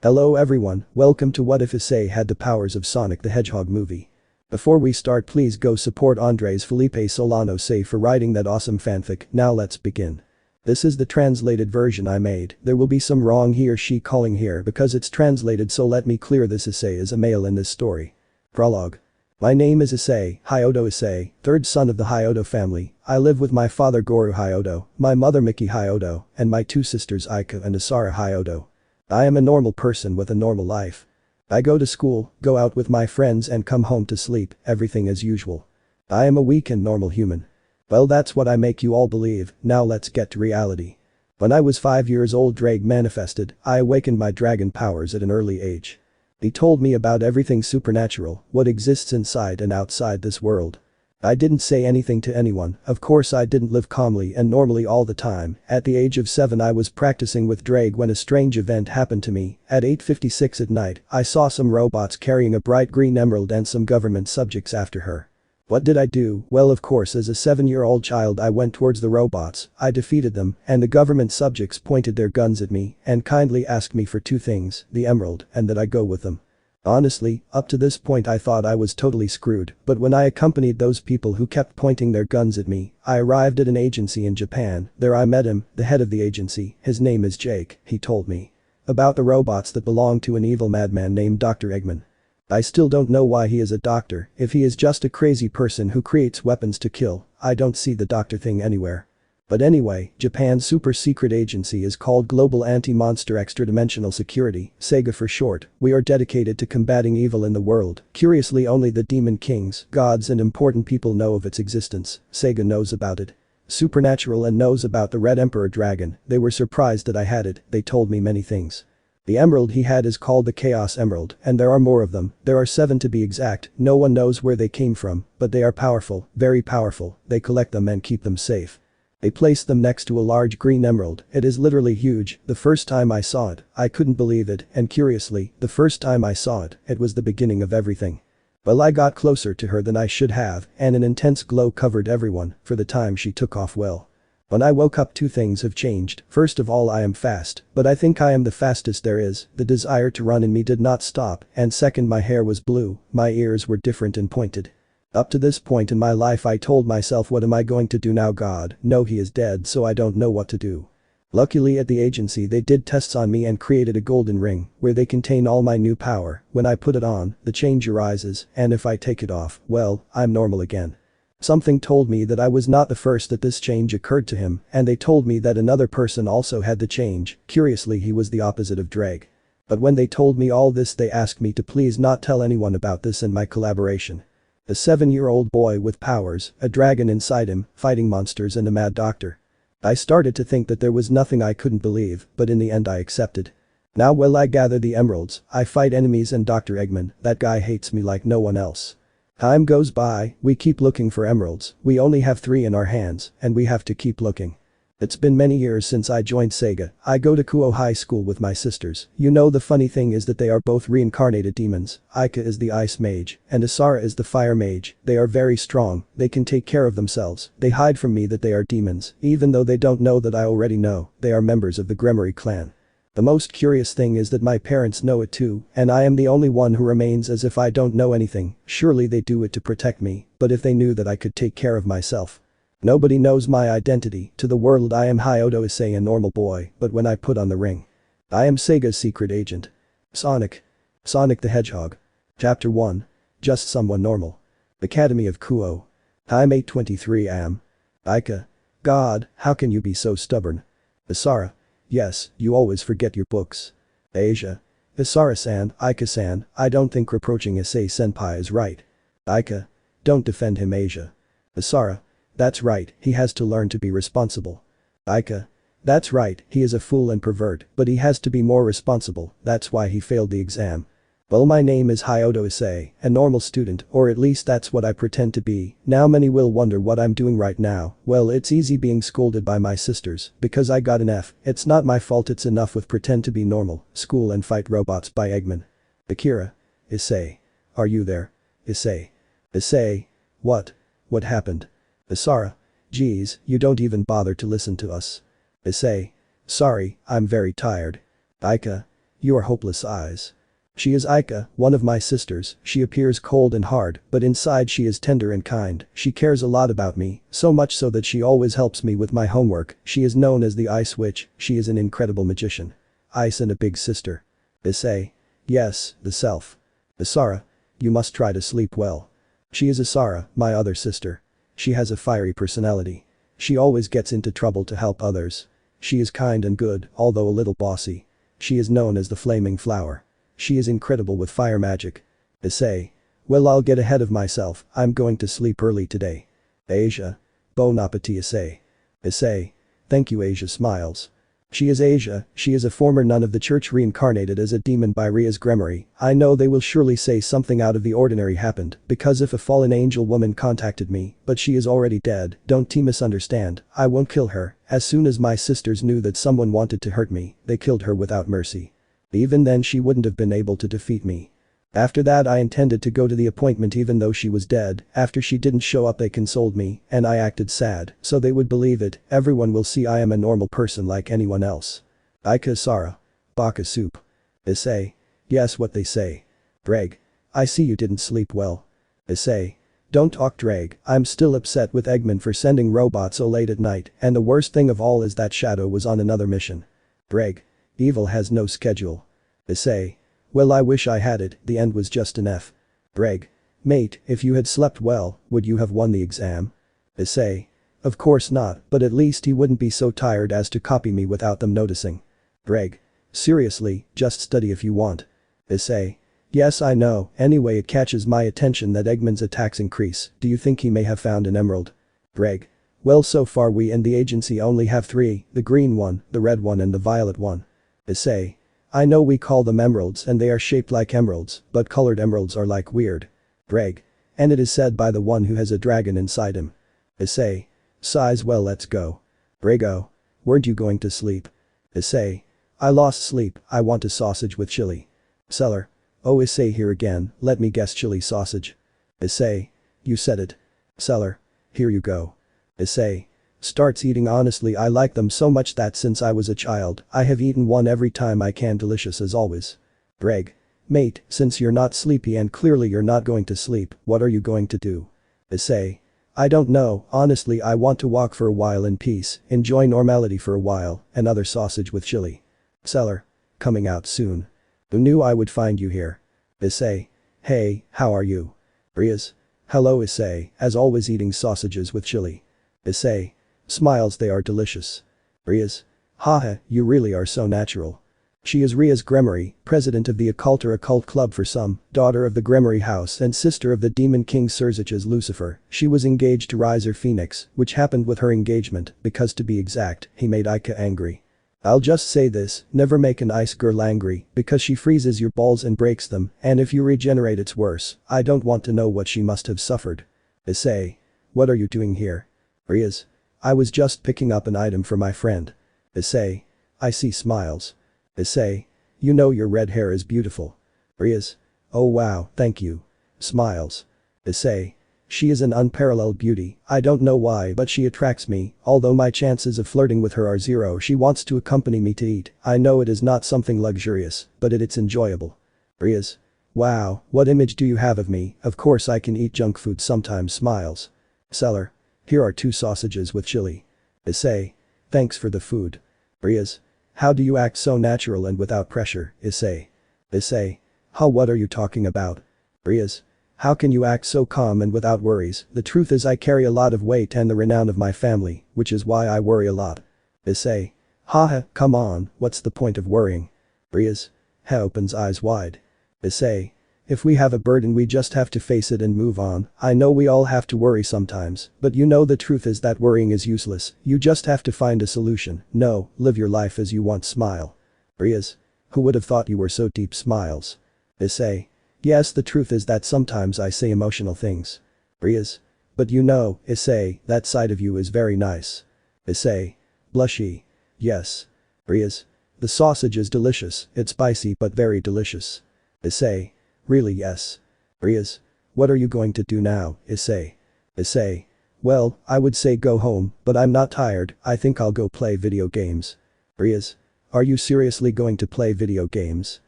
Hello everyone, welcome to What If Issei Had the Powers of Sonic the Hedgehog movie. Before we start, please go support AndresFelipeSolanoDi for writing that awesome fanfic. Now let's begin. This is the translated version I made. There will be some wrong he or she calling here because it's translated, so let me clear this. Issei is a male in this story. Prologue. My name is Issei, Hyoto Issei, third son of the Hyoto family. I live with my father Goru Hyoto, my mother Miki Hyoto, and my two sisters Aika and Asara Hyoto. I am a normal person with a normal life. I go to school, go out with my friends and come home to sleep, everything as usual. I am a weak and normal human. Well, that's what I make you all believe. Now let's get to reality. When I was 5 years old, Drake manifested. I awakened my dragon powers at an early age. He told me about everything supernatural, what exists inside and outside this world. I didn't say anything to anyone. Of course I didn't live calmly and normally all the time. At the age of 7 I was practicing with Drake when a strange event happened to me. At 8:56 at night, I saw some robots carrying a bright green emerald and some government subjects after her. What did I do? Well, of course, as a 7-year-old child I went towards the robots, I defeated them, and the government subjects pointed their guns at me and kindly asked me for two things, the emerald and that I go with them. Honestly, up to this point I thought I was totally screwed, but when I accompanied those people who kept pointing their guns at me, I arrived at an agency in Japan. There I met him, the head of the agency. His name is Jake. He told me about the robots that belong to an evil madman named Dr. Eggman. I still don't know why he is a doctor. If he is just a crazy person who creates weapons to kill, I don't see the doctor thing anywhere. But anyway, Japan's super secret agency is called Global Anti-Monster Extradimensional Security, Sega for short. We are dedicated to combating evil in the world. Curiously, only the demon kings, gods and important people know of its existence. Sega knows about it. Supernatural and knows about the Red Emperor Dragon. They were surprised that I had it. They told me many things. The emerald he had is called the Chaos Emerald, and there are more of them. There are 7 to be exact. No one knows where they came from, but they are powerful, very powerful. They collect them and keep them safe. They place them next to a large green emerald. It is literally huge. The first time I saw it, I couldn't believe it, and curiously, the first time I saw it, it was the beginning of everything. Well, I got closer to her than I should have, and an intense glow covered everyone. For the time she took off well. When I woke up, 2 things have changed. First of all, I am fast, but I think I am the fastest there is. The desire to run in me did not stop, and second, my hair was blue, my ears were different and pointed. Up to this point in my life I told myself, what am I going to do now? God, no, he is dead, so I don't know what to do. Luckily at the agency they did tests on me and created a golden ring where they contain all my new power. When I put it on, the change arises, and if I take it off, well, I'm normal again. Something told me that I was not the first that this change occurred to him, and they told me that another person also had the change. Curiously, he was the opposite of Drake. But when they told me all this, they asked me to please not tell anyone about this and my collaboration. A 7-year-old boy with powers, a dragon inside him, fighting monsters and a mad doctor. I started to think that there was nothing I couldn't believe, but in the end I accepted. Now while I gather the emeralds, I fight enemies and Dr. Eggman, that guy hates me like no one else. Time goes by, we keep looking for emeralds. We only have 3 in our hands, and we have to keep looking. It's been many years since I joined Sega. I go to Kyoto High School with my sisters. You know, the funny thing is that they are both reincarnated demons. Aika is the ice mage, and Asara is the fire mage. They are very strong, they can take care of themselves. They hide from me that they are demons, even though they don't know that I already know. They are members of the Gremory clan. The most curious thing is that my parents know it too, and I am the only one who remains as if I don't know anything. Surely they do it to protect me, but if they knew that I could take care of myself. Nobody knows my identity. To the world I am Hyoto Issei, a normal boy, but when I put on the ring, I am Sega's secret agent. Sonic the Hedgehog. Chapter 1. Just someone normal. Academy of Kyoto. Time 8:23 am. Aika. God, how can you be so stubborn? Asara. Yes, you always forget your books. Asia. Asara-san, Aika-san, I don't think reproaching Issei-senpai is right. Aika. Don't defend him, Asia. Asara. That's right, he has to learn to be responsible. Aika. That's right, he is a fool and pervert, but he has to be more responsible, that's why he failed the exam. Well, my name is Hyoto Issei, a normal student, or at least that's what I pretend to be. Now many will wonder what I'm doing right now. Well, it's easy being scolded by my sisters, because I got an F. It's not my fault, it's enough with pretend to be normal, school and fight robots by Eggman. Akira. Issei. Are you there? Issei. Issei. What? What happened? Asara. Geez, you don't even bother to listen to us. Issei. Sorry, I'm very tired. Aika. You are hopeless eyes. She is Aika, one of my sisters, she appears cold and hard, but inside she is tender and kind, she cares a lot about me, so much so that she always helps me with my homework, she is known as the Ice Witch, she is an incredible magician. Ice and a big sister. Issei. Yes, the self. Isara. You must try to sleep well. She is Isara, my other sister. She has a fiery personality. She always gets into trouble to help others. She is kind and good, although a little bossy. She is known as the Flaming Flower. She is incredible with fire magic. Issei. Well, I'll get ahead of myself, I'm going to sleep early today. Asia. Bon appetit Issei. Issei. Thank you Asia smiles. She is Asia, she is a former nun of the church reincarnated as a demon by Ria's Gremory. I know they will surely say something out of the ordinary happened, because if a fallen angel woman contacted me, but she is already dead, don't misunderstand, I won't kill her. As soon as my sisters knew that someone wanted to hurt me, they killed her without mercy. Even then she wouldn't have been able to defeat me. After that I intended to go to the appointment even though she was dead, after she didn't show up they consoled me, and I acted sad, so they would believe it, everyone will see I am a normal person like anyone else. Aika Isara. Baka soup. Issei. Yes what they say. Dreg. I see you didn't sleep well. Issei. Don't talk Dreg, I'm still upset with Eggman for sending robots so late at night, and the worst thing of all is that Shadow was on another mission. Dreg. Evil has no schedule. Issei. Well I wish I had it, the end was just an F. Dreg. Mate, if you had slept well, would you have won the exam? Issei. Of course not, but at least he wouldn't be so tired as to copy me without them noticing. Dreg. Seriously, just study if you want. Issei. Yes I know, anyway it catches my attention that Eggman's attacks increase, do you think he may have found an emerald? Dreg. Well so far we in the agency only have 3, the green one, the red one and the violet one. Issei. I know we call them emeralds and they are shaped like emeralds, but colored emeralds are like weird. Dreg. And it is said by the one who has a dragon inside him. Issei. Sighs well let's go. Drego. Weren't you going to sleep? Issei. I lost sleep, I want a sausage with chili. Seller. Oh Issei here again, let me guess chili sausage. Issei. You said it. Seller. Here you go. Issei. Starts eating honestly I like them so much that since I was a child, I have eaten one every time I can delicious as always. Dreg. Mate, since you're not sleepy and clearly you're not going to sleep, what are you going to do? Issei. I don't know, honestly I want to walk for a while in peace, enjoy normality for a while, another sausage with chili. Seller. Coming out soon. Who knew I would find you here? Issei. Hey, how are you? Rias. Hello Issei, as always eating sausages with chili. Issei. Smiles they are delicious. Rias. Haha, you really are so natural. She is Ria's Gremory, president of the occult or occult club for some, daughter of the Gremory house and sister of the demon king Serzich's Lucifer. She was engaged to Riser Phoenix, which happened with her engagement, because to be exact, he made Aika angry. I'll just say this, never make an ice girl angry, because she freezes your balls and breaks them, and if you regenerate it's worse, I don't want to know what she must have suffered. Issei. What are you doing here? Rias. I was just picking up an item for my friend. Issei. I see smiles. Issei. You know your red hair is beautiful. Rias. Oh wow, thank you. Smiles. Issei. She is an unparalleled beauty, I don't know why but she attracts me, although my chances of flirting with her are 0 she wants to accompany me to eat, I know it is not something luxurious, but it's enjoyable. Rias. Wow, what image do you have of me, of course I can eat junk food sometimes smiles. Seller. Here are 2 sausages with chili. Issei. Thanks for the food. Rias. How do you act so natural and without pressure, Issei? Issei. Huh what are you talking about? Rias. How can you act so calm and without worries, the truth is I carry a lot of weight and the renown of my family, which is why I worry a lot. Issei. Haha, come on, what's the point of worrying? Rias. He opens eyes wide. Issei. If we have a burden we just have to face it and move on, I know we all have to worry sometimes, but you know the truth is that worrying is useless, you just have to find a solution, no, live your life as you want smile. Rias. Who would have thought you were so deep smiles? Issei. Yes the truth is that sometimes I say emotional things. Rias. But you know, Issei, that side of you is very nice. Issei. Blushy. Yes. Rias. The sausage is delicious, it's spicy but very delicious. Issei. Really yes. Rias. What are you going to do now, Issei? Issei. Well, I would say go home, but I'm not tired, I think I'll go play video games. Rias. Are you seriously going to play video games?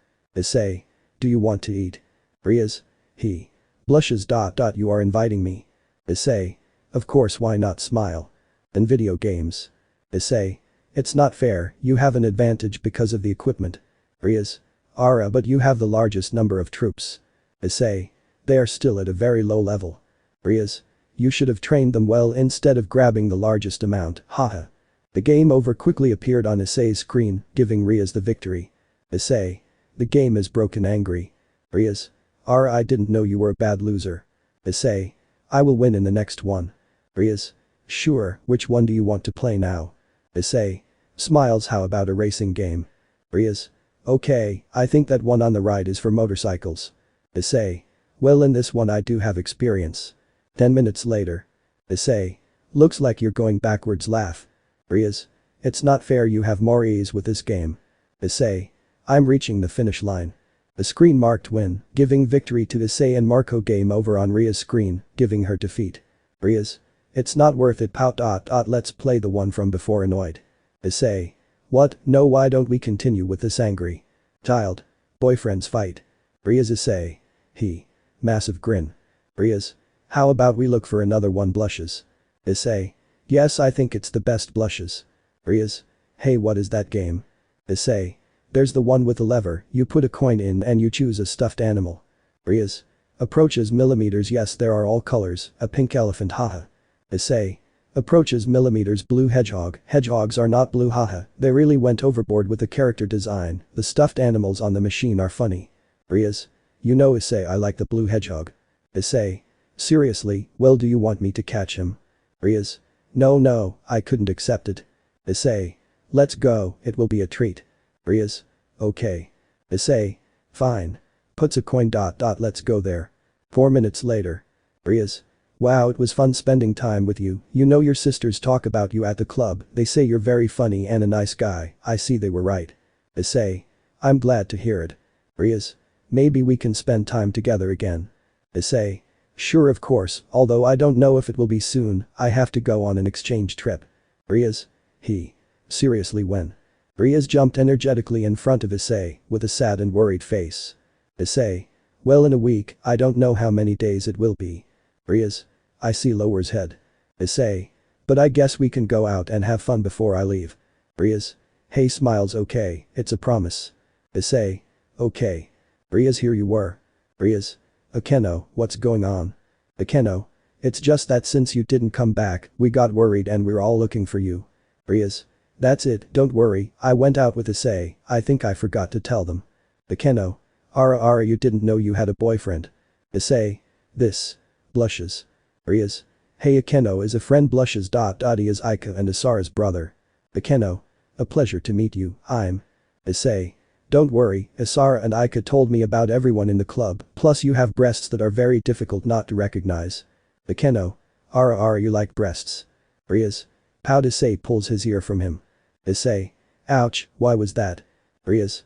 Issei. Do you want to eat? Rias. He. Blushes. You are inviting me. Issei. Of course, why not smile? Then video games. Issei. It's not fair, you have an advantage because of the equipment. Rias. Ara, but you have the largest number of troops. Issei. They are still at a very low level. Rias. You should have trained them well instead of grabbing the largest amount, haha. The game over quickly appeared on Issei's screen, giving Rias the victory. Issei. The game is broken. Angry. Rias. Ara, I didn't know you were a bad loser. Issei. I will win in the next one. Rias. Sure, which one do you want to play now? Issei. Smiles. How about a racing game? Rias. Okay, I think that one on the right is for motorcycles. Issei. Well, in this one I do have experience. 10 minutes later. Issei. Looks like you're going backwards. Laugh. Rias. It's not fair, you have more ease with this game. Issei. I'm reaching the finish line. The screen marked win, giving victory to Issei and Marco. Game over on Ria's screen, giving her defeat. Rias. It's not worth it. Pout. Let's play the one from before. Annoyed. Issei. What? No, why don't we continue with this? Angry. Child. Boyfriends fight. Rias. Issei. He. Massive grin. Rias. How about we look for another one? Blushes. Issei. Yes, I think it's the best. Blushes. Rias. Hey, what is that game? Issei. There's the one with the lever, you put a coin in and you choose a stuffed animal. Rias. Approaches millimeters. Yes, there are all colors, a pink elephant. Haha. Issei. Approaches millimeters. Blue hedgehog. Hedgehogs are not blue. Haha, they really went overboard with the character design, the stuffed animals on the machine are funny. Rias. You know, Issei, I like the blue hedgehog. Issei. Seriously, well, do you want me to catch him? Rias. No, I couldn't accept it. Issei. Let's go, it will be a treat. Rias. Okay. Issei. Fine. Puts a coin. Let's go there. 4 minutes later. Rias. Wow, it was fun spending time with you. You know, your sisters talk about you at the club, they say you're very funny and a nice guy. I see they were right. Issei. I'm glad to hear it. Rias. Maybe we can spend time together again. Issei. Sure, of course, although I don't know if it will be soon, I have to go on an exchange trip. Rias. He. Seriously, when? Rias jumped energetically in front of Issei, with a sad and worried face. Issei. Well, in a week, I don't know how many days it will be. Rias. I see. Lowers head. Issei. But I guess we can go out and have fun before I leave. Rias. Hey, smiles. Okay, it's a promise. Issei. Okay. Rias. Here you were. Rias. Akeno, what's going on? Akeno. It's just that since you didn't come back, we got worried and we're all looking for you. Rias. That's it, don't worry, I went out with Issei, I think I forgot to tell them. Akeno. Ara, you didn't know you had a boyfriend. Issei. This. Blushes. Rias. Hey, Akeno is a friend. Blushes. He is Aika and Isara's brother. Akeno. A pleasure to meet you, I'm. Issei. Don't worry, Isara and Aika told me about everyone in the club, plus you have breasts that are very difficult not to recognize. Akeno. Ara, you like breasts. Rias. Pout. Issei pulls his ear from him. Issei. Ouch, why was that? Rias.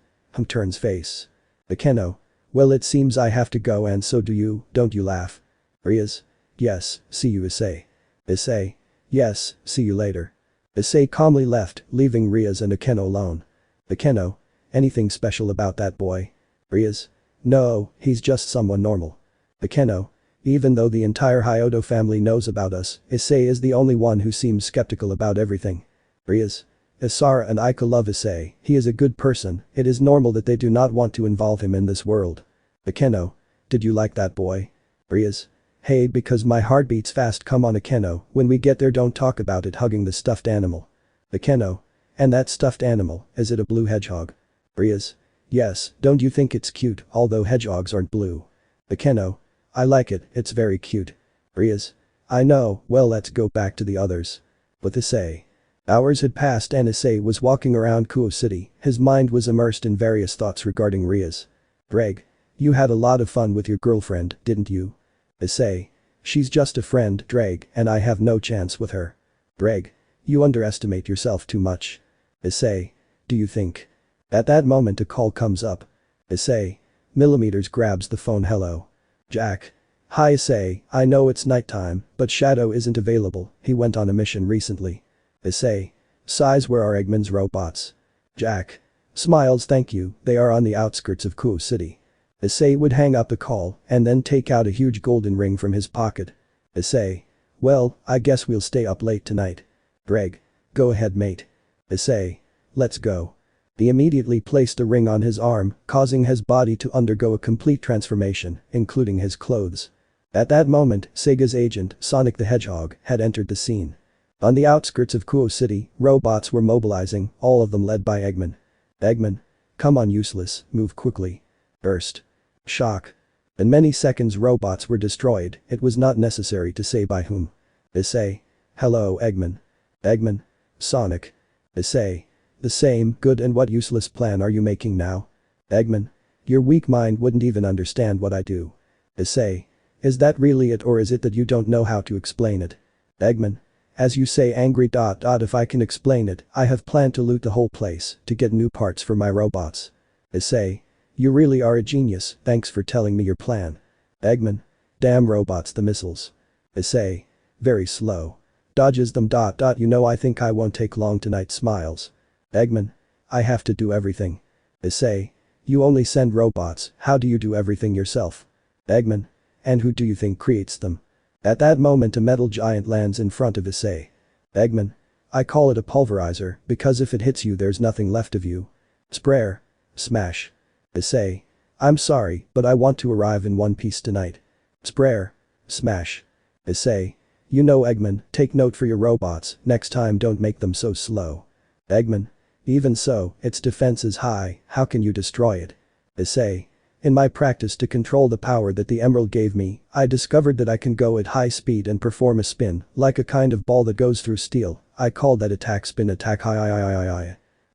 Turns face. Akeno. Well, it seems I have to go and so do you, don't you? Laugh. Rias. Yes, see you. Issei. Issei. Yes, see you later. Issei calmly left, leaving Rias and Akeno alone. Akeno. Anything special about that boy? Rias. No, he's just someone normal. Akeno. Even though the entire Kyoto family knows about us, Issei is the only one who seems skeptical about everything. Rias. Isara and Aika love Issei, he is a good person, it is normal that they do not want to involve him in this world. Akeno. Did you like that boy? Rias. Hey, because my heart beats fast. Come on, Akeno, when we get there don't talk about it. Hugging the stuffed animal. Akeno. And that stuffed animal, is it a blue hedgehog? Rias. Yes, don't you think it's cute, although hedgehogs aren't blue. Akeno. I like it, it's very cute. Rias. I know, well, let's go back to the others. With Issei. Hours had passed and Issei was walking around Kyoto City, his mind was immersed in various thoughts regarding Rias. Greg. You had a lot of fun with your girlfriend, didn't you? Issei. She's just a friend, Dreg, and I have no chance with her. Greg. You underestimate yourself too much. Issei. Do you think? At that moment a call comes up. Issei. Millimeters grabs the phone. Hello. Jack. Hi Issei, I know it's nighttime, but Shadow isn't available, he went on a mission recently. Issei. Size. Where are Eggman's robots? Jack. Smiles, thank you, they are on the outskirts of Kyoto City. Issei would hang up the call and then take out a huge golden ring from his pocket. Issei. Well, I guess we'll stay up late tonight. Greg. Go ahead mate. Issei. Let's go. He immediately placed the ring on his arm, causing his body to undergo a complete transformation, including his clothes. At that moment, Sega's agent, Sonic the Hedgehog, had entered the scene. On the outskirts of Kyoto City, robots were mobilizing, all of them led by Eggman. Eggman. Come on useless, move quickly. Burst. Shock. In many seconds robots were destroyed, it was not necessary to say by whom. Issei. Hello Eggman. Eggman. Sonic. Issei. The same, good, and what useless plan are you making now? Eggman. Your weak mind wouldn't even understand what I do. Issei. Is that really it, or is it that you don't know how to explain it? Eggman. As you say angry. If I can explain it, I have planned to loot the whole place to get new parts for my robots. Issei. You really are a genius, thanks for telling me your plan. Eggman. Damn robots, the missiles. Issei. Very slow. Dodges them. You know, I think I won't take long tonight. Smiles. Eggman. I have to do everything. Issei. You only send robots, how do you do everything yourself? Eggman. And who do you think creates them? At that moment a metal giant lands in front of Issei. Eggman. I call it a pulverizer, because if it hits you there's nothing left of you. Sprayer. Smash. Issei. I'm sorry, but I want to arrive in one piece tonight. Sprayer. Smash. Issei. You know Eggman, take note for your robots, next time don't make them so slow. Eggman. Even so, its defense is high, how can you destroy it? Issei. In my practice to control the power that the emerald gave me, I discovered that I can go at high speed and perform a spin, like a kind of ball that goes through steel, I call that attack spin attack.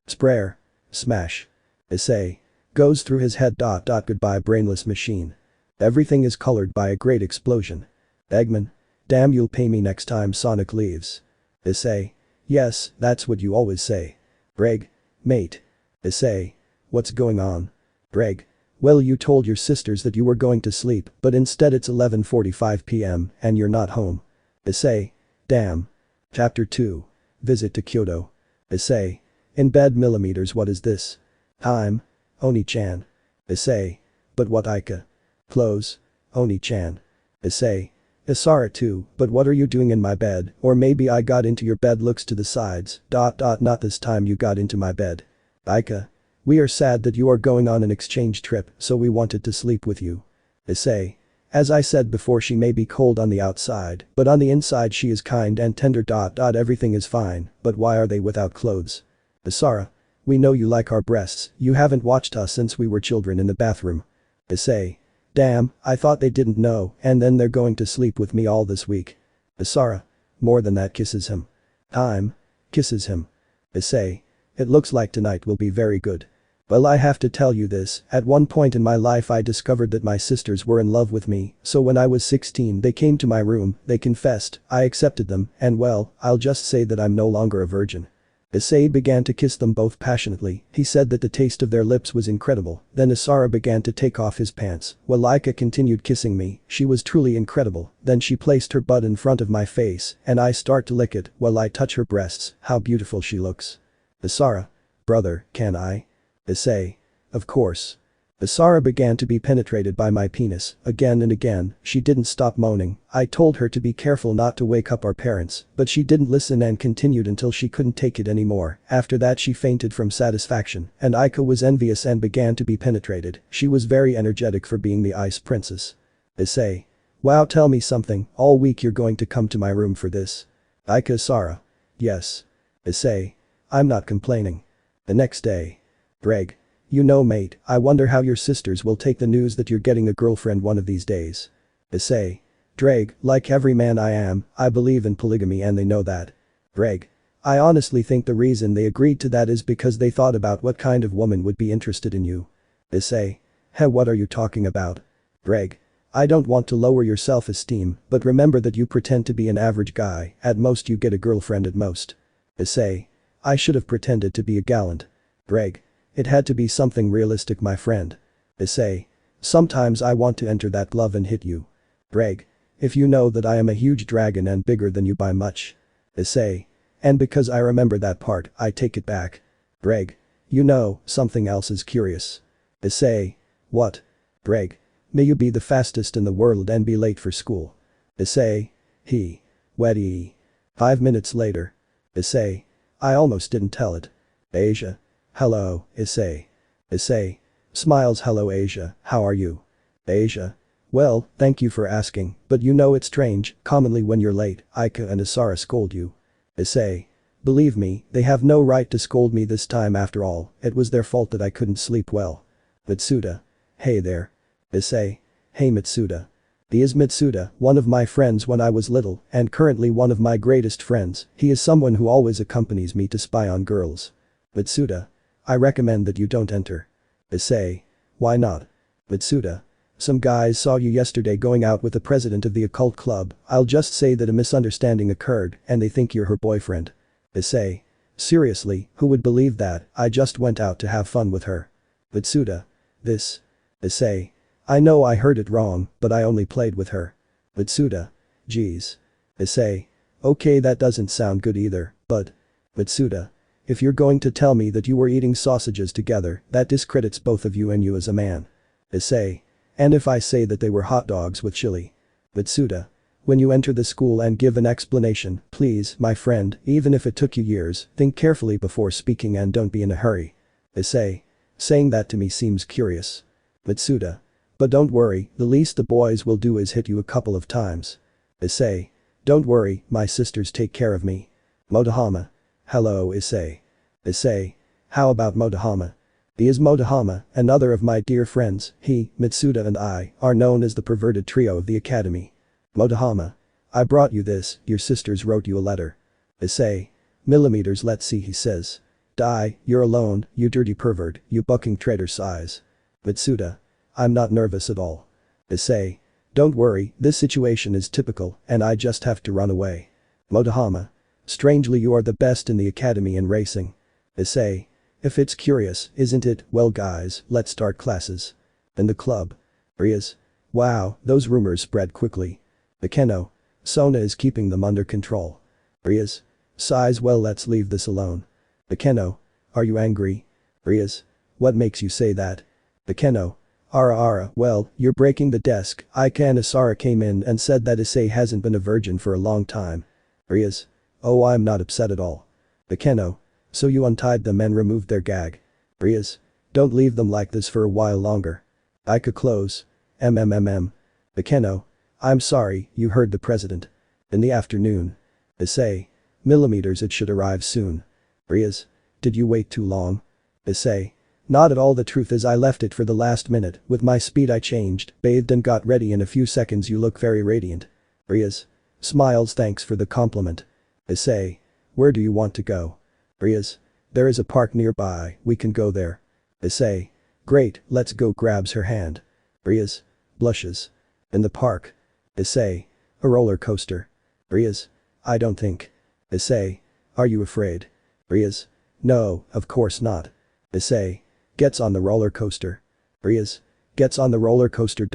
Sprayer. Smash. Issei. Goes through his head. Goodbye brainless machine. Everything is colored by a great explosion. Eggman. Damn, you'll pay me next time Sonic leaves. Issei. Yes, that's what you always say. Greg. Mate. Issei. What's going on? Greg. Well, you told your sisters that you were going to sleep, but instead it's 11:45 p.m. and you're not home. Issei. Damn. Chapter 2. Visit to Kyoto. Issei. In bed millimeters. What is this? Time. Oni-chan. Issei. But what Aika? Clothes. Oni-chan. Issei. Isara too, but what are you doing in my bed, or maybe I got into your bed. Looks to the sides. Not this time you got into my bed. Aika. We are sad that you are going on an exchange trip, so we wanted to sleep with you. Issei. As I said before, she may be cold on the outside, but on the inside she is kind and tender. Everything is fine, but why are they without clothes? Isara. We know you like our breasts, you haven't watched us since we were children in the bathroom. Issei. Damn, I thought they didn't know, and then they're going to sleep with me all this week. Isara. More than that, kisses him. Time. Kisses him. Issei. It looks like tonight will be very good. Well, I have to tell you this, at one point in my life I discovered that my sisters were in love with me, so when I was 16 they came to my room, they confessed, I accepted them, and well, I'll just say that I'm no longer a virgin. Issei began to kiss them both passionately, he said that the taste of their lips was incredible, then Isara began to take off his pants, while Laika continued kissing me, she was truly incredible, then she placed her butt in front of my face, and I start to lick it, while I touch her breasts, how beautiful she looks. Isara. Brother, can I? Issei. Of course. Isara began to be penetrated by my penis, again and again, she didn't stop moaning, I told her to be careful not to wake up our parents, but she didn't listen and continued until she couldn't take it anymore, after that she fainted from satisfaction, and Aika was envious and began to be penetrated, she was very energetic for being the ice princess. Issei. Wow, tell me something, all week you're going to come to my room for this? Aika. Isara. Yes. Issei. I'm not complaining. The next day. Greg. You know mate, I wonder how your sisters will take the news that you're getting a girlfriend one of these days. Issei. Dreg, like every man I am, I believe in polygamy and they know that. Greg. I honestly think the reason they agreed to that is because they thought about what kind of woman would be interested in you. Issei. Heh, what are you talking about? Greg. I don't want to lower your self-esteem, but remember that you pretend to be an average guy, at most you get a girlfriend at most. Issei. I should have pretended to be a gallant. Greg. It had to be something realistic my friend. Issei. Sometimes I want to enter that glove and hit you. Greg. If you know that I am a huge dragon and bigger than you by much. Issei. And because I remember that part, I take it back. Greg. You know, something else is curious. Issei. What? Greg. May you be the fastest in the world and be late for school. Issei. He. Weddy. 5 minutes later. Issei. I almost didn't tell it. Asia. Hello, Issei. Issei. Smiles. Hello Asia, how are you? Asia. Well, thank you for asking, but you know it's strange, commonly when you're late, Aika and Asara scold you. Issei. Believe me, they have no right to scold me this time after all, it was their fault that I couldn't sleep well. Mitsuda. Hey there. Issei. Hey Mitsuda. He is Mitsuda, one of my friends when I was little and currently one of my greatest friends, he is someone who always accompanies me to spy on girls. Mitsuda. I recommend that you don't enter. Issei. Why not? Mitsuda. Some guys saw you yesterday going out with the president of the occult club, I'll just say that a misunderstanding occurred and they think you're her boyfriend. Issei. Seriously, who would believe that, I just went out to have fun with her. Mitsuda. This. Issei. I know I heard it wrong, but I only played with her. Mitsuda. Geez. Issei. Okay, that doesn't sound good either, but. Mitsuda. If you're going to tell me that you were eating sausages together, that discredits both of you and you as a man. Issei. And if I say that they were hot dogs with chili? Mitsuda. When you enter the school and give an explanation, please, my friend, even if it took you years, think carefully before speaking and don't be in a hurry. Issei. Saying that to me seems curious. Mitsuda. But don't worry, the least the boys will do is hit you a couple of times. Issei. Don't worry, my sisters take care of me. Motohama. Hello Issei. Issei. How about Motohama? He is Motohama, another of my dear friends, he, Mitsuda and I, are known as the perverted trio of the academy. Motohama. I brought you this, your sisters wrote you a letter. Issei. Millimeters let's see he says. Die, you're alone, you dirty pervert, you bucking traitor size. Mitsuda. I'm not nervous at all. Issei. Don't worry, this situation is typical and I just have to run away. Motohama. Strangely you are the best in the academy in racing. Issei. If it's curious, isn't it, well guys, let's start classes. In the club. Rias. Wow, those rumors spread quickly. Ikeno. Sona is keeping them under control. Rias. Sighs well let's leave this alone. Ikeno. Are you angry? Rias. What makes you say that? Ikeno. Ara, well, you're breaking the desk, Aika and Asara came in and said that Issei hasn't been a virgin for a long time. Rias. Oh I'm not upset at all. Ikeno. So you untied them and removed their gag. Rias. Don't leave them like this for a while longer. Aika close. Ikeno. I'm sorry, you heard the president. In the afternoon. Issei. Millimeters it should arrive soon. Rias. Did you wait too long? Issei. Not at all, the truth is I left it for the last minute, with my speed I changed, bathed and got ready in a few seconds you look very radiant. Rias. Smiles thanks for the compliment. Issei. Where do you want to go? Rias. There is a park nearby, we can go there. Issei. Great, let's go grabs her hand. Rias. Blushes. In the park. Issei. A roller coaster. Rias. I don't think. Issei. Are you afraid? Rias. No, of course not. Issei. Gets on the roller coaster. Rias. Gets on the roller coaster.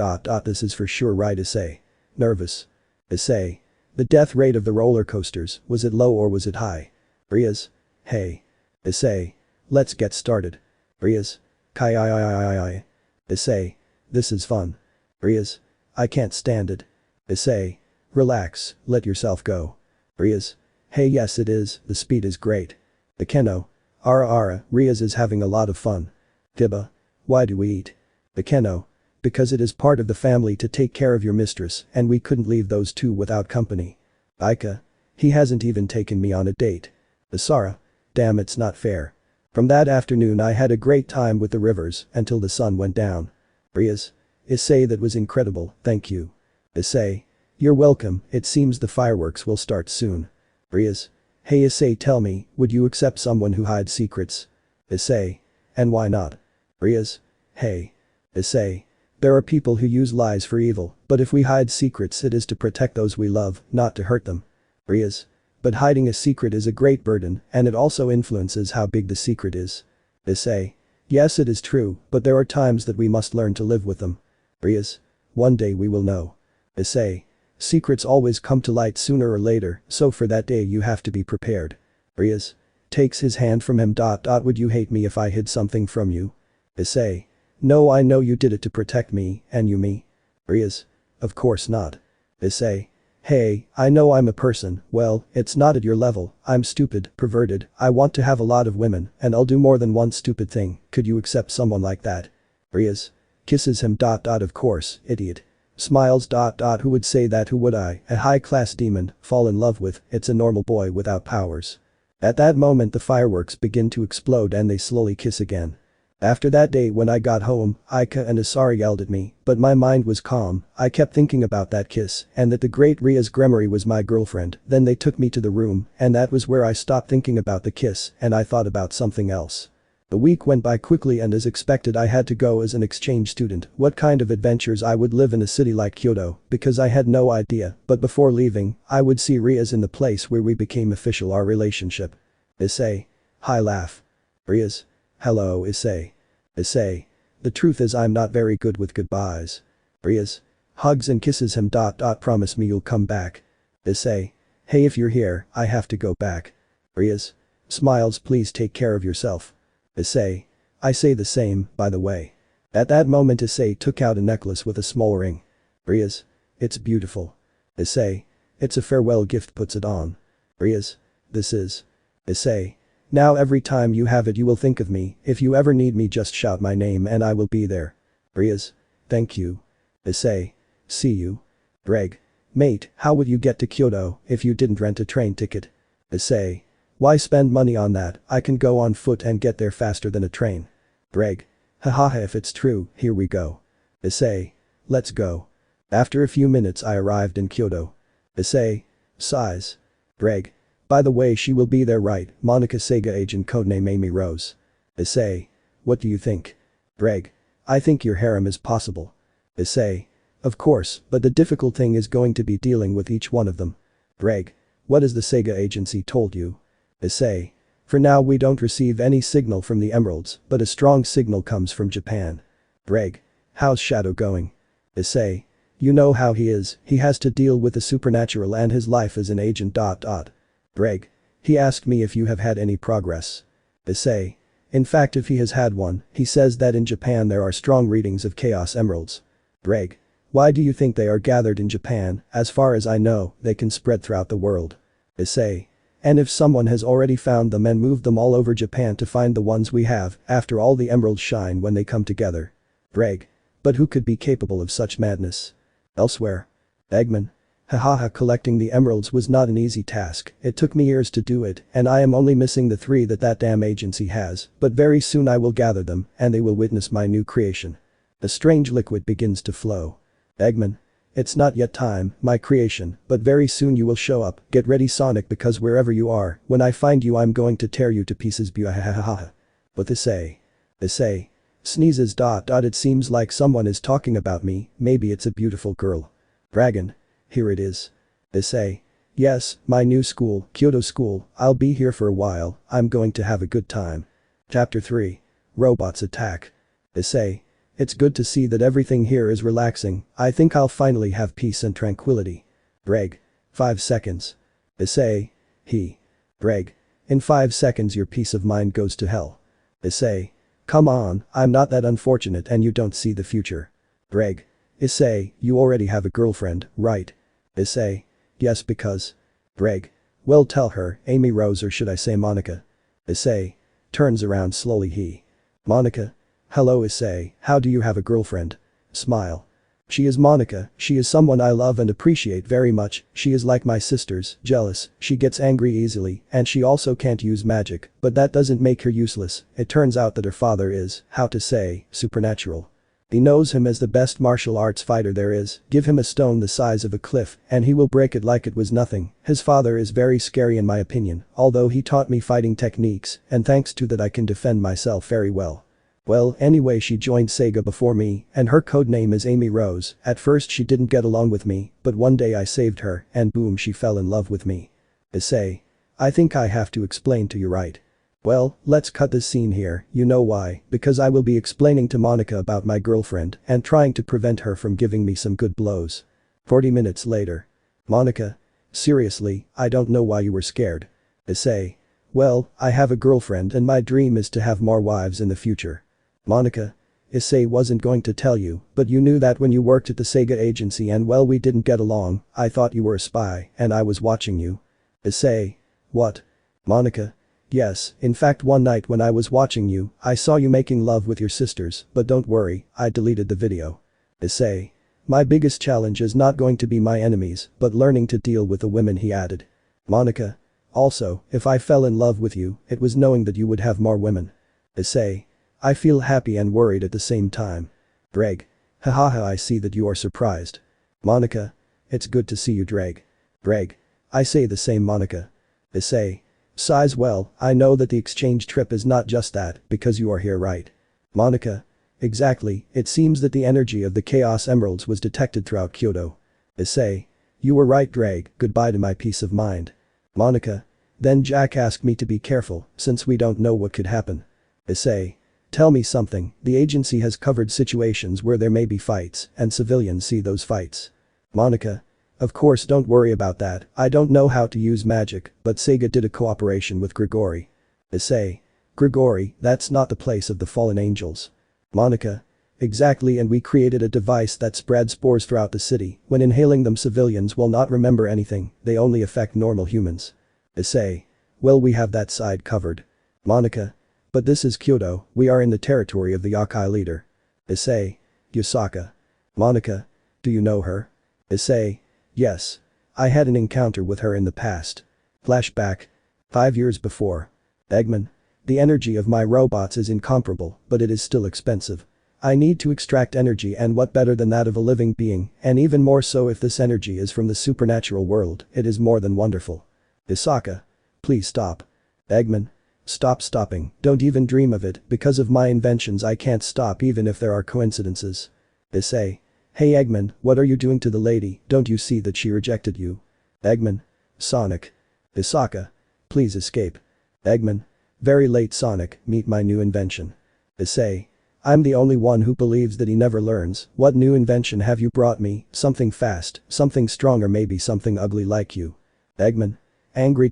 This is for sure right Issei. Nervous. Issei. The death rate of the roller coasters, was it low or was it high? Rias. Hey. Issei. Let's get started. Rias. Kai. Issei. This is fun. Rias. I can't stand it. Issei. Relax, let yourself go. Rias. Hey yes it is, the speed is great. Ikeno. Ara, Rias is having a lot of fun. Tiba. Why do we eat? Ikeno. Because it is part of the family to take care of your mistress and we couldn't leave those two without company. Aika. He hasn't even taken me on a date. Asara. Damn it's not fair. From that afternoon I had a great time with the rivers until the sun went down. Rias. Issei that was incredible, thank you. Issei. You're welcome, it seems the fireworks will start soon. Rias. Hey Issei tell me, would you accept someone who hides secrets? Issei. And why not? Rias. Hey. Issei. There are people who use lies for evil, but if we hide secrets it is to protect those we love, not to hurt them. Rias. But hiding a secret is a great burden and it also influences how big the secret is. Issei. Yes it is true, but there are times that we must learn to live with them. Rias. One day we will know. Issei. Secrets always come to light sooner or later, so for that day you have to be prepared. Rias. takes his hand from him. Would you hate me if I hid something from you? Issei. No, I know you did it to protect me, and you me. Rias. Of course not. Issei. Hey, I know I'm a person, well, it's not at your level, I'm stupid, perverted, I want to have a lot of women, and I'll do more than one stupid thing, could you accept someone like that? Rias. Kisses him. Of course, idiot. Smiles. Who would say that? Who would I, a high-class demon, fall in love with? It's a normal boy without powers. At that moment the fireworks begin to explode and they slowly kiss again. After that day when I got home, Ika and Asari yelled at me, but my mind was calm, I kept thinking about that kiss and that the great Ria's Gremory was my girlfriend, then they took me to the room and that was where I stopped thinking about the kiss and I thought about something else. The week went by quickly and as expected I had to go as an exchange student, what kind of adventures I would live in a city like Kyoto, because I had no idea, but before leaving, I would see Ria's in the place where we became official our relationship. Issei. Hi laugh. Ria's. Hello Issei. Issei. The truth is I'm not very good with goodbyes. Ria's. Hugs and kisses him. Promise me you'll come back. Issei. Hey, if you're here, I have to go back. Ria's. Smiles. Please take care of yourself. Issei. I say the same, by the way. At that moment Issei took out a necklace with a small ring. Ria's. It's beautiful. Issei. It's a farewell gift. Puts it on. Ria's. This is. Issei. Now every time you have it you will think of me, if you ever need me just shout my name and I will be there. Ria's. Thank you. Issei. See you. Greg. Mate, how would you get to Kyoto if you didn't rent a train ticket? Issei. Why spend money on that, I can go on foot and get there faster than a train. Greg. Hahaha, if it's true, here we go. Issei. Let's go. After a few minutes I arrived in Kyoto. Issei. Sighs. Greg. By the way, she will be there, right? Monica, Sega agent codename Amy Rose. Issei. What do you think? Greg. I think your harem is possible. Issei. Of course, but the difficult thing is going to be dealing with each one of them. Greg. What has the Sega agency told you? Issei. For now we don't receive any signal from the Emeralds, but a strong signal comes from Japan. Greg. How's Shadow going? Issei. You know how he is, he has to deal with the supernatural and his life as an agent. Greg. He asked me if you have had any progress. Issei. In fact, if he has had one, he says that in Japan there are strong readings of Chaos Emeralds. Greg. Why do you think they are gathered in Japan? As far as I know, they can spread throughout the world. Issei. And if someone has already found them and moved them all over Japan to find the ones we have, after all the emeralds shine when they come together. Greg. But who could be capable of such madness? Elsewhere. Eggman. Hahaha, collecting the emeralds was not an easy task, it took me years to do it and I am only missing the 3 that damn agency has, but very soon I will gather them and they will witness my new creation. A strange liquid begins to flow. Eggman. It's not yet time, my creation, but very soon you will show up, get ready Sonic, because wherever you are, when I find you I'm going to tear you to pieces. Buhahaha. But Issei. Issei. Sneezes. It seems like someone is talking about me, maybe it's a beautiful girl. Dragon. Here it is. Issei. Yes, my new school, Kyoto School, I'll be here for a while, I'm going to have a good time. Chapter 3. Robots attack. Issei. It's good to see that everything here is relaxing, I think I'll finally have peace and tranquility. Greg. 5 seconds. Issei. Greg. In 5 seconds your peace of mind goes to hell. Issei. Come on, I'm not that unfortunate and you don't see the future. Greg. Issei, you already have a girlfriend, right? Issei. Yes, because. Greg. Well, tell her, Amy Rose, or should I say Monica? Issei. Turns around slowly. Monica. Hello Issei, how do you have a girlfriend? Smile. She is Monica, she is someone I love and appreciate very much, she is like my sisters, jealous, she gets angry easily, and she also can't use magic, but that doesn't make her useless, it turns out that her father is, how to say, supernatural. He knows him as the best martial arts fighter there is, give him a stone the size of a cliff and he will break it like it was nothing. His father is very scary in my opinion, although he taught me fighting techniques and thanks to that I can defend myself very well. Well, anyway, she joined Sega before me and her codename is Amy Rose. At first she didn't get along with me, but one day I saved her and boom, she fell in love with me. Issei. I think I have to explain to you, right? Well, let's cut this scene here, you know why, because I will be explaining to Monica about my girlfriend and trying to prevent her from giving me some good blows. 40 minutes later. Monica. Seriously, I don't know why you were scared. Issei. Well, I have a girlfriend and my dream is to have more wives in the future. Monica. Issei wasn't going to tell you, but you knew that when you worked at the Sega agency and well we didn't get along, I thought you were a spy and I was watching you. Issei. What? Monica. Yes, in fact one night when I was watching you, I saw you making love with your sisters, but don't worry, I deleted the video. Issei. My biggest challenge is not going to be my enemies, but learning to deal with the women, he added. Monica. Also, if I fell in love with you, it was knowing that you would have more women. Issei. I feel happy and worried at the same time. Dreg. Hahaha, I see that you are surprised. Monica. It's good to see you, Dreg. Dreg. I say the same, Monica. Issei. Sighs, well, I know that the exchange trip is not just that, because you are here, right? Monica. Exactly, it seems that the energy of the Chaos Emeralds was detected throughout Kyoto. Issei. You were right, Dreg, goodbye to my peace of mind. Monica. Then Jack asked me to be careful, since we don't know what could happen. Issei. Tell me something, the agency has covered situations where there may be fights, and civilians see those fights. Monica. Of course, don't worry about that, I don't know how to use magic, but Sega did a cooperation with Grigori. Issei. Grigori, that's not the place of the fallen angels. Monica. Exactly, and we created a device that spread spores throughout the city, when inhaling them civilians will not remember anything, they only affect normal humans. Issei. Well, we have that side covered. Monica. But this is Kyoto, we are in the territory of the Yokai leader. Issei. Yusaka. Monica. Do you know her? Issei. Yes. I had an encounter with her in the past. Flashback. 5 years before. Eggman. The energy of my robots is incomparable, but it is still expensive. I need to extract energy, and what better than that of a living being, and even more so if this energy is from the supernatural world, it is more than wonderful. Yusaka. Please stop. Eggman. Stop stopping, don't even dream of it, because of my inventions I can't stop even if there are coincidences. Issei. Hey Eggman, what are you doing to the lady, don't you see that she rejected you? Eggman. Sonic. Yusaka. Please escape. Eggman. Very late, Sonic, meet my new invention. Issei. I'm the only one who believes that he never learns, what new invention have you brought me, something fast, something strong, or maybe something ugly like you? Eggman. Angry.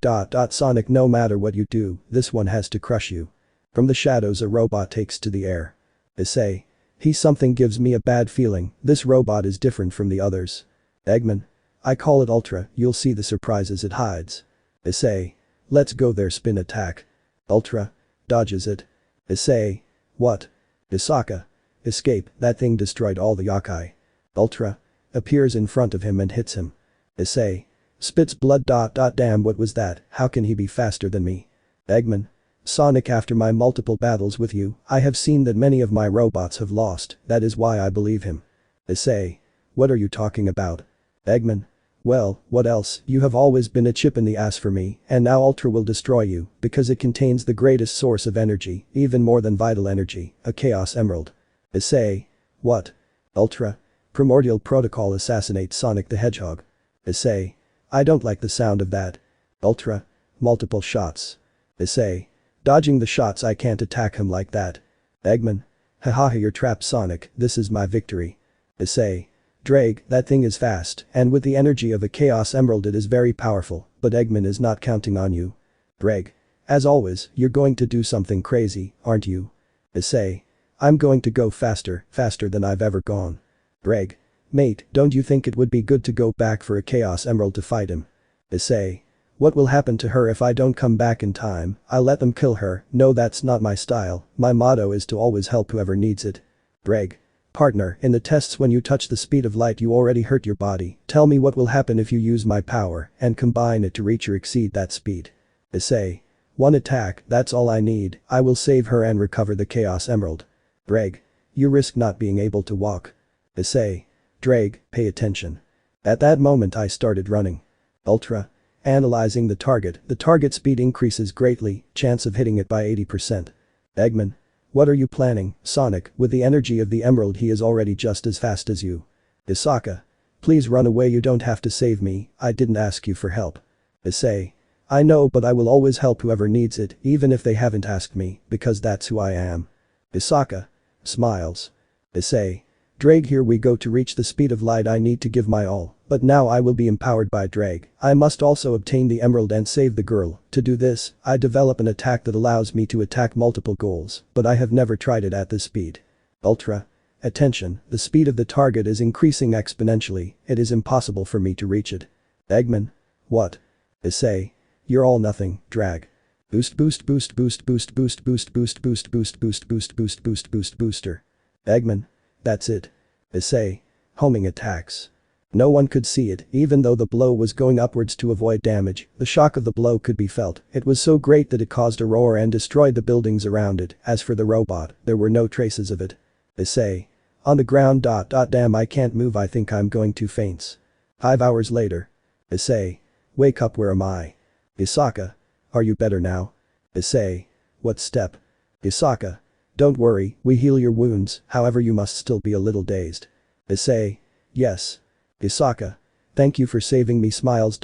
Sonic, no matter what you do, this one has to crush you. From the shadows a robot takes to the air. Issei. He something gives me a bad feeling, this robot is different from the others. Eggman. I call it Ultra, you'll see the surprises it hides. Issei. Let's go there, spin attack. Ultra. Dodges it. Issei. What? Yusaka. Escape, that thing destroyed all the yokai. Ultra. Appears in front of him and hits him. Issei. Spits blood. Damn, what was that, how can he be faster than me? Eggman. Sonic, after my multiple battles with you, I have seen that many of my robots have lost, that is why I believe him. Issei. What are you talking about? Eggman. Well, what else, you have always been a chip in the ass for me, and now Ultra will destroy you, because it contains the greatest source of energy, even more than vital energy, a Chaos Emerald. Issei. What? Ultra. Primordial Protocol assassinates Sonic the Hedgehog. Issei. I don't like the sound of that. Ultra. Multiple shots. Issei. Dodging the shots, I can't attack him like that. Eggman. Haha, you're trapped, Sonic, this is my victory. Issei. Dreg, that thing is fast, and with the energy of a Chaos Emerald it is very powerful, but Eggman is not counting on you. Dreg. As always, you're going to do something crazy, aren't you? Issei. I'm going to go faster, faster than I've ever gone. Dreg. Mate, don't you think it would be good to go back for a Chaos Emerald to fight him? Issei. What will happen to her if I don't come back in time? I'll let them kill her, no, that's not my style, my motto is to always help whoever needs it. Dreg. Partner, in the tests when you touch the speed of light you already hurt your body, tell me what will happen if you use my power and combine it to reach or exceed that speed. Issei. One attack, that's all I need, I will save her and recover the Chaos Emerald. Dreg. You risk not being able to walk. Issei. Dreg, pay attention. At that moment I started running. Ultra. Analyzing the target speed increases greatly, chance of hitting it by 80%. Eggman. What are you planning, Sonic, with the energy of the emerald he is already just as fast as you. Yusaka. Please run away, you don't have to save me, I didn't ask you for help. Issei. I know, but I will always help whoever needs it, even if they haven't asked me, because that's who I am. Yusaka. Smiles. Issei. Drag, here we go. To reach the speed of light I need to give my all, but now I will be empowered by Drag. I must also obtain the emerald and save the girl. To do this, I develop an attack that allows me to attack multiple goals, but I have never tried it at this speed. Ultra. Attention, the speed of the target is increasing exponentially, it is impossible for me to reach it. Eggman. What? Issei. You're all nothing, Drag. Boost boost boost boost boost boost boost boost boost boost boost boost boost boost boost booster. Eggman. That's it. Issei. Homing attacks. No one could see it, even though the blow was going upwards to avoid damage, the shock of the blow could be felt, it was so great that it caused a roar and destroyed the buildings around it. As for the robot, there were no traces of it. Issei. On the ground. Damn, I can't move, I think I'm going to faint. 5 hours later. Issei. Wake up, where am I? Isaka. Are you better now? Issei. What step? Isaka. Don't worry, we heal your wounds, however you must still be a little dazed. Issei. Yes. Isaka. Thank you for saving me. Smiles.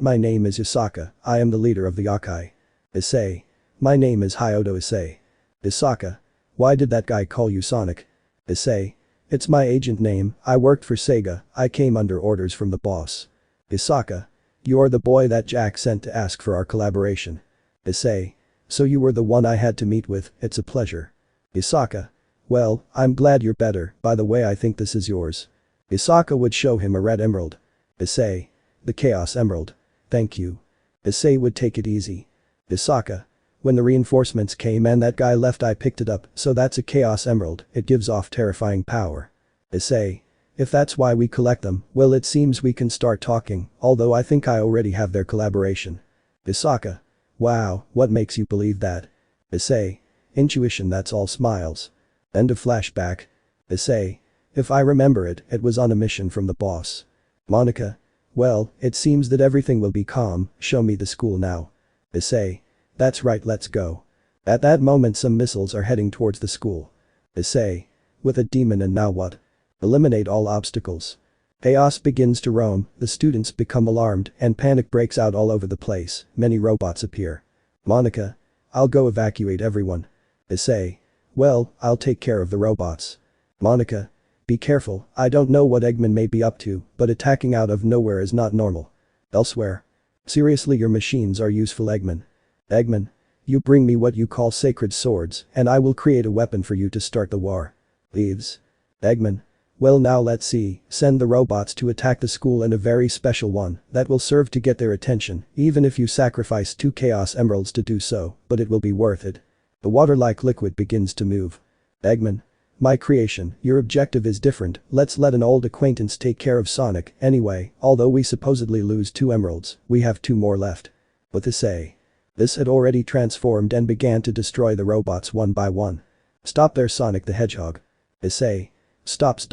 My name is Isaka, I am the leader of the Yokai. Issei. My name is Hyoto Issei. Isaka. Why did that guy call you Sonic? Issei. It's my agent name, I worked for Sega, I came under orders from the boss. Isaka. You're the boy that Jack sent to ask for our collaboration. Issei. So you were the one I had to meet with, it's a pleasure. Isaka. Well, I'm glad you're better, by the way I think this is yours. Isaka would show him a red emerald. Issei. The Chaos Emerald. Thank you. Issei would take it easy. Isaka. When the reinforcements came and that guy left I picked it up, so that's a Chaos Emerald, it gives off terrifying power. Issei. If that's why we collect them, well it seems we can start talking, although I think I already have their collaboration. Isaka. Wow, what makes you believe that? Issei. Intuition, that's all. Smiles. End of flashback. Issei. If I remember it, it was on a mission from the boss. Monica. Well, it seems that everything will be calm, show me the school now. Issei. That's right, let's go. At that moment some missiles are heading towards the school. Issei. With a demon, and now what? Eliminate all obstacles. Chaos begins to roam, the students become alarmed and panic breaks out all over the place, many robots appear. Monica. I'll go evacuate everyone. Issei. Well, I'll take care of the robots. Monica. Be careful, I don't know what Eggman may be up to, but attacking out of nowhere is not normal. Elsewhere. Seriously, your machines are useful, Eggman. Eggman. You bring me what you call sacred swords, and I will create a weapon for you to start the war. Leaves. Eggman. Well, now let's see, send the robots to attack the school, and a very special one that will serve to get their attention, even if you sacrifice 2 Chaos Emeralds to do so, but it will be worth it. The water-like liquid begins to move. Eggman. My creation, your objective is different, let's let an old acquaintance take care of Sonic. Anyway, although we supposedly lose 2 emeralds, we have 2 more left. With Issei. This had already transformed and began to destroy the robots one by one. Stop there, Sonic the Hedgehog. Issei. Stops.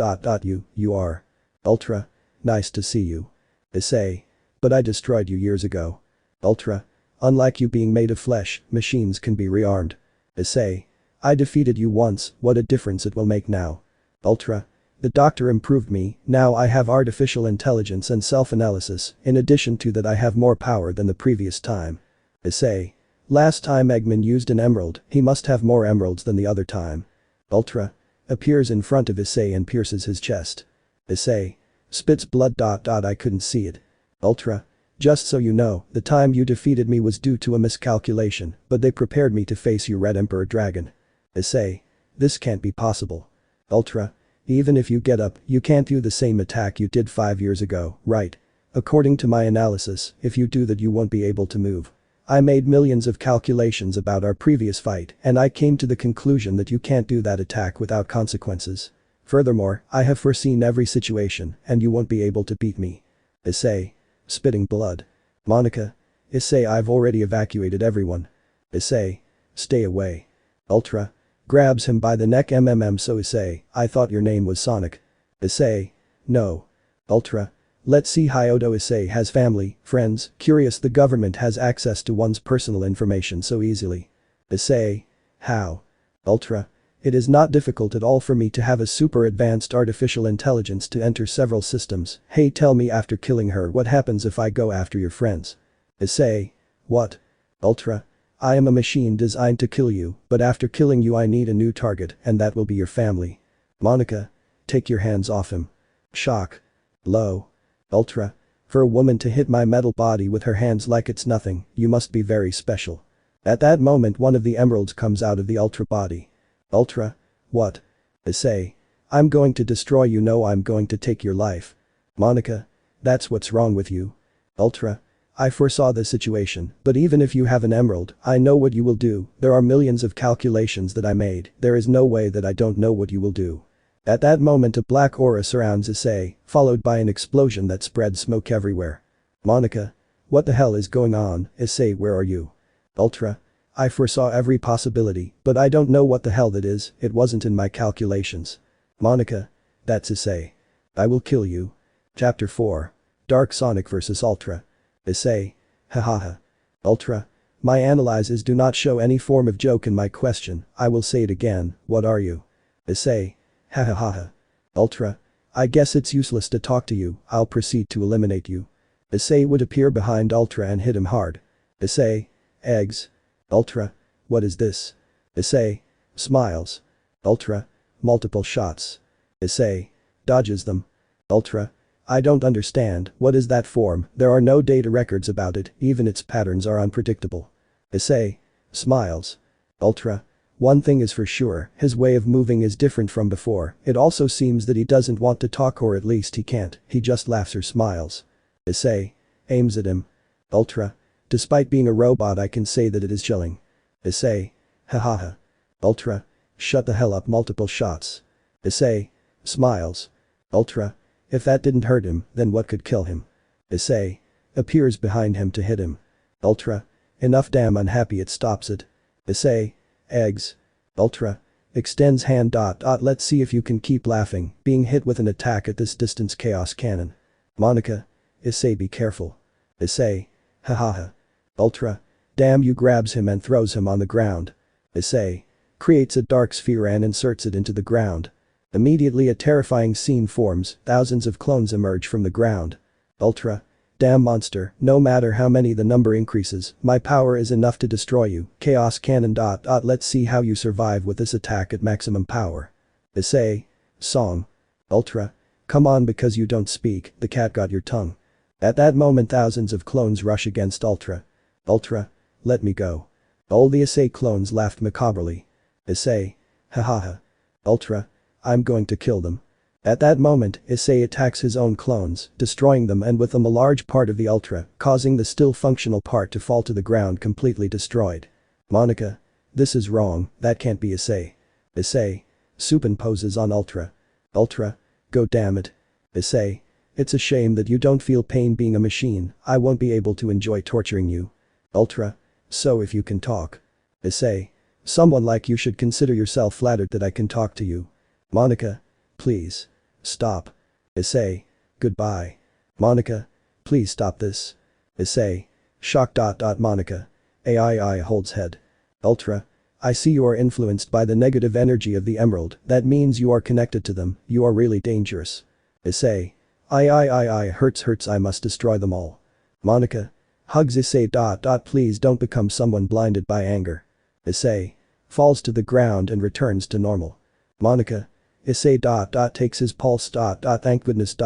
You are. Ultra. Nice to see you. Issei. But I destroyed you years ago. Ultra. Unlike you being made of flesh, machines can be rearmed. Issei. I defeated you once, what a difference it will make now. Ultra. The doctor improved me, now I have artificial intelligence and self-analysis, in addition to that I have more power than the previous time. Issei. Last time Eggman used an emerald, he must have more emeralds than the other time. Ultra. Appears in front of Issei and pierces his chest. Issei. Spits blood. I couldn't see it. Ultra. Just so you know, the time you defeated me was due to a miscalculation, but they prepared me to face you, Red Emperor Dragon. Issei. This can't be possible. Ultra. Even if you get up, you can't do the same attack you did 5 years ago, right? According to my analysis, if you do that you won't be able to move. I made millions of calculations about our previous fight, and I came to the conclusion that you can't do that attack without consequences. Furthermore, I have foreseen every situation, and you won't be able to beat me. Issei. Spitting blood. Monica. Issei, I've already evacuated everyone. Issei. Stay away. Ultra. Grabs him by the neck. So Issei, I thought your name was Sonic. Issei. No. Ultra. Let's see. Hyoto. Issei has family, friends, curious the government has access to one's personal information so easily. Issei. How? Ultra. It is not difficult at all for me to have a super advanced artificial intelligence to enter several systems. Hey, tell me, after killing her, what happens if I go after your friends? Issei. What? Ultra. I am a machine designed to kill you, but after killing you I need a new target, and that will be your family. Monica. take your hands off him. Shock. Low. Ultra. For a woman to hit my metal body with her hands like it's nothing, you must be very special. At that moment one of the emeralds comes out of the Ultra body. Ultra? What? Issei. I'm going to destroy you. No, I'm going to take your life. Monica. That's what's wrong with you. Ultra. I foresaw the situation, but even if you have an emerald, I know what you will do. There are millions of calculations that I made, there is no way that I don't know what you will do. At that moment a black aura surrounds Issei, followed by an explosion that spread smoke everywhere. Monica. What the hell is going on? Issei, where are you? Ultra. I foresaw every possibility, but I don't know what the hell that is, it wasn't in my calculations. Monica. That's Issei. I will kill you. Chapter 4. Dark Sonic vs Ultra. Issei. Hahaha. Ultra. My analyses do not show any form of joke in my question, I will say it again, what are you? Issei. Hahaha. Ultra. I guess it's useless to talk to you, I'll proceed to eliminate you. Issei would appear behind Ultra and hit him hard. Issei. Eggs. Ultra. What is this? Issei. Smiles. Ultra. Multiple shots. Issei. Dodges them. Ultra. I don't understand, what is that form? There are no data records about it, even its patterns are unpredictable. Issei. Smiles. Ultra. One thing is for sure, his way of moving is different from before, it also seems that he doesn't want to talk, or at least he can't, he just laughs or smiles. Issei. Aims at him. Ultra. Despite being a robot I can say that it is chilling. Issei. Hahaha. Ultra. Shut the hell up. Multiple shots. Issei. Smiles. Ultra. If that didn't hurt him, then what could kill him? Issei. Appears behind him to hit him. Ultra. Enough, damn unhappy, it stops it. Issei. Eggs. Ultra. Extends hand. Let's see if you can keep laughing, being hit with an attack at this distance. Chaos cannon. Monica. Issei, be careful. Issei. Hahaha. Ultra. Damn you, grabs him and throws him on the ground. Issei. Creates a dark sphere and inserts it into the ground. Immediately a terrifying scene forms, thousands of clones emerge from the ground. Ultra. Damn monster, no matter how many the number increases, my power is enough to destroy you. Chaos cannon. Let's see how you survive with this attack at maximum power. Issei. Song. Ultra. Come on, because you don't speak, the cat got your tongue. At that moment thousands of clones rush against Ultra. Ultra. Let me go. All the Issei clones laughed macabrely. Issei. Hahaha. Ultra. I'm going to kill them. At that moment, Issei attacks his own clones, destroying them and with them a large part of the Ultra, causing the still functional part to fall to the ground completely destroyed. Monica. This is wrong, that can't be Issei. Issei. Superimposes on Ultra. Ultra. Go damn it. Issei. It's a shame that you don't feel pain being a machine, I won't be able to enjoy torturing you. Ultra. So if you can talk. Issei. Someone like you should consider yourself flattered that I can talk to you. Monica. Please. Stop. Issei. Goodbye. Monica. Please stop this. Issei. Shock. Monica. AI holds head. Ultra. I see you are influenced by the negative energy of the emerald, that means you are connected to them, you are really dangerous. Issei. I hurts, I must destroy them all. Monica. Hugs Issei. Please don't become someone blinded by anger. Issei. Falls to the ground and returns to normal. Monica. Issei. Takes his pulse. Thank goodness.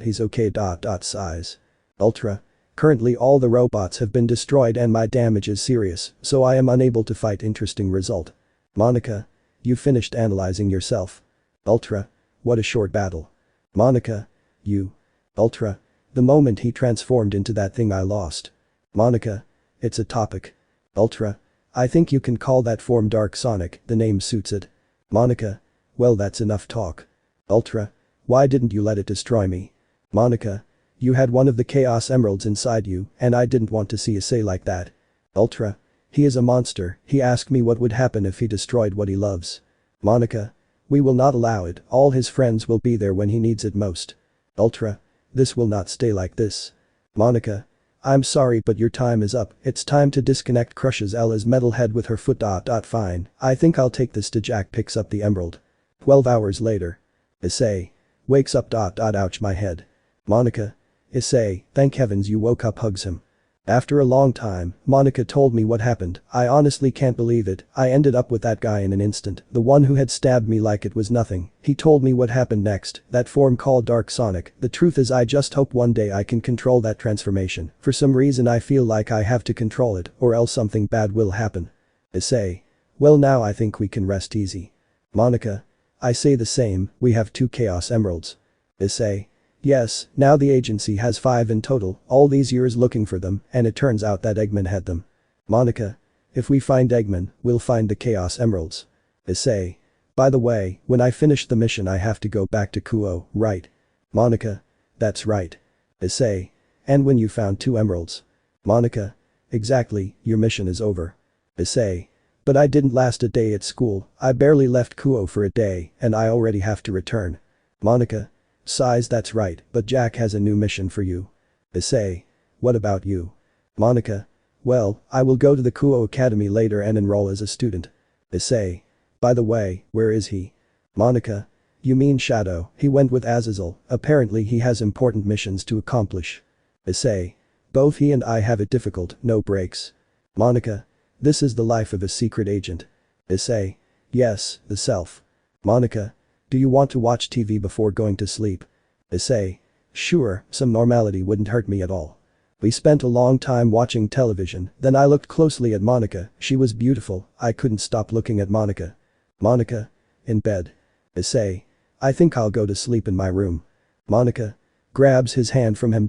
He's okay. Sighs. Ultra. Currently all the robots have been destroyed and my damage is serious, so I am unable to fight. Interesting result. Monica. You finished analyzing yourself. Ultra. What a short battle. Monica. You. Ultra. The moment he transformed into that thing I lost. Monica. It's a topic. Ultra. I think you can call that form Dark Sonic, the name suits it. Monica. Well, that's enough talk. Ultra. Why didn't you let it destroy me? Monica. You had one of the Chaos Emeralds inside you, and I didn't want to see Issei like that. Ultra. He is a monster, he asked me what would happen if he destroyed what he loves. Monica. We will not allow it, all his friends will be there when he needs it most. Ultra. This will not stay like this. Monica. I'm sorry but your time is up, it's time to disconnect. Crushes Ella's metal head with her foot. Fine, I think I'll take this to Jack. Picks up the emerald. 12 hours later. Issei. Wakes up. Ouch, my head. Monica. Issei, thank heavens you woke up. Hugs him. After a long time, Monica told me what happened. I honestly can't believe it. I ended up with that guy in an instant, the one who had stabbed me like it was nothing. He told me what happened next, that form called Dark Sonic. The truth is I just hope one day I can control that transformation. For some reason I feel like I have to control it, or else something bad will happen. Issei. Well, now I think we can rest easy. Monica. I say the same, we have 2 Chaos Emeralds. Issei. Yes, now the agency has 5 in total, all these years looking for them, and it turns out that Eggman had them. Monica. If we find Eggman, we'll find the Chaos Emeralds. Issei. By the way, when I finish the mission I have to go back to Kuo, right? Monica. That's right. Issei. And when you found 2 emeralds. Monica. Exactly, your mission is over. Issei. But I didn't last a day at school, I barely left Kuo for a day, and I already have to return. Monica. Sighs, that's right, but Jack has a new mission for you. Issei. What about you? Monica. Well, I will go to the Kuo Academy later and enroll as a student. Issei. By the way, where is he? Monica. You mean Shadow, he went with Azazel, apparently he has important missions to accomplish. Issei. Both he and I have it difficult, no breaks. Monica. This is the life of a secret agent. Issei. Yes, the self. Monica. Do you want to watch TV before going to sleep? Issei. Sure, some normality wouldn't hurt me at all. We spent a long time watching television, then I looked closely at Monica, she was beautiful, I couldn't stop looking at Monica. Monica. In bed. Issei. I think I'll go to sleep in my room. Monica. Grabs his hand from him.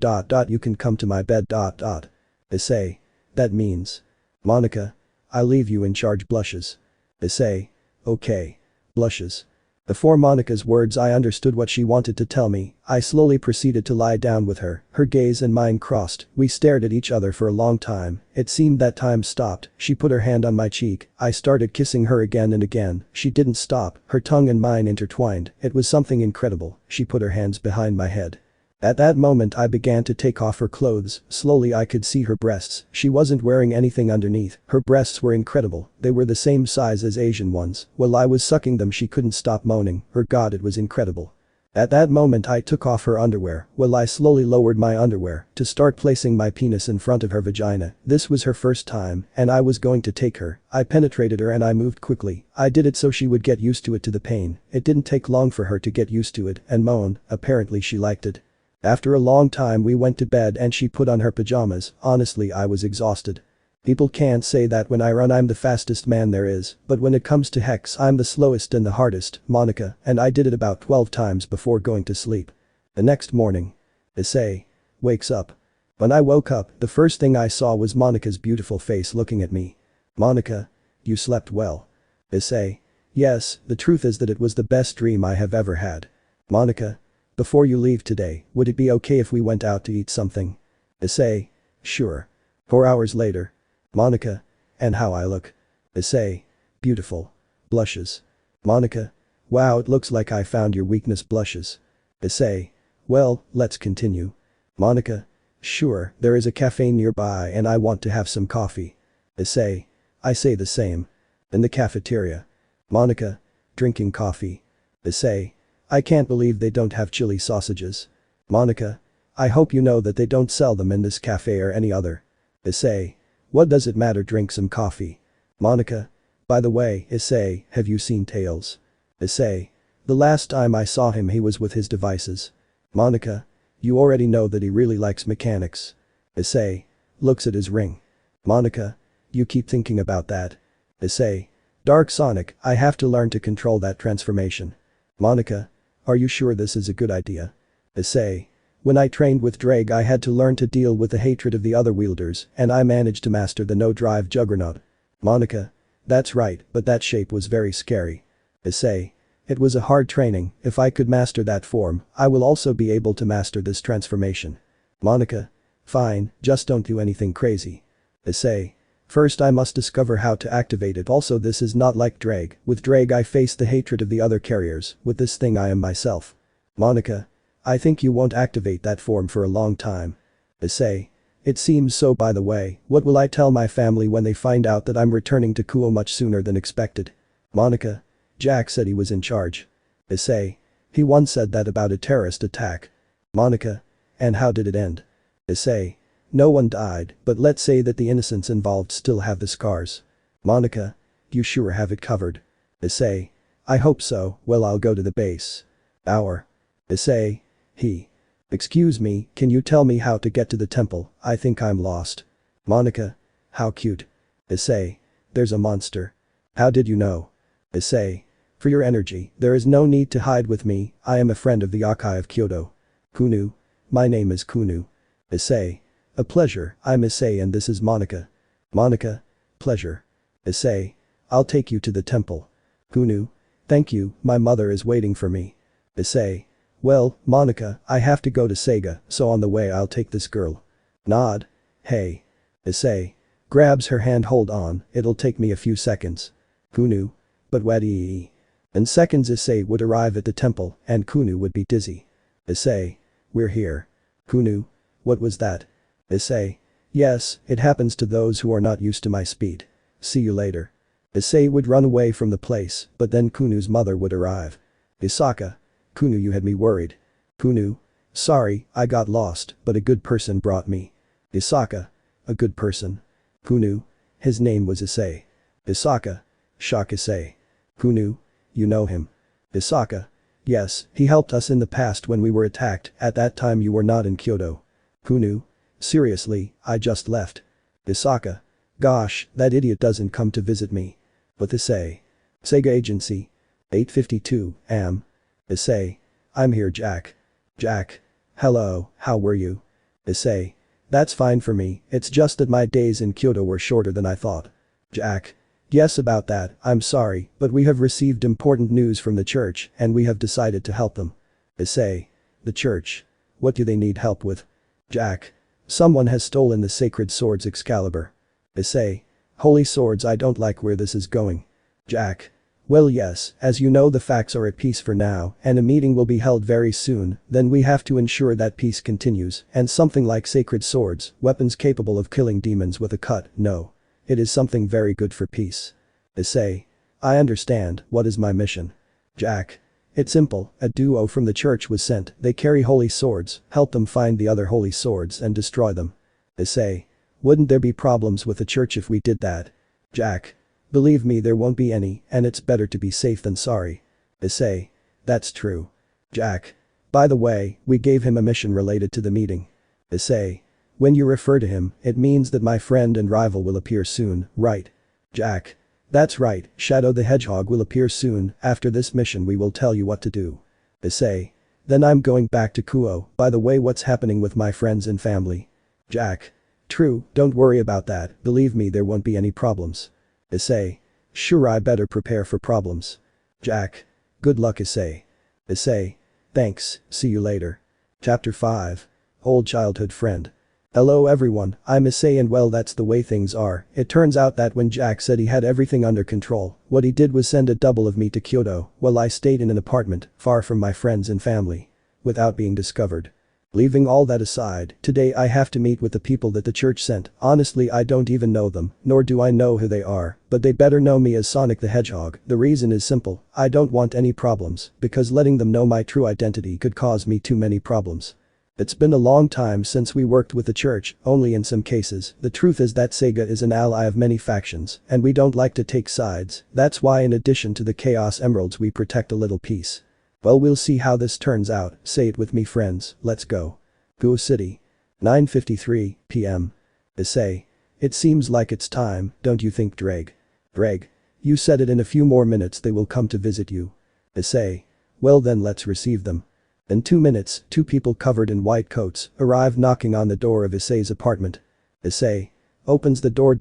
You can come to my bed. Issei. That means. Monica. I'll leave you in charge. Blushes. Issei. Okay. Blushes. Before Monica's words I understood what she wanted to tell me, I slowly proceeded to lie down with her, her gaze and mine crossed, we stared at each other for a long time, it seemed that time stopped, she put her hand on my cheek, I started kissing her again and again, she didn't stop, her tongue and mine intertwined, it was something incredible, she put her hands behind my head. At that moment I began to take off her clothes, slowly I could see her breasts, she wasn't wearing anything underneath, her breasts were incredible, they were the same size as Asian ones, while I was sucking them she couldn't stop moaning, her god it was incredible. At that moment I took off her underwear, while I slowly lowered my underwear, to start placing my penis in front of her vagina, this was her first time, and I was going to take her, I penetrated her and I moved quickly, I did it so she would get used to it to the pain, it didn't take long for her to get used to it and moan, apparently she liked it. After a long time we went to bed and she put on her pajamas, honestly I was exhausted. People can't say that when I run I'm the fastest man there is, but when it comes to Hex I'm the slowest and the hardest, Monica, and I did it about 12 times before going to sleep. The next morning. Issei. Wakes up. When I woke up, the first thing I saw was Monica's beautiful face looking at me. Monica. You slept well. Issei. Yes, the truth is that it was the best dream I have ever had. Monica. Before you leave today, would it be okay if we went out to eat something? Issei. Sure. 4 hours later. Monica. And how I look? Issei. Beautiful. Blushes. Monica. Wow, it looks like I found your weakness. Blushes. Issei. Well, let's continue. Monica. Sure, there is a cafe nearby and I want to have some coffee. Issei. I say the same. In the cafeteria. Monica. Drinking coffee. Issei. I can't believe they don't have chili sausages. Monica. I hope you know that they don't sell them in this cafe or any other. Issei. What does it matter, drink some coffee. Monica. By the way, Issei, have you seen Tails? Issei. The last time I saw him he was with his devices. Monica. You already know that he really likes mechanics. Issei. Looks at his ring. Monica. You keep thinking about that. Issei. Dark Sonic, I have to learn to control that transformation. Monica. Are you sure this is a good idea? Issei. When I trained with Drake I had to learn to deal with the hatred of the other wielders and I managed to master the no-drive juggernaut. Monica. That's right, but that shape was very scary. Issei. It was a hard training, if I could master that form, I will also be able to master this transformation. Monica. Fine, just don't do anything crazy. Issei. First I must discover how to activate it, also this is not like Drake, with Drake I face the hatred of the other carriers, with this thing I am myself. Monica. I think you won't activate that form for a long time. Issei. It seems so. By the way, what will I tell my family when they find out that I'm returning to Kuo much sooner than expected? Monica. Jack said he was in charge. Issei. He once said that about a terrorist attack. Monica. And how did it end? Issei. No one died, but let's say that the innocents involved still have the scars. Monica. You sure have it covered. Issei. I hope so, well I'll go to the base. Hour. Issei. He. Excuse me, can you tell me how to get to the temple? I think I'm lost. Monica. How cute. Issei. There's a monster. How did you know? Issei. For your energy, there is no need to hide with me, I am a friend of the Yokai of Kyoto. Kunu. My name is Kunu. Issei. A pleasure, I'm Issei and this is Monica. Monica. Pleasure. Issei. I'll take you to the temple. Kunu. Thank you, my mother is waiting for me. Issei. Well, Monica, I have to go to Sega, so on the way I'll take this girl. Nod. Hey. Issei. Grabs her hand, hold on, it'll take me a few seconds. Kunu. But what? In seconds Issei would arrive at the temple and Kunu would be dizzy. Issei. We're here. Kunu. What was that? Issei. Yes, it happens to those who are not used to my speed. See you later. Issei would run away from the place, but then Kunu's mother would arrive. Isaka. Kunu, you had me worried. Kunu. Sorry, I got lost, but a good person brought me. Isaka. A good person. Kunu. His name was Issei. Isaka. Shock Issei. Kunu. You know him. Isaka. Yes, he helped us in the past when we were attacked, at that time you were not in Kyoto. Kunu. Seriously, I just left. Isaka. Gosh, that idiot doesn't come to visit me. But Issei. Sega Agency. 8:52 am. Issei. I'm here Jack. Jack. Hello, how were you? Issei. That's fine for me, it's just that my days in Kyoto were shorter than I thought. Jack. Yes about that, I'm sorry, but we have received important news from the church and we have decided to help them. Issei. The church. What do they need help with? Jack. Someone has stolen the sacred swords Excalibur. Issei. Holy swords, I don't like where this is going. Jack. Well yes, as you know the facts are at peace for now and a meeting will be held very soon, then we have to ensure that peace continues and something like sacred swords, weapons capable of killing demons with a cut, no. It is something very good for peace. Issei. I understand, what is my mission? Jack. It's simple, a duo from the church was sent, they carry holy swords, help them find the other holy swords and destroy them. Issei. Wouldn't there be problems with the church if we did that? Jack. Believe me there won't be any and it's better to be safe than sorry. Issei. That's true. Jack. By the way, we gave him a mission related to the meeting. Issei. When you refer to him, it means that my friend and rival will appear soon, right? Jack. That's right, Shadow the Hedgehog will appear soon, after this mission we will tell you what to do. Issei. Then I'm going back to Kuo, by the way what's happening with my friends and family? Jack. True, don't worry about that, believe me there won't be any problems. Issei. Sure I better prepare for problems. Jack. Good luck Issei. Issei. Thanks, see you later. Chapter 5. Old childhood friend. Hello everyone, I'm Issei and well that's the way things are, it turns out that when Jack said he had everything under control, what he did was send a double of me to Kyoto, while I stayed in an apartment, far from my friends and family. Without being discovered. Leaving all that aside, today I have to meet with the people that the church sent, honestly I don't even know them, nor do I know who they are, but they better know me as Sonic the Hedgehog, the reason is simple, I don't want any problems, because letting them know my true identity could cause me too many problems. It's been a long time since we worked with the church, only in some cases, the truth is that Sega is an ally of many factions, and we don't like to take sides, that's why in addition to the Chaos Emeralds we protect a little peace. Well we'll see how this turns out, say it with me friends, let's go. Go City. 9:53 p.m. Issei. It seems like it's time, don't you think Dreg? Dreg. You said it in a few more minutes they will come to visit you. Issei. Well then let's receive them. In 2 minutes, 2 people covered in white coats arrive knocking on the door of Issei's apartment. Issei. Opens the door.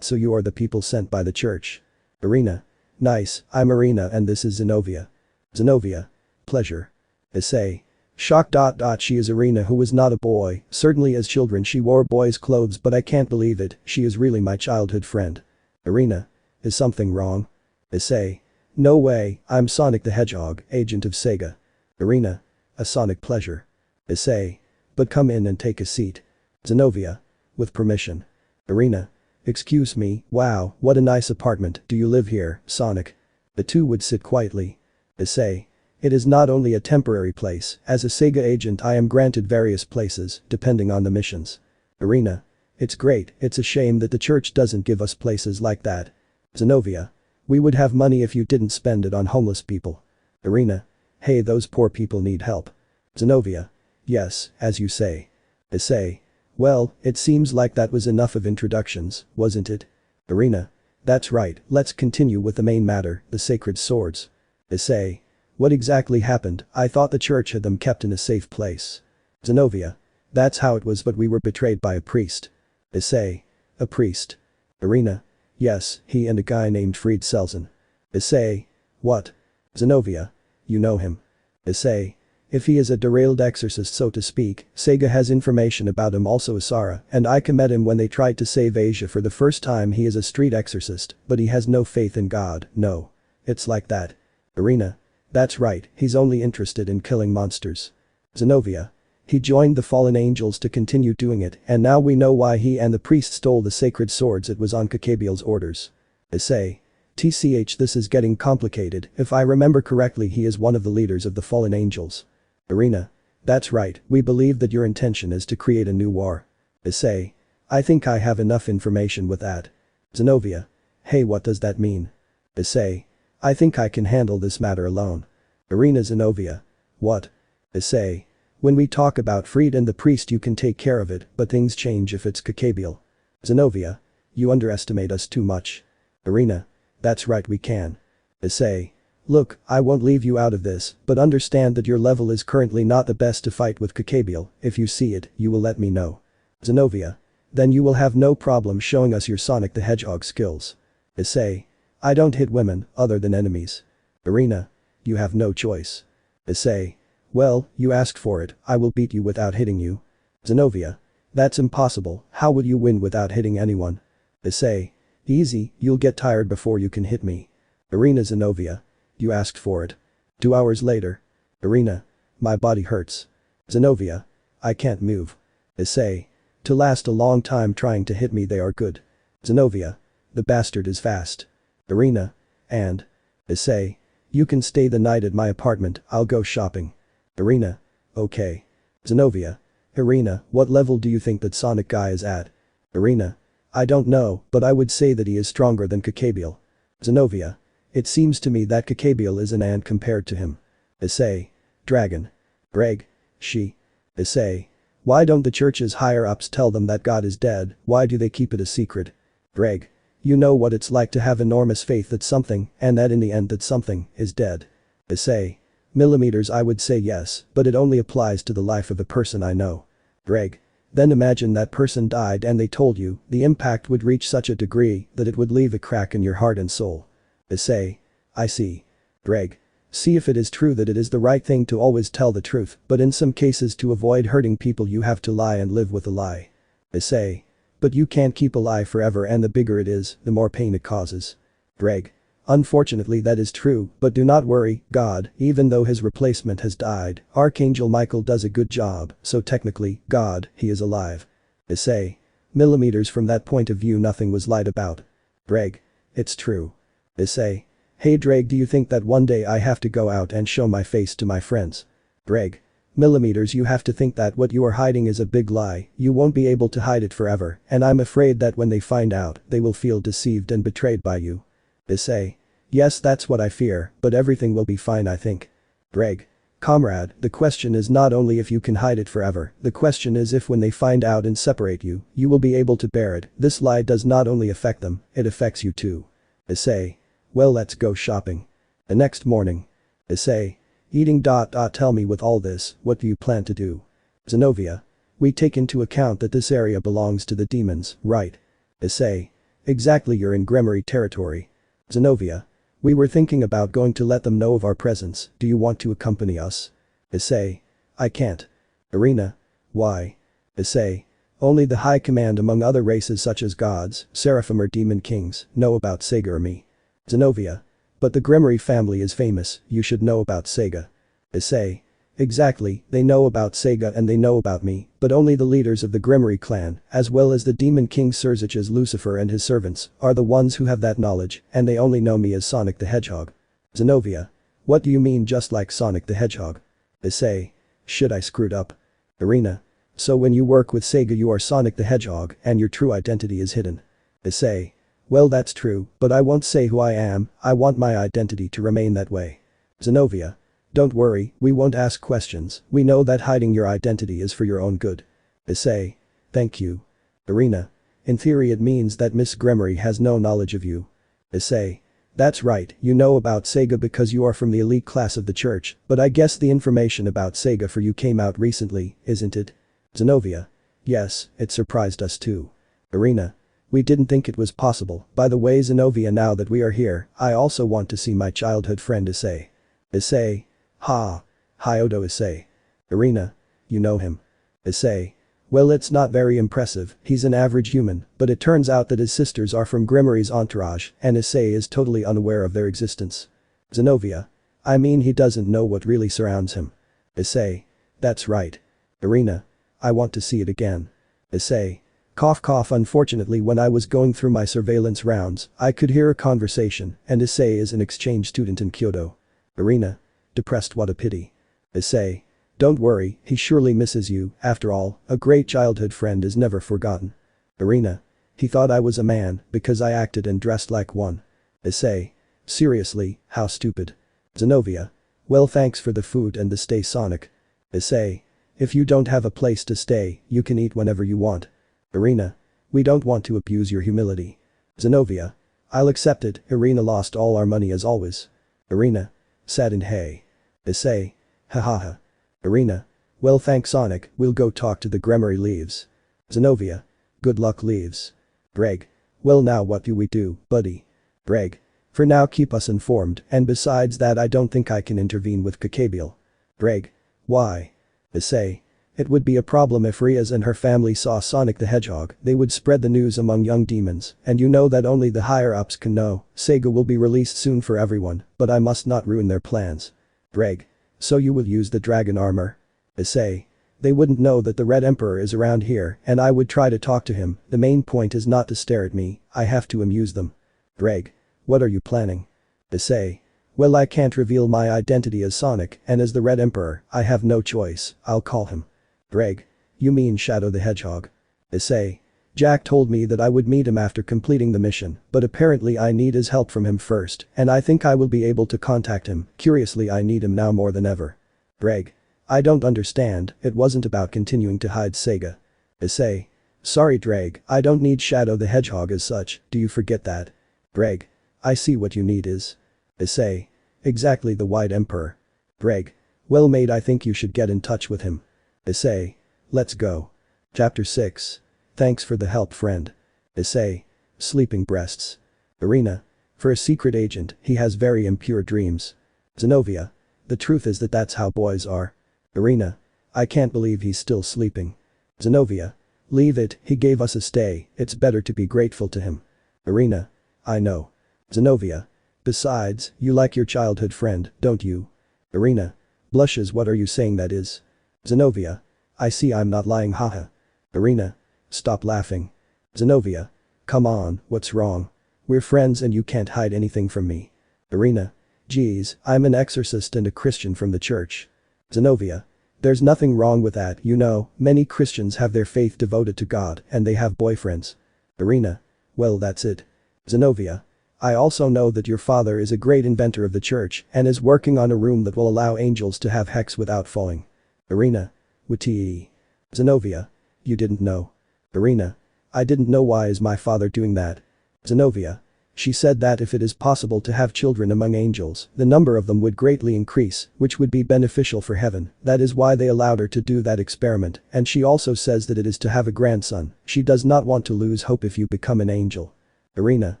So you are the people sent by the church. Arena. Nice, I'm Arena and this is Zenobia. Zenobia. Pleasure. Issei. Shock. She is Arena who was not a boy, certainly as children she wore boys' clothes but I can't believe it, she is really my childhood friend. Arena. Is something wrong? Issei. No way, I'm Sonic the Hedgehog, agent of Sega. Arena. A Sonic pleasure. Issei. But come in and take a seat. Zenobia. With permission. Arena. Excuse me, wow, what a nice apartment, do you live here, Sonic? The two would sit quietly. Issei. It is not only a temporary place, as a Sega agent I am granted various places, depending on the missions. Irina. It's great, it's a shame that the church doesn't give us places like that. Zenobia. We would have money if you didn't spend it on homeless people. Irina. Hey, those poor people need help. Zenobia. Yes, as you say. Issei. Well, it seems like that was enough of introductions, wasn't it? Irina. That's right, let's continue with the main matter, the sacred swords. Issei. What exactly happened? I thought the church had them kept in a safe place. Zenobia. That's how it was, but we were betrayed by a priest. Issei. A priest. Irina. Yes, he and a guy named Fried Selzen. Issei. What? Zenobia. You know him. Issei. If he is a derailed exorcist so to speak, Sega has information about him, also Isara, and Ika met him when they tried to save Asia for the first time. He is a street exorcist, but he has no faith in God, no. It's like that. Irina. That's right, he's only interested in killing monsters. Zenobia. He joined the fallen angels to continue doing it, and now we know why he and the priest stole the sacred swords. It was on Kakabiel's orders. Issei. TCH, this is getting complicated. If I remember correctly, he is one of the leaders of the fallen angels. Irina. That's right, we believe that your intention is to create a new war. Issei. I think I have enough information with that. Zenobia. Hey, what does that mean? Issei. I think I can handle this matter alone. Irina. Zenobia. What? Issei. When we talk about Fried and the priest you can take care of it, but things change if it's Kakabiel. Zenobia. You underestimate us too much. Irina. That's right, we can. Issei. Look, I won't leave you out of this, but understand that your level is currently not the best to fight with Kakabiel. If you see it, you will let me know. Zenobia. Then you will have no problem showing us your Sonic the Hedgehog skills. Issei. I don't hit women, other than enemies. Irina. You have no choice. Issei. Well, you asked for it, I will beat you without hitting you. Zenobia. That's impossible, how would you win without hitting anyone? Issei. Easy, you'll get tired before you can hit me. Irina. Zenobia. You asked for it. 2 hours later. Irina. My body hurts. Zenobia. I can't move. Issei. To last a long time trying to hit me they are good. Zenobia. The bastard is fast. Irina. And. Issei. You can stay the night at my apartment, I'll go shopping. Irina. Okay. Zenobia. Irina, what level do you think that Sonic guy is at? Irina. I don't know, but I would say that he is stronger than Kakabiel. Zenobia. It seems to me that Kakabiel is an ant compared to him. Issei. Dragon. Greg. She. Issei. Why don't the church's higher-ups tell them that God is dead? Why do they keep it a secret? Greg. You know what it's like to have enormous faith that something, and that in the end that something, is dead. Issei. Millimeters, I would say yes, but it only applies to the life of a person I know. Greg. Then imagine that person died and they told you, the impact would reach such a degree that it would leave a crack in your heart and soul. Issei. I see. Greg. See if it is true that it is the right thing to always tell the truth, but in some cases to avoid hurting people you have to lie and live with a lie. Issei. But you can't keep a lie forever, and the bigger it is, the more pain it causes. Greg. Unfortunately that is true, but do not worry, God, even though his replacement has died, Archangel Michael does a good job, so technically, God, he is alive. Issei. Millimeters, from that point of view nothing was lied about. Greg. It's true. Issei. Hey Greg, do you think that one day I have to go out and show my face to my friends? Greg. Millimeters, you have to think that what you are hiding is a big lie, you won't be able to hide it forever, and I'm afraid that when they find out, they will feel deceived and betrayed by you. Issei. Yes, that's what I fear, but everything will be fine I think. Greg. Comrade, the question is not only if you can hide it forever, the question is if when they find out and separate you, you will be able to bear it. This lie does not only affect them, it affects you too. Issei. Well, let's go shopping. The next morning. Issei. Eating. Tell me, with all this, what do you plan to do? Zenobia. We take into account that this area belongs to the demons, right? Issei. Exactly, you're in Gremory territory. Zenobia. We were thinking about going to let them know of our presence, do you want to accompany us? Issei. I can't. Irina. Why? Issei. Only the high command among other races such as gods, seraphim or demon kings, know about Sega or me. Zenobia. But the Gremory family is famous, you should know about Sega. Issei. Exactly, they know about Sega and they know about me, but only the leaders of the Gremory clan, as well as the demon king Surzich's Lucifer and his servants, are the ones who have that knowledge, and they only know me as Sonic the Hedgehog. Zenobia. What do you mean just like Sonic the Hedgehog? Issei. Shit, I screwed up. Irina. So when you work with Sega you are Sonic the Hedgehog and your true identity is hidden. Issei. Well that's true, but I won't say who I am, I want my identity to remain that way. Zenobia. Don't worry, we won't ask questions, we know that hiding your identity is for your own good. Issei. Thank you. Irina. In theory it means that Miss Gremory has no knowledge of you. Issei. That's right, you know about Sega because you are from the elite class of the church, but I guess the information about Sega for you came out recently, isn't it? Zenobia. Yes, it surprised us too. Irina. We didn't think it was possible, by the way Zenobia now that we are here, I also want to see my childhood friend Issei. Issei. Ha. Hyodo Issei. Irina. You know him. Issei. Well it's not very impressive, he's an average human, but it turns out that his sisters are from Gremory's entourage and Issei is totally unaware of their existence. Zenobia. I mean he doesn't know what really surrounds him. Issei. That's right. Irina. I want to see it again. Issei. Cough cough unfortunately when I was going through my surveillance rounds, I could hear a conversation and Issei is an exchange student in Kyoto. Irina. Depressed what a pity. Issei. Don't worry, he surely misses you, after all, a great childhood friend is never forgotten. Irina. He thought I was a man because I acted and dressed like one. Issei. Seriously, how stupid. Zenobia. Well thanks for the food and the stay Sonic. Issei. If you don't have a place to stay, you can eat whenever you want. Irina. We don't want to abuse your humility. Zenobia. I'll accept it, Irina lost all our money as always. Irina. Sad and hey. Issei. Hahaha. Irina. Well thanks Sonic, we'll go talk to the Gremory Leaves. Zenobia. Good luck Leaves. Greg. Well now what do we do, buddy? Greg. For now keep us informed and besides that I don't think I can intervene with Kakabiel. Greg. Why? Issei. It would be a problem if Riaz and her family saw Sonic the Hedgehog, they would spread the news among young demons, and you know that only the higher-ups can know, Sega will be released soon for everyone, but I must not ruin their plans. Greg. So you will use the dragon armor? Issei. They wouldn't know that the Red Emperor is around here and I would try to talk to him, the main point is not to stare at me, I have to amuse them. Greg. What are you planning? Issei. Well I can't reveal my identity as Sonic and as the Red Emperor, I have no choice, I'll call him. Greg. You mean Shadow the Hedgehog? Issei. Jack told me that I would meet him after completing the mission, but apparently I need his help from him first, and I think I will be able to contact him, curiously I need him now more than ever. Greg. I don't understand, it wasn't about continuing to hide Sega. Issei. Sorry Dreg, I don't need Shadow the Hedgehog as such, do you forget that? Greg. I see what you need is. Issei. Exactly the White Emperor. Greg. Well mate I think you should get in touch with him. Issei. Let's go. Chapter 6. Thanks for the help friend. Issei. Sleeping breasts. Irina. For a secret agent, he has very impure dreams. Zenobia. The truth is that that's how boys are. Irina. I can't believe he's still sleeping. Zenobia. Leave it, he gave us a stay, it's better to be grateful to him. Irina. I know. Zenobia. Besides, you like your childhood friend, don't you? Irina. Blushes what are you saying that is? Zenobia. I see I'm not lying haha. Irina. Stop laughing. Zenobia. Come on, what's wrong? We're friends and you can't hide anything from me. Irina. Geez, I'm an exorcist and a Christian from the church. Zenobia. There's nothing wrong with that, you know, many Christians have their faith devoted to God and they have boyfriends. Irina. Well that's it. Zenobia. I also know that your father is a great inventor of the church and is working on a room that will allow angels to have sex without falling. Irina. Witty. Zenobia. You didn't know. Irina. I didn't know why is my father doing that? Zenobia. She said that if it is possible to have children among angels, the number of them would greatly increase, which would be beneficial for heaven, that is why they allowed her to do that experiment, and she also says that it is to have a grandson, she does not want to lose hope if you become an angel. Irina.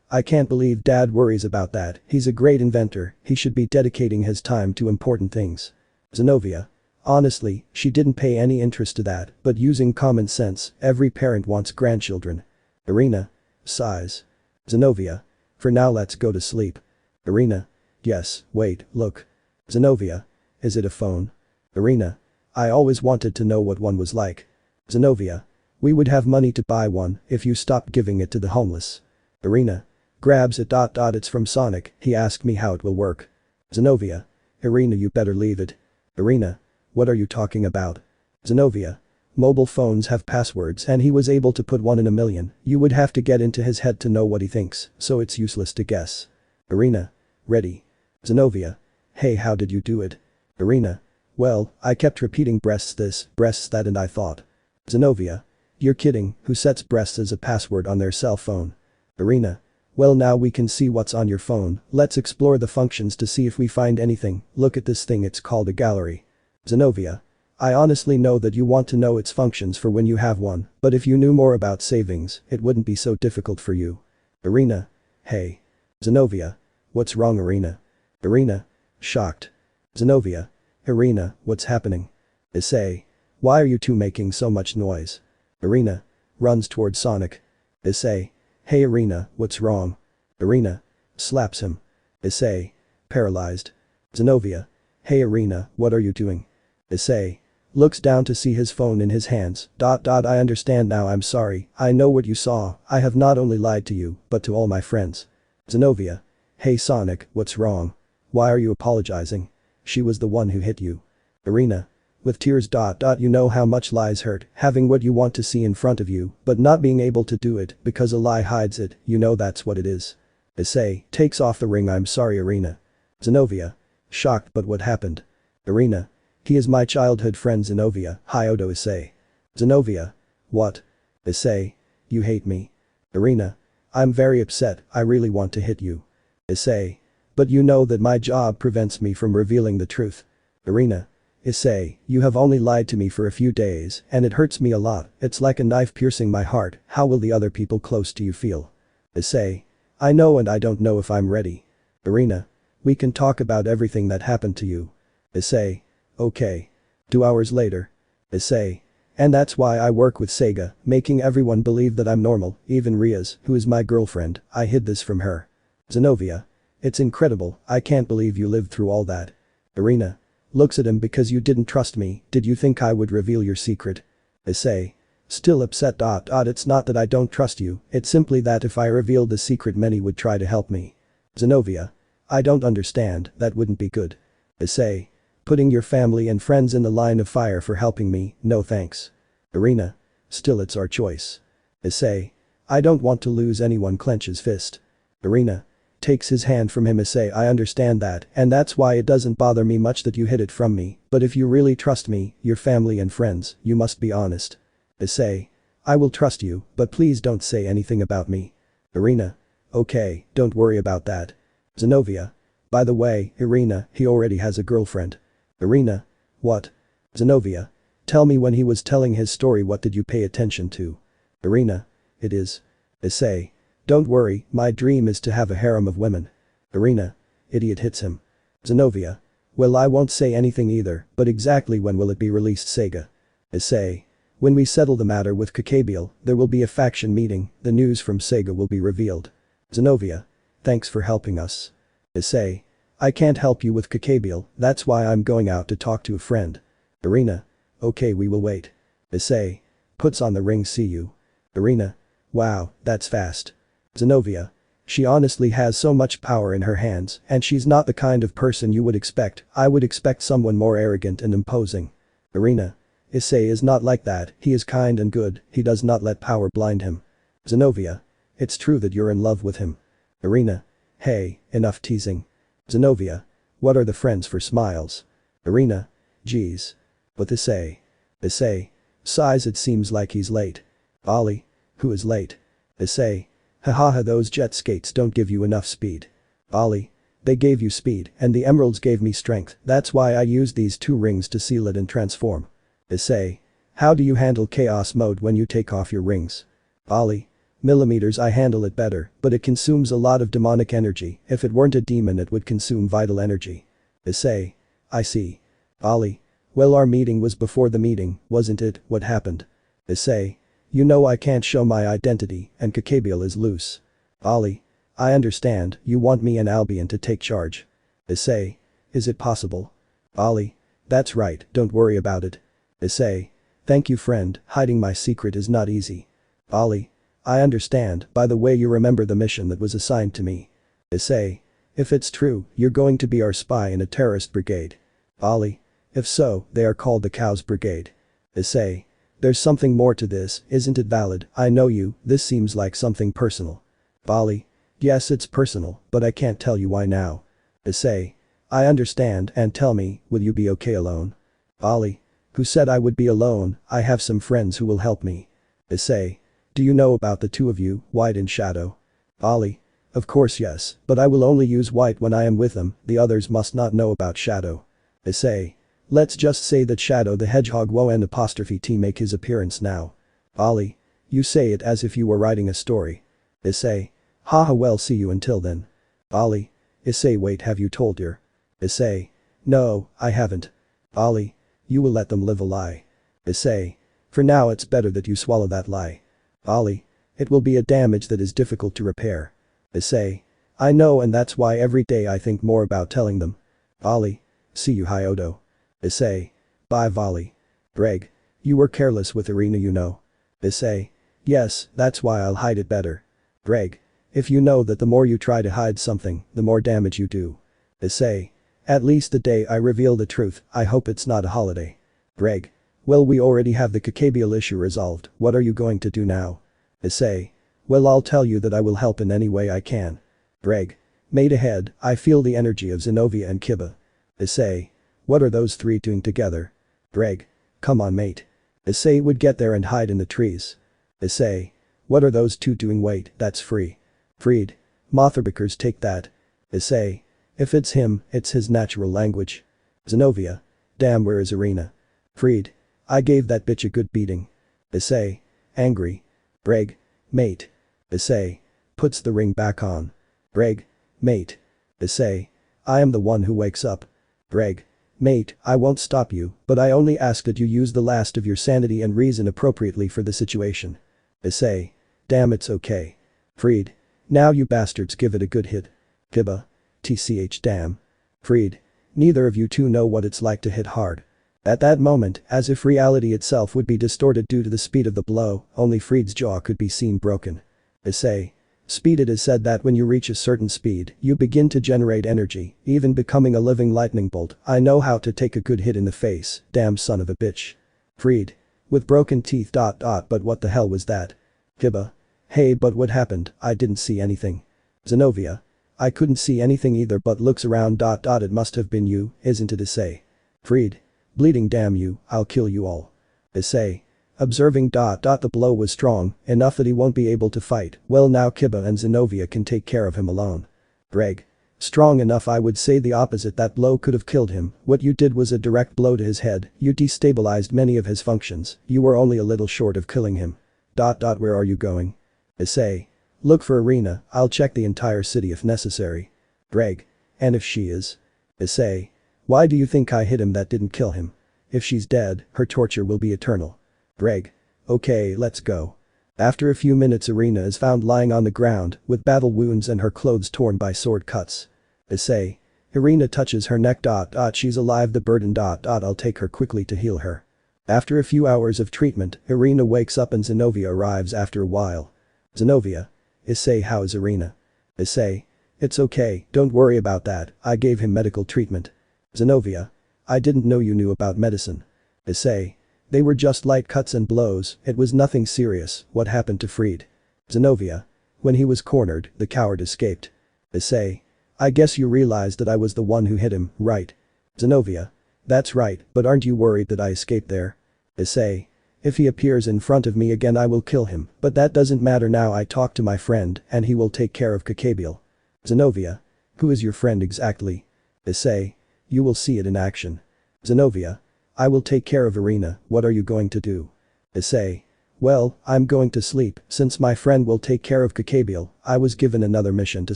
I can't believe dad worries about that, he's a great inventor, he should be dedicating his time to important things. Zenobia. Honestly, she didn't pay any interest to that, but using common sense, every parent wants grandchildren. Irina. Sighs. Zenobia. For now let's go to sleep. Irina. Yes, wait, look. Zenobia. Is it a phone? Irina. I always wanted to know what one was like. Zenobia. We would have money to buy one if you stopped giving it to the homeless. Irina. Grabs it. It's from Sonic, he asked me how it will work. Zenobia. Irina you better leave it. Irina. What are you talking about? Zenobia. Mobile phones have passwords and he was able to put one in a million. You would have to get into his head to know what he thinks, so it's useless to guess. Irina. Ready. Zenobia. Hey, how did you do it? Irina. Well, I kept repeating breasts this, breasts that, and I thought. Zenobia. You're kidding, who sets breasts as a password on their cell phone? Irina. Well, now we can see what's on your phone, let's explore the functions to see if we find anything. Look at this thing, it's called a gallery. Zenobia. I honestly know that you want to know its functions for when you have one, but if you knew more about savings, it wouldn't be so difficult for you. Irina. Hey. Zenobia. What's wrong, Irina? Irina. Shocked. Zenobia. Irina, what's happening? Issei. Why are you two making so much noise? Irina. Runs towards Sonic. Issei. Hey Irina, what's wrong? Irina. Slaps him. Issei. Paralyzed. Zenobia. Hey Irina, what are you doing? Issei. Looks down to see his phone in his hands. I understand now, I'm sorry, I know what you saw, I have not only lied to you, but to all my friends. Zenobia. Hey Sonic, what's wrong? Why are you apologizing? She was the one who hit you. Irina. With tears. You know how much lies hurt, having what you want to see in front of you, but not being able to do it because a lie hides it, you know that's what it is. Issei takes off the ring. I'm sorry, Irina. Zenobia. Shocked, but what happened? Irina. He is my childhood friend Zenobia. Hyodo Issei. Zenobia. What? Issei. You hate me. Irina. I'm very upset, I really want to hit you. Issei. But you know that my job prevents me from revealing the truth. Irina. Issei, you have only lied to me for a few days, and it hurts me a lot, it's like a knife piercing my heart, how will the other people close to you feel? Issei. I know, and I don't know if I'm ready. Irina. We can talk about everything that happened to you. Issei. Okay. 2 hours later. Issei. And that's why I work with Sega, making everyone believe that I'm normal, even Ria's, who is my girlfriend, I hid this from her. Zenobia. It's incredible, I can't believe you lived through all that. Irina. Looks at him. Because you didn't trust me, did you think I would reveal your secret? Issei. Still upset. It's not that I don't trust you, it's simply that if I revealed the secret many would try to help me. Zenobia. I don't understand, that wouldn't be good. Issei. Putting your family and friends in the line of fire for helping me, no thanks. Irina. Still, it's our choice. Issei. I don't want to lose anyone. Clenches fist. Irina. Takes his hand from him. Issei. I understand that, and that's why it doesn't bother me much that you hid it from me, but if you really trust me, your family and friends, you must be honest. Issei. I will trust you, but please don't say anything about me. Irina. Okay, don't worry about that. Zenobia. By the way, Irina, he already has a girlfriend. Irina. What? Zenobia. Tell me, when he was telling his story, what did you pay attention to? Irina. It is. Issei. Don't worry, my dream is to have a harem of women. Irina. Idiot hits him. Zenobia. Well, I won't say anything either, but exactly when will it be released, Sega? Issei. When we settle the matter with Kakabiel, there will be a faction meeting, the news from Sega will be revealed. Zenobia. Thanks for helping us. Issei. I can't help you with Kakabiel, that's why I'm going out to talk to a friend. Irina. Okay, we will wait. Issei. Puts on the ring. See you. Irina. Wow, that's fast. Zenobia. She honestly has so much power in her hands, and she's not the kind of person you would expect. I would expect someone more arrogant and imposing. Irina. Issei is not like that, he is kind and good, he does not let power blind him. Zenobia. It's true that you're in love with him. Irina. Hey, enough teasing. Zenobia. What are the friends for smiles? Irina. Geez. But Issei. Issei. Sighs. It seems like he's late. Ollie. Who is late? Issei. Hahaha, those jet skates don't give you enough speed. Ollie. They gave you speed, and the emeralds gave me strength, that's why I used these 2 rings to seal it and transform. Issei. How do you handle chaos mode when you take off your rings? Ollie. Millimeters. I handle it better, but it consumes a lot of demonic energy, if it weren't a demon it would consume vital energy. Issei. I see. Ollie. Well, our meeting was before the meeting, wasn't it? What happened? Issei. You know I can't show my identity, and Kakabiel is loose. Ollie. I understand, you want me and Albion to take charge. Issei. Is it possible? Ollie. That's right, don't worry about it. Issei. Thank you, friend, hiding my secret is not easy. Ollie. I understand, by the way, you remember the mission that was assigned to me. Issei. If it's true, you're going to be our spy in a terrorist brigade. Ollie. If so, they are called the Cows Brigade. Issei. There's something more to this, isn't it valid? I know you, this seems like something personal. Bali. Yes, it's personal, but I can't tell you why now. Issei. I understand, and tell me, will you be okay alone? Bali. Who said I would be alone? I have some friends who will help me. Issei. Do you know about the two of you, White and Shadow? Bali. Of course yes, but I will only use White when I am with them, the others must not know about Shadow. Issei. Let's just say that Shadow the Hedgehog _T make his appearance now. Bali. You say it as if you were writing a story. Issei. Haha, well, see you until then. Bali. Issei, wait, have you told her? Issei. No, I haven't. Bali. You will let them live a lie. Issei. For now it's better that you swallow that lie. Bali. It will be a damage that is difficult to repair. Issei. I know, and that's why every day I think more about telling them. Bali. See you, Hyodo. Issei. Bye, Vali. Greg. You were careless with Irina, you know. Issei. Yes, that's why I'll hide it better. Greg. If you know that the more you try to hide something, the more damage you do. Issei. At least the day I reveal the truth, I hope it's not a holiday. Greg. Well, we already have the Kakabial issue resolved, what are you going to do now? Issei. Well, I'll tell you that I will help in any way I can. Greg. Made ahead, I feel the energy of Zenobia and Kiba. Issei. What are those three doing together? Greg. Come on, mate. Issei would get there and hide in the trees. Issei. What are those two doing? Wait, that's free. Freed. Motherbikers take that. Issei. If it's him, it's his natural language. Zenobia. Damn, where is Irina? Freed. I gave that bitch a good beating. Issei. Angry. Greg. Mate. Issei. Puts the ring back on. Greg. Mate. Issei. I am the one who wakes up. Greg. Mate, I won't stop you, but I only ask that you use the last of your sanity and reason appropriately for the situation. Issei. Damn, it's okay. Freed. Now you bastards give it a good hit. Kiba. TCH damn. Freed. Neither of you two know what it's like to hit hard. At that moment, as if reality itself would be distorted due to the speed of the blow, only Freed's jaw could be seen broken. Issei. Speed. It is said that when you reach a certain speed, you begin to generate energy, even becoming a living lightning bolt. I know how to take a good hit in the face, damn son of a bitch. Freed. With broken teeth. But what the hell was that? Kiba. Hey, but what happened? I didn't see anything. Zenobia. I couldn't see anything either, but looks around. It must have been you, isn't it? Issei. Freed. Bleeding, damn you, I'll kill you all. Issei. Observing. The blow was strong, enough that he won't be able to fight. Well, now Kiba and Zenobia can take care of him alone. Greg. Strong enough? I would say the opposite. That blow could have killed him. What you did was a direct blow to his head, you destabilized many of his functions, you were only a little short of killing him. Where are you going? Issei. Look for Irina, I'll check the entire city if necessary. Greg. And if she is? Issei. Why do you think I hit him? That didn't kill him. If she's dead, her torture will be eternal. Greg. Okay, let's go. After a few minutes, Irina is found lying on the ground, with battle wounds and her clothes torn by sword cuts. Issei. Irina touches her neck. She's alive. The burden. I'll take her quickly to heal her. After a few hours of treatment, Irina wakes up and Zenobia arrives after a while. Zenobia. Issei, how is Irina? Issei. It's okay, don't worry about that, I gave him medical treatment. Zenobia. I didn't know you knew about medicine. Issei. They were just light cuts and blows, it was nothing serious. What happened to Freed? Zenobia. When he was cornered, the coward escaped. Issei. I guess you realized that I was the one who hit him, right? Zenobia. That's right, but aren't you worried that I escaped there? Issei. If he appears in front of me again I will kill him, but that doesn't matter now. I talked to my friend and he will take care of Kakabial. Zenobia. Who is your friend exactly? Issei. You will see it in action. Zenobia. I will take care of Irina, what are you going to do? Issei. Well, I'm going to sleep, since my friend will take care of Kakabial. I was given another mission to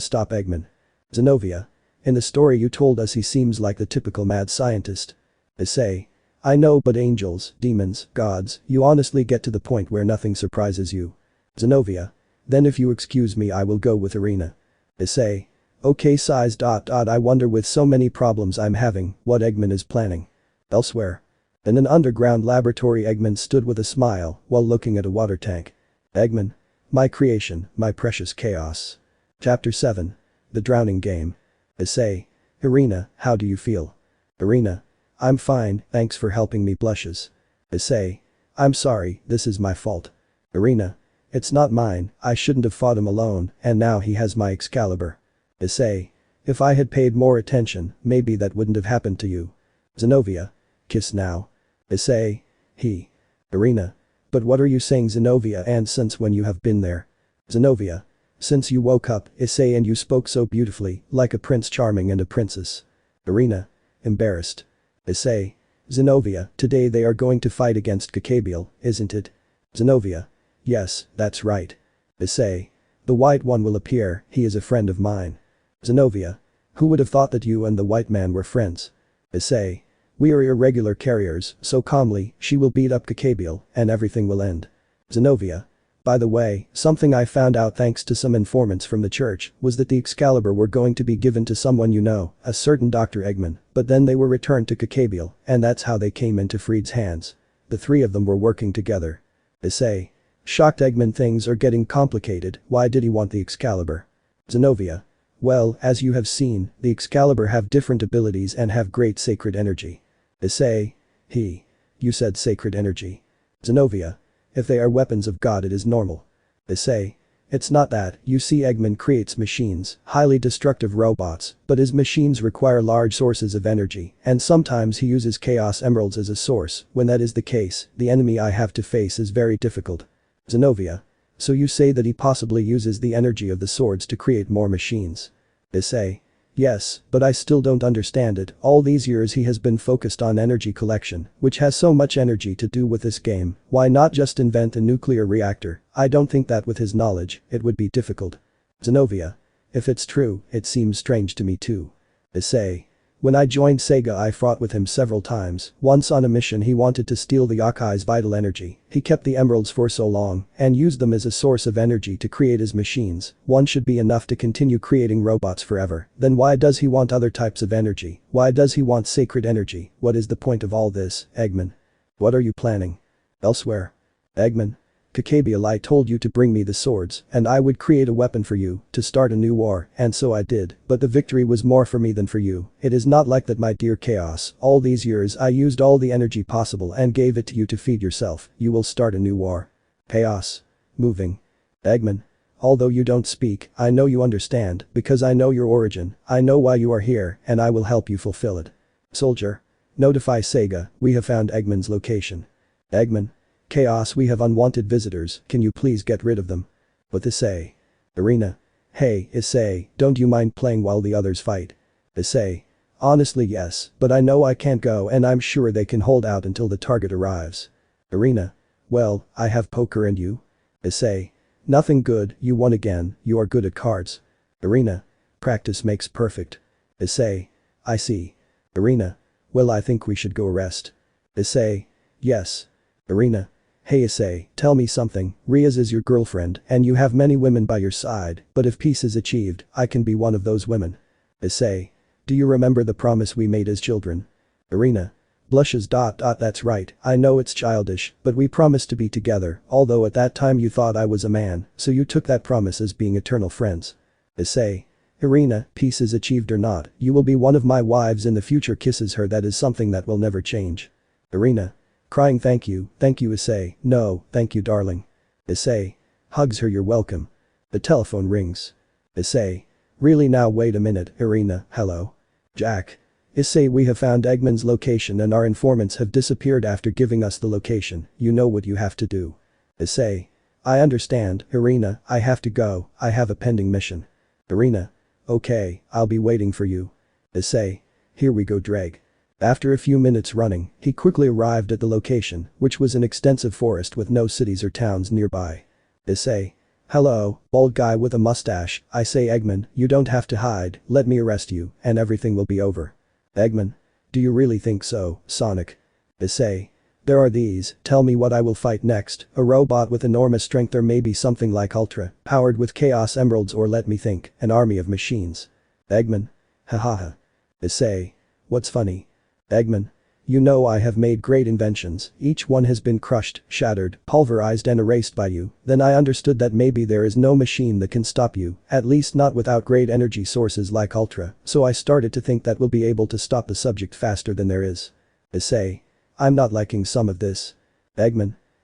stop Eggman. Zenobia. In the story you told us he seems like the typical mad scientist. Issei. I know, but angels, demons, gods, you honestly get to the point where nothing surprises you. Zenobia. Then if you excuse me I will go with Irina. Issei. Okay size. I wonder, with so many problems I'm having, what Eggman is planning. Elsewhere. In an underground laboratory, Eggman stood with a smile while looking at a water tank. Eggman. My creation, my precious chaos. Chapter 7. The Drowning Game. Issei. Irina, how do you feel? Irina. I'm fine, thanks for helping me. Blushes. Issei. I'm sorry, this is my fault. Irina. It's not mine, I shouldn't have fought him alone, and now he has my Excalibur. Issei. If I had paid more attention, maybe that wouldn't have happened to you. Zenobia. Kiss now. Issei. He. Irina. But what are you saying, Zenobia, and since when you have been there? Zenobia. Since you woke up, Issei, and you spoke so beautifully, like a Prince Charming and a princess. Irina. Embarrassed. Issei. Zenobia, today they are going to fight against Kakabiel, isn't it? Zenobia. Yes, that's right. Issei. The white one will appear, he is a friend of mine. Zenobia. Who would have thought that you and the white man were friends? Issei. We are irregular carriers, so calmly, she will beat up Kakabiel, and everything will end. Zenobia. By the way, something I found out thanks to some informants from the church was that the Excalibur were going to be given to someone you know, a certain Dr. Eggman, but then they were returned to Kakabiel, and that's how they came into Fried's hands. The three of them were working together. Issei. Shocked Eggman, things are getting complicated, why did he want the Excalibur? Zenobia. Well, as you have seen, the Excalibur have different abilities and have great sacred energy. Issei. He. You said sacred energy. Zenobia. If they are weapons of God, it is normal. Issei. It's not that, you see, Eggman creates machines, highly destructive robots, but his machines require large sources of energy, and sometimes he uses Chaos Emeralds as a source. When that is the case, the enemy I have to face is very difficult. Zenobia. So you say that he possibly uses the energy of the swords to create more machines? Issei. Yes, but I still don't understand it. All these years he has been focused on energy collection, which has so much energy to do with this game. Why not just invent a nuclear reactor? I don't think that with his knowledge, it would be difficult. Zenobia. If it's true, it seems strange to me too. Issei. When I joined Sega, I fought with him several times. Once on a mission he wanted to steal the Yokai's vital energy. He kept the emeralds for so long and used them as a source of energy to create his machines. One should be enough to continue creating robots forever. Then why does he want other types of energy? Why does he want sacred energy? What is the point of all this, Eggman? What are you planning? Elsewhere. Eggman. Kakabiel, I told you to bring me the swords, and I would create a weapon for you, to start a new war, and so I did, but the victory was more for me than for you. It is not like that, my dear Chaos. All these years I used all the energy possible and gave it to you to feed yourself. You will start a new war. Chaos. Moving. Eggman. Although you don't speak, I know you understand, because I know your origin, I know why you are here, and I will help you fulfill it. Soldier. Notify Sega, we have found Eggman's location. Eggman. Chaos, we have unwanted visitors, can you please get rid of them? With Issei. Irina. Hey, Issei, don't you mind playing while the others fight? Issei. Honestly yes, but I know I can't go and I'm sure they can hold out until the target arrives. Irina. Well, I have poker and you? Issei. Nothing good, you won again, you are good at cards. Irina. Practice makes perfect. Issei. I see. Irina. Well, I think we should go rest. Issei. Yes. Irina. Hey Issei, tell me something, Riaz is your girlfriend and you have many women by your side, but if peace is achieved, I can be one of those women. Issei. Do you remember the promise we made as children? Irina. Blushes. That's right, I know it's childish, but we promised to be together, although at that time you thought I was a man, so you took that promise as being eternal friends. Issei. Irina, peace is achieved or not, you will be one of my wives in the future. Kisses her. That is something that will never change. Irina. Crying. Thank you Issei. No, thank you darling. Issei. Hugs her. You're welcome. The telephone rings. Issei. Really now wait a minute, Irina, hello? Jack. Issei, we have found Eggman's location and our informants have disappeared after giving us the location, you know what you have to do. Issei. I understand, Irina, I have to go, I have a pending mission. Irina. Okay, I'll be waiting for you. Issei. Here we go. Drag. After a few minutes running, he quickly arrived at the location, which was an extensive forest with no cities or towns nearby. Issei. Hello, bald guy with a mustache, I say Eggman, you don't have to hide, let me arrest you, and everything will be over. Eggman. Do you really think so, Sonic? Issei. There are these, tell me what I will fight next, a robot with enormous strength or maybe something like Ultra, powered with Chaos Emeralds, or let me think, an army of machines. Eggman. Hahaha. Issei. What's funny? Eggman. You know I have made great inventions, each one has been crushed, shattered, pulverized and erased by you, then I understood that maybe there is no machine that can stop you, at least not without great energy sources like Ultra, so I started to think that we'll be able to stop the subject faster than there is. Issei. I'm not liking some of this. Eggman.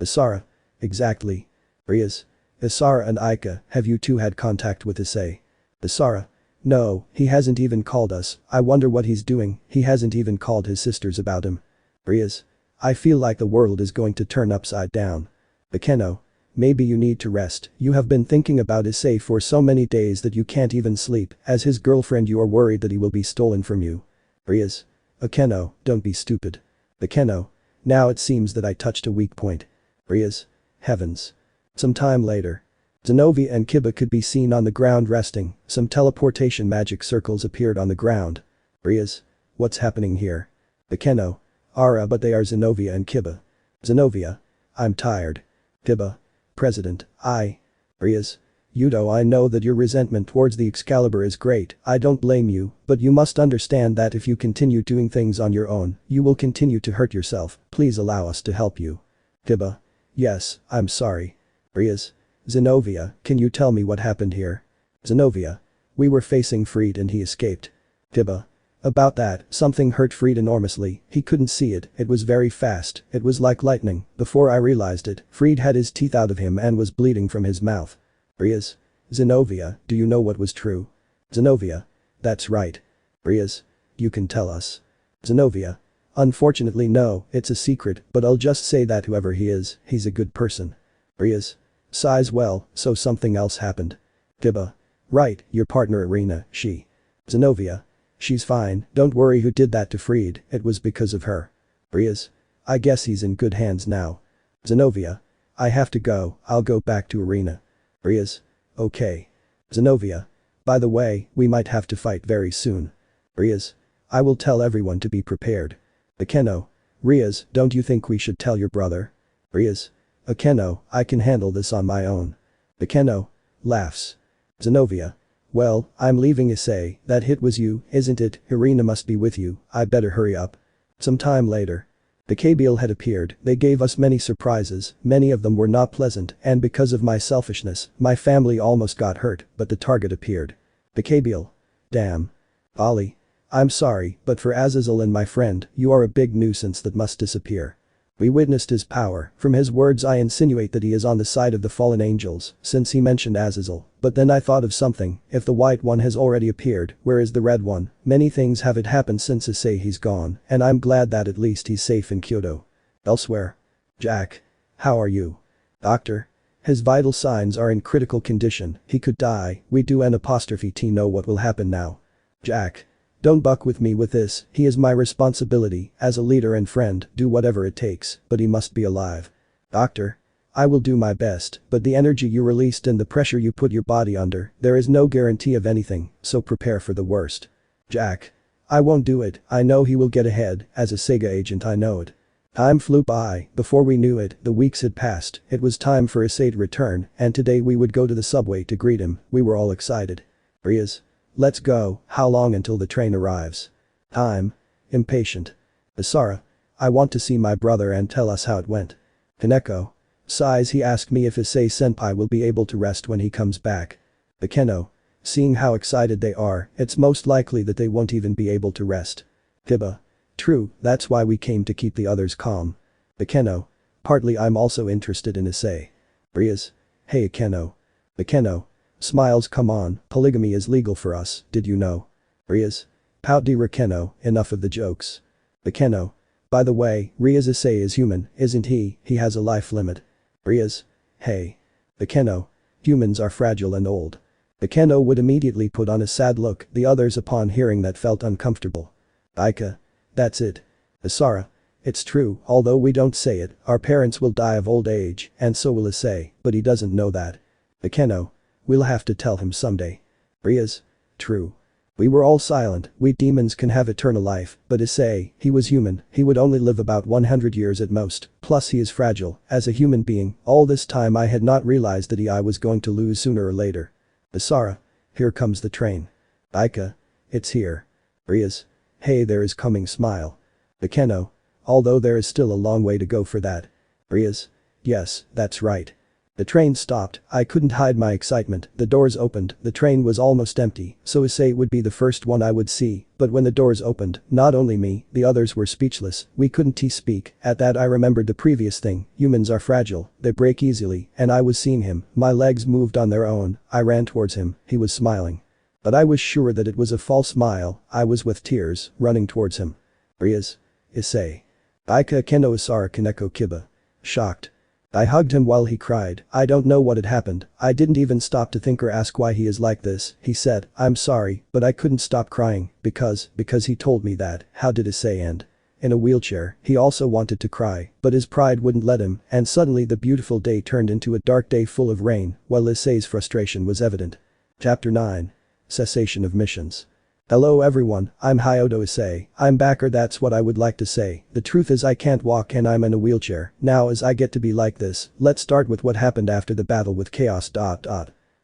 Isara. Exactly. Riaz. Isara and Aika, have you two had contact with Issei? Isara. No, he hasn't even called us, I wonder what he's doing, he hasn't even called his sisters about him. Riaz. I feel like the world is going to turn upside down. Bekeno. Maybe you need to rest, you have been thinking about Issei for so many days that you can't even sleep, as his girlfriend you are worried that he will be stolen from you. Riaz. Bekeno, don't be stupid. Bekeno. Now it seems that I touched a weak point. Riaz. Heavens. Some time later. Zenobia and Kiba could be seen on the ground resting, some teleportation magic circles appeared on the ground. Riaz. What's happening here? Bekeno. Ara, but they are Zenobia and Kiba. Zenobia. I'm tired. Kiba. President, Riaz. Yudo, I know that your resentment towards the Excalibur is great, I don't blame you, but you must understand that if you continue doing things on your own, you will continue to hurt yourself, please allow us to help you. Kiba. Yes, I'm sorry. Riaz. Zenobia, can you tell me what happened here? Zenobia. We were facing Freed and he escaped. Kiba. About that, something hurt Freed enormously, he couldn't see it, it was very fast, it was like lightning, before I realized it, Freed had his teeth out of him and was bleeding from his mouth. Riaz. Zenobia, do you know what was true? Zenobia. That's right. Riaz. You can tell us. Zenobia. Unfortunately no, it's a secret, but I'll just say that whoever he is, he's a good person. Riaz. Sighs well, so something else happened. Kiba. Right, your partner Irina, she. Zenobia. She's fine, don't worry who did that to Freed, it was because of her. Riaz. I guess he's in good hands now. Zenobia. I have to go, I'll go back to Irina. Riaz. Okay. Zenobia. By the way, we might have to fight very soon. Riaz. I will tell everyone to be prepared. Bekeno. Riaz, don't you think we should tell your brother? Riaz. Bekeno, I can handle this on my own. Bekeno. Laughs. Zenobia. Well, I'm leaving Issei, that hit was you, isn't it, Irina must be with you, I better hurry up. Some time later. The Kabiel had appeared, they gave us many surprises, many of them were not pleasant, and because of my selfishness, my family almost got hurt, but the target appeared. The Kabiel. Damn. Ali. I'm sorry, but for Azazel and my friend, you are a big nuisance that must disappear. We witnessed his power, from his words I insinuate that he is on the side of the fallen angels, since he mentioned Azazel, but then I thought of something, if the white one has already appeared, where is the red one, many things have happened since Issei he's gone, and I'm glad that at least he's safe in Kyoto. Elsewhere. Jack. How are you? Doctor. His vital signs are in critical condition, he could die, we do N''T know what will happen now. Jack. Don't buck with me with this, he is my responsibility, as a leader and friend, do whatever it takes, but he must be alive. Doctor. I will do my best, but the energy you released and the pressure you put your body under, there is no guarantee of anything, so prepare for the worst. Jack. I won't do it, I know he will get ahead, as a Sega agent I know it. Time flew by, before we knew it, the weeks had passed, it was time for Issei to return, and today we would go to the subway to greet him, we were all excited. Riaz. Let's go, how long until the train arrives? Time. Impatient. Isara. I want to see my brother and tell us how it went. Kaneko. Sighs he asked me if Issei senpai will be able to rest when he comes back. Bekeno. Seeing how excited they are, it's most likely that they won't even be able to rest. Kiba. True, that's why we came to keep the others calm. Bekeno. Partly I'm also interested in Issei. Riaz. Hey Akeno. Bekeno. Smiles come on, polygamy is legal for us, did you know? Riaz. Pout di Rakeno, enough of the jokes. Bekeno. By the way, Riaz Issei is human, isn't he, he has a life limit. Riaz. Hey. Bekeno. Humans are fragile and old. Bekeno would immediately put on a sad look, the others upon hearing that felt uncomfortable. Aika. That's it. Isara. It's true, although we don't say it, our parents will die of old age, and so will Issei, but he doesn't know that. Bekeno. We'll have to tell him someday. Riaz. True. We were all silent, we demons can have eternal life, but Issei, he was human, he would only live about 100 years at most, plus he is fragile, as a human being, all this time I had not realized that I was going to lose sooner or later. Isara. Here comes the train. Aika. It's here. Riaz. Hey there is coming smile. Bekeno. Although there is still a long way to go for that. Riaz. Yes, that's right. The train stopped, I couldn't hide my excitement, the doors opened, the train was almost empty, so Issei would be the first one I would see, but when the doors opened, not only me, the others were speechless, we couldn't speak, at that I remembered the previous thing, humans are fragile, they break easily, and I was seeing him, my legs moved on their own, I ran towards him, he was smiling. But I was sure that it was a false smile, I was with tears, running towards him. There he is. Issei. Aika keno isara kaneko kiba. Shocked. I hugged him while he cried, I don't know what had happened, I didn't even stop to think or ask why he is like this, he said, I'm sorry, but I couldn't stop crying, because he told me that, how did Issei end? In a wheelchair, he also wanted to cry, but his pride wouldn't let him, and suddenly the beautiful day turned into a dark day full of rain, while Issei's frustration was evident. Chapter 9. Cessation of missions. Hello everyone, I'm Kyoto Issei, I'm back, or that's what I would like to say, the truth is I can't walk and I'm in a wheelchair, now as I get to be like this, let's start with what happened after the battle with chaos.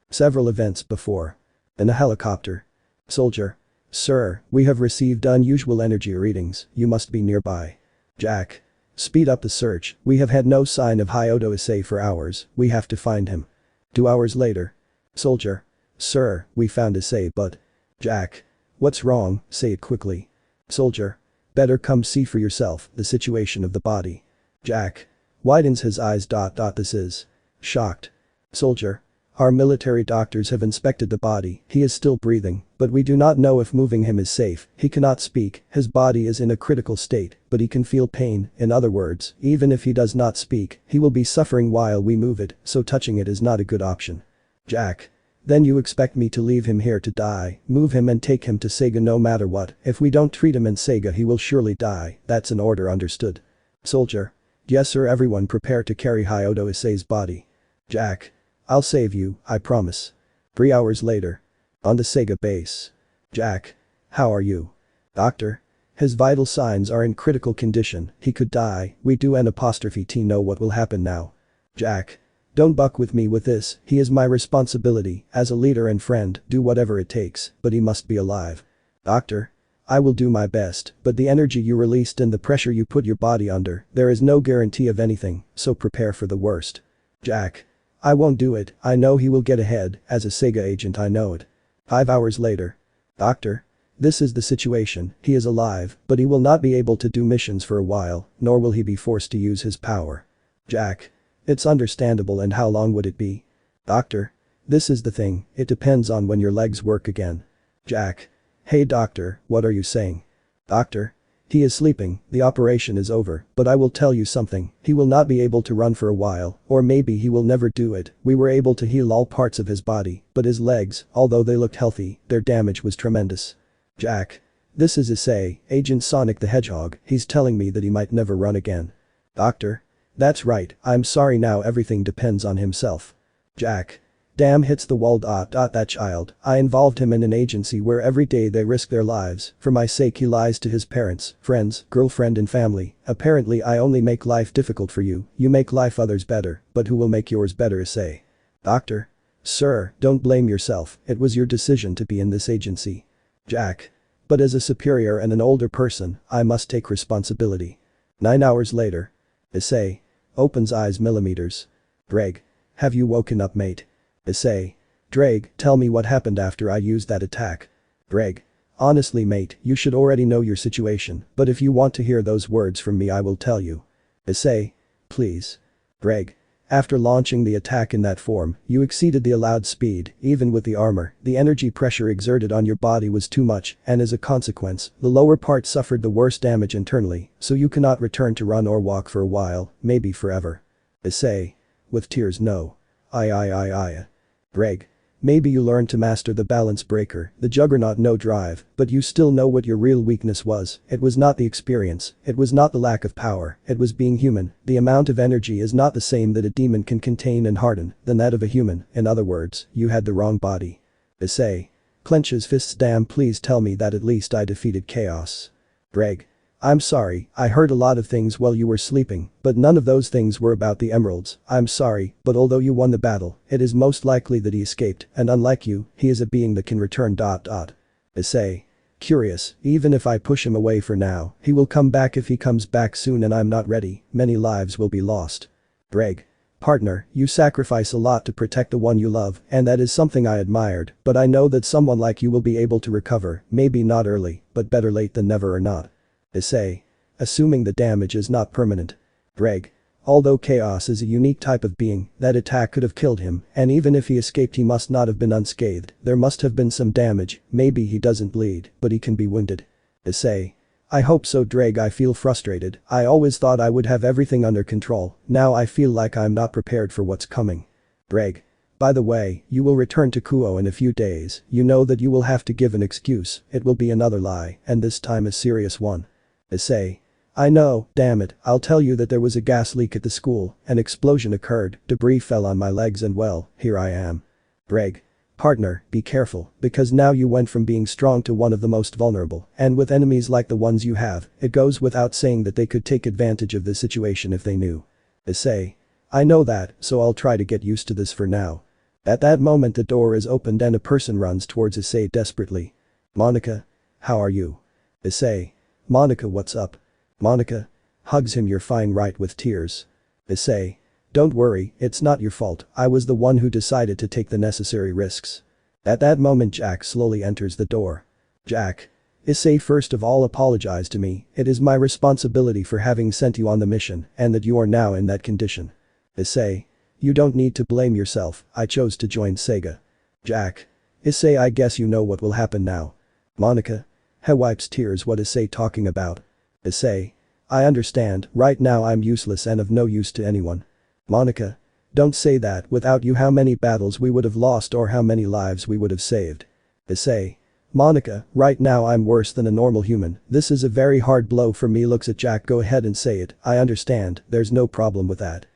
Several events before. In a helicopter. Soldier. Sir, we have received unusual energy readings, you must be nearby. Jack. Speed up the search, we have had no sign of Kyoto Issei for hours, we have to find him. 2 hours later. Soldier. Sir, we found Issei but. Jack. What's wrong, say it quickly. Soldier. Better come see for yourself the situation of the body. Jack. Widens his eyes. This is. Shocked. Soldier. Our military doctors have inspected the body, he is still breathing, but we do not know if moving him is safe, he cannot speak, his body is in a critical state, but he can feel pain, in other words, even if he does not speak, he will be suffering while we move it, so touching it is not a good option. Jack. Then you expect me to leave him here to die, move him and take him to Sega no matter what, if we don't treat him in Sega he will surely die, that's an order, understood. Soldier. Yes sir, everyone prepare to carry Kyoto Issei's body. Jack. I'll save you, I promise. 3 hours later. On the Sega base. Jack. How are you? Doctor. His vital signs are in critical condition, he could die, we do T know what will happen now. Jack. Don't buck with me with this, he is my responsibility, as a leader and friend, do whatever it takes, but he must be alive. Doctor. I will do my best, but the energy you released and the pressure you put your body under, there is no guarantee of anything, so prepare for the worst. Jack. I won't do it, I know he will get ahead, as a Sega agent I know it. 5 hours later. Doctor. This is the situation, he is alive, but he will not be able to do missions for a while, nor will he be forced to use his power. Jack. It's understandable, and how long would it be? Doctor. This is the thing, it depends on when your legs work again. Jack. Hey doctor, what are you saying? Doctor. He is sleeping, the operation is over, but I will tell you something, he will not be able to run for a while, or maybe he will never do it, we were able to heal all parts of his body, but his legs, although they looked healthy, their damage was tremendous. Jack. This is Issei, Agent Sonic the Hedgehog, he's telling me that he might never run again. Doctor. That's right, I'm sorry, now everything depends on himself. Jack. Damn, hits the wall. That child, I involved him in an agency where every day they risk their lives, for my sake he lies to his parents, friends, girlfriend and family, apparently I only make life difficult for you, you make life others better, but who will make yours better, Issei? Doctor. Sir, don't blame yourself, it was your decision to be in this agency. Jack. But as a superior and an older person, I must take responsibility. 9 hours later. Issei. Opens eyes millimeters. Dreg. Have you woken up, mate? Issei. Dreg, tell me what happened after I used that attack. Dreg. Honestly mate, you should already know your situation, but if you want to hear those words from me I will tell you. Issei. Please. Dreg. After launching the attack in that form, you exceeded the allowed speed, even with the armor, the energy pressure exerted on your body was too much, and as a consequence, the lower part suffered the worst damage internally, so you cannot return to run or walk for a while, maybe forever. Issei. With tears, no. I. Dreg. Maybe you learned to master the balance breaker, the juggernaut no drive, but you still know what your real weakness was, it was not the experience, it was not the lack of power, it was being human, the amount of energy is not the same that a demon can contain and harden than that of a human, in other words, you had the wrong body. Issei. Clenches fists. Damn, please tell me that at least I defeated chaos. Dreg. I'm sorry, I heard a lot of things while you were sleeping, but none of those things were about the emeralds, I'm sorry, but although you won the battle, it is most likely that he escaped, and unlike you, he is a being that can return. Issei. Curious, even if I push him away for now, he will come back if he comes back soon and I'm not ready, many lives will be lost. Dreg. Partner, you sacrifice a lot to protect the one you love, and that is something I admired, but I know that someone like you will be able to recover, maybe not early, but better late than never or not. Issei. Assuming the damage is not permanent. Greg. Although Chaos is a unique type of being, that attack could have killed him, and even if he escaped he must not have been unscathed, there must have been some damage, maybe he doesn't bleed, but he can be wounded. Issei. I hope so Dreg. I feel frustrated, I always thought I would have everything under control, now I feel like I'm not prepared for what's coming. Dreg. By the way, you will return to Kuo in a few days, you know that you will have to give an excuse, it will be another lie, and this time a serious one. Issei. I know, damn it, I'll tell you that there was a gas leak at the school, an explosion occurred, debris fell on my legs and well, here I am. Dreg. Partner, be careful, because now you went from being strong to one of the most vulnerable, and with enemies like the ones you have, it goes without saying that they could take advantage of the situation if they knew. Issei. I know that, so I'll try to get used to this for now. At that moment the door is opened and a person runs towards Issei desperately. Monica. How are you? Issei. Monica, what's up? Monica. Hugs him. You're fine, right, with tears. Issei. Don't worry, it's not your fault, I was the one who decided to take the necessary risks. At that moment Jack slowly enters the door. Jack. Issei, first of all apologize to me, it is my responsibility for having sent you on the mission and that you are now in that condition. Issei. You don't need to blame yourself, I chose to join Sega. Jack. Issei, I guess you know what will happen now. Monica. He wipes tears. What Issei talking about? Issei. I understand, right now I'm useless and of no use to anyone. Monica. Don't say that, without you how many battles we would have lost or how many lives we would have saved. Issei. Monica, right now I'm worse than a normal human, this is a very hard blow for me. Looks at Jack. Go ahead and say it, I understand, there's no problem with that.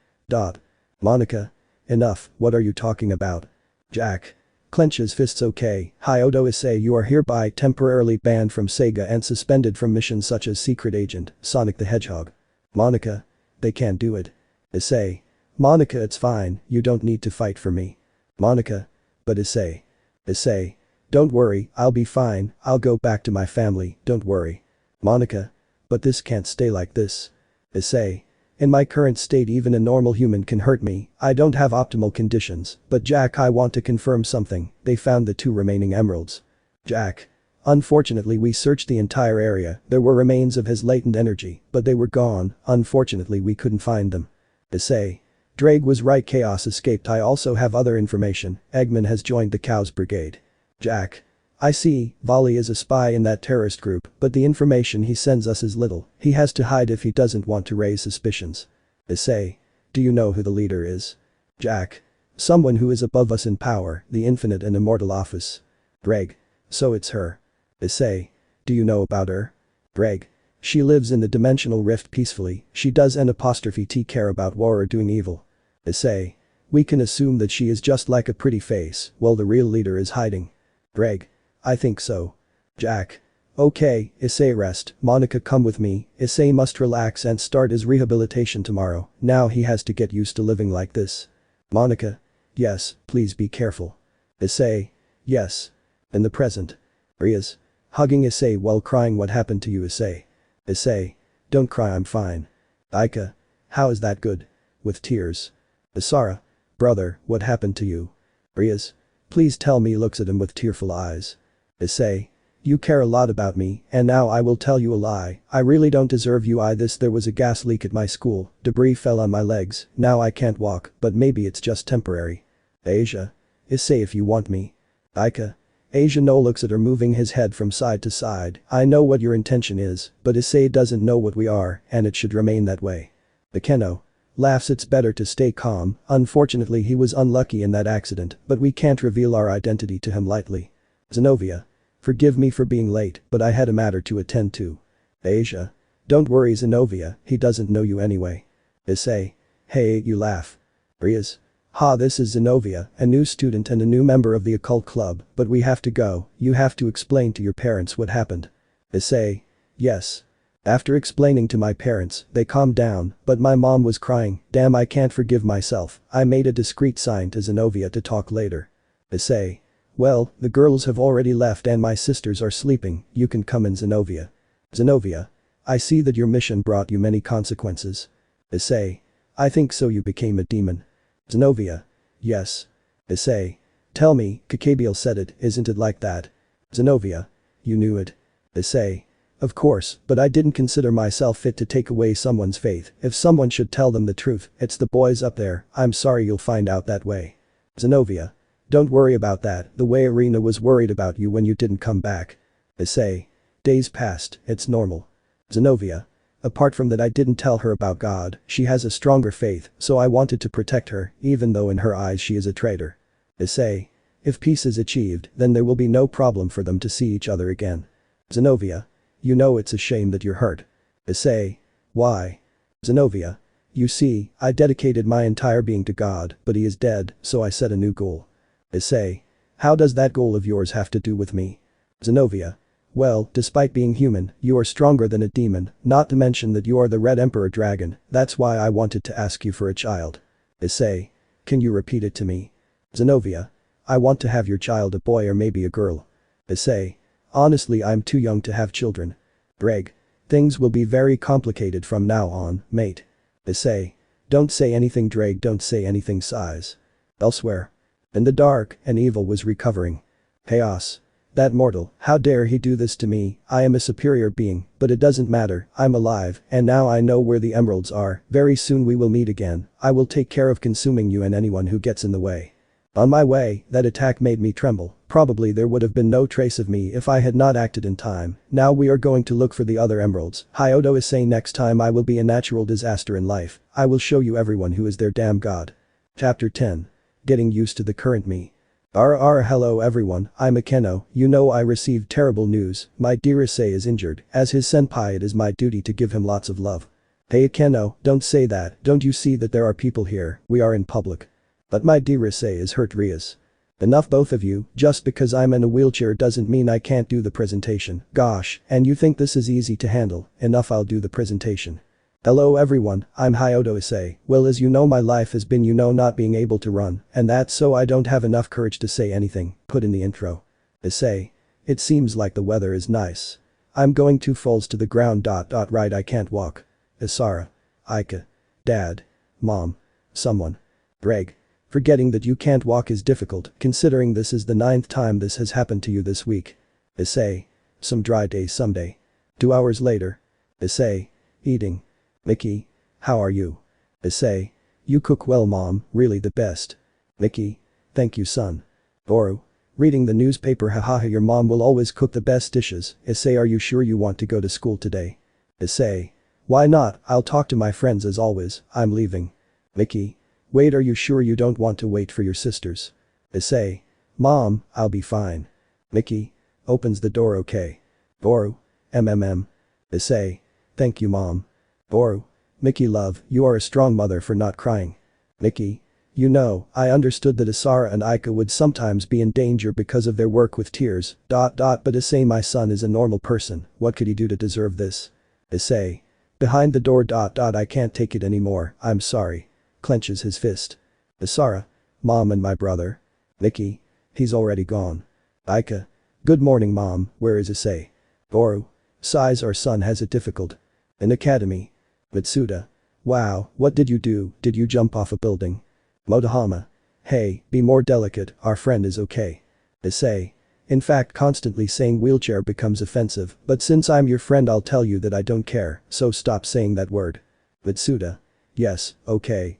Monica. Enough, what are you talking about? Jack. Clenches fists. Okay, Hyodo Issei, you are hereby temporarily banned from Sega and suspended from missions such as Secret Agent, Sonic the Hedgehog. Monica. They can't do it. Issei. Monica, it's fine, you don't need to fight for me. Monica. But Issei. Issei. Don't worry, I'll be fine, I'll go back to my family, don't worry. Monica. But this can't stay like this. Issei. In my current state even a normal human can hurt me, I don't have optimal conditions, but Jack, I want to confirm something, they found the 2 remaining emeralds. Jack. Unfortunately we searched the entire area, there were remains of his latent energy, but they were gone, unfortunately we couldn't find them. Issei. Dreg was right, Chaos escaped. I also have other information, Eggman has joined the Cows Brigade. Jack. I see, Volley is a spy in that terrorist group, but the information he sends us is little, he has to hide if he doesn't want to raise suspicions. Issei. Do you know who the leader is? Jack. Someone who is above us in power, the infinite and immortal office. Dreg. So it's her. Issei. Do you know about her? Dreg. She lives in the dimensional rift peacefully, she does T care about war or doing evil. Issei. We can assume that she is just like a pretty face, while the real leader is hiding. Dreg. I think so. Jack. Okay, Issei, rest, Monica, come with me, Issei must relax and start his rehabilitation tomorrow, now he has to get used to living like this. Monica. Yes, please be careful. Issei. Yes. In the present. Rias. Hugging Issei while crying. What happened to you, Issei? Issei. Don't cry, I'm fine. Aika. How is that good? With tears. Isara. Brother, what happened to you? Rias. Please tell me. Looks at him with tearful eyes. Issei. You care a lot about me, and now I will tell you a lie, I really don't deserve you. There was a gas leak at my school, debris fell on my legs, now I can't walk, but maybe it's just temporary. Asia. Issei, if you want me. Aika. Asia. No. Looks at her, moving his head from side to side. I know what your intention is, but Issei doesn't know what we are, and it should remain that way. Akeno. Laughs. It's better to stay calm, unfortunately he was unlucky in that accident, but we can't reveal our identity to him lightly. Zenobia. Forgive me for being late, but I had a matter to attend to. Asia. Don't worry, Zenobia, he doesn't know you anyway. Issei. Hey, you laugh. Rias. Ha, this is Zenobia, a new student and a new member of the occult club, but we have to go, you have to explain to your parents what happened. Issei. Yes. After explaining to my parents, they calmed down, but my mom was crying, damn, I can't forgive myself, I made a discreet sign to Zenobia to talk later. Issei. Well, the girls have already left and my sisters are sleeping, you can come in. Zenobia. Zenobia. I see that your mission brought you many consequences. Issei. I think so, you became a demon. Zenobia. Yes. Issei. Tell me, Kakabiel said it, isn't it like that? Zenobia. You knew it. Issei. Of course, but I didn't consider myself fit to take away someone's faith. If someone should tell them the truth, it's the boys up there. I'm sorry you'll find out that way. Zenobia. Don't worry about that, the way Irina was worried about you when you didn't come back. Issei. Days passed, it's normal. Zenobia. Apart from that, I didn't tell her about God. She has a stronger faith, so I wanted to protect her, even though in her eyes she is a traitor. Issei. If peace is achieved, then there will be no problem for them to see each other again. Zenobia. You know it's a shame that you're hurt. Issei. Why? Zenobia. You see, I dedicated my entire being to God, but he is dead, so I set a new goal. Issei. How does that goal of yours have to do with me? Zenobia. Well, despite being human, you are stronger than a demon, not to mention that you are the Red Emperor Dragon, that's why I wanted to ask you for a child. Issei. Can you repeat it to me? Zenobia. I want to have your child a boy or maybe a girl. Issei. Honestly, I'm too young to have children. Greg. Things will be very complicated from now on, mate. Issei. Don't say anything, Drake, don't say anything, sighs. Elsewhere. In the dark, an evil was recovering. Chaos. That mortal, how dare he do this to me? I am a superior being, but it doesn't matter, I'm alive, and now I know where the emeralds are. Very soon we will meet again. I will take care of consuming you and anyone who gets in the way. On my way, that attack made me tremble. Probably there would have been no trace of me if I had not acted in time. Now we are going to look for the other emeralds. Kyoto is saying next time I will be a natural disaster in life. I will show you everyone who is their damn god. Chapter 10. Getting used to the current me. Hello everyone, I'm Akeno. You know I received terrible news. My dear Issei is injured. As his senpai, it is my duty to give him lots of love. Hey Akeno, don't say that. Don't you see that there are people here? We are in public. But my dear Issei is hurt, Rias. Enough, both of you. Just because I'm in a wheelchair doesn't mean I can't do the presentation. Gosh, and you think this is easy to handle. Enough, I'll do the presentation. Hello everyone, I'm Kyoto Issei. Well, as you know, my life has been not being able to run, and that's so I don't have enough courage to say anything. Put in the intro. Issei. It seems like the weather is nice. I'm going 2 falls to the ground. Right, I can't walk. Isara. Ika. Dad. Mom. Someone. Greg. Forgetting that you can't walk is difficult, considering this is the 9th time this has happened to you this week. Issei. Some dry days someday. 2 hours later. Issei. Eating. Mickey. How are you? Issei. You cook well, Mom, really the best. Mickey. Thank you, son. Boru. Reading the newspaper, hahaha, your mom will always cook the best dishes. Issei, are you sure you want to go to school today? Issei. Why not? I'll talk to my friends as always, I'm leaving. Mickey. Wait, are you sure you don't want to wait for your sisters? Issei. Mom, I'll be fine. Mickey. Opens the door, okay. Boru. Issei. Thank you, Mom. Boru. Mickey, love, you are a strong mother for not crying. Mickey. You know, I understood that Isara and Ika would sometimes be in danger because of their work with tears. But Issei, my son is a normal person. What could he do to deserve this? Issei. Behind the door. I can't take it anymore, I'm sorry. Clenches his fist. Isara. Mom and my brother. Mickey. He's already gone. Ika. Good morning, Mom, where is Issei? Boru. Sighs, our son has it difficult. In academy. Mitsuda. Wow, what did you do? Did you jump off a building? Motohama. Hey, be more delicate, our friend is okay. Issei. In fact, constantly saying wheelchair becomes offensive, but since I'm your friend I'll tell you that I don't care, so stop saying that word. Mitsuda. Yes, okay.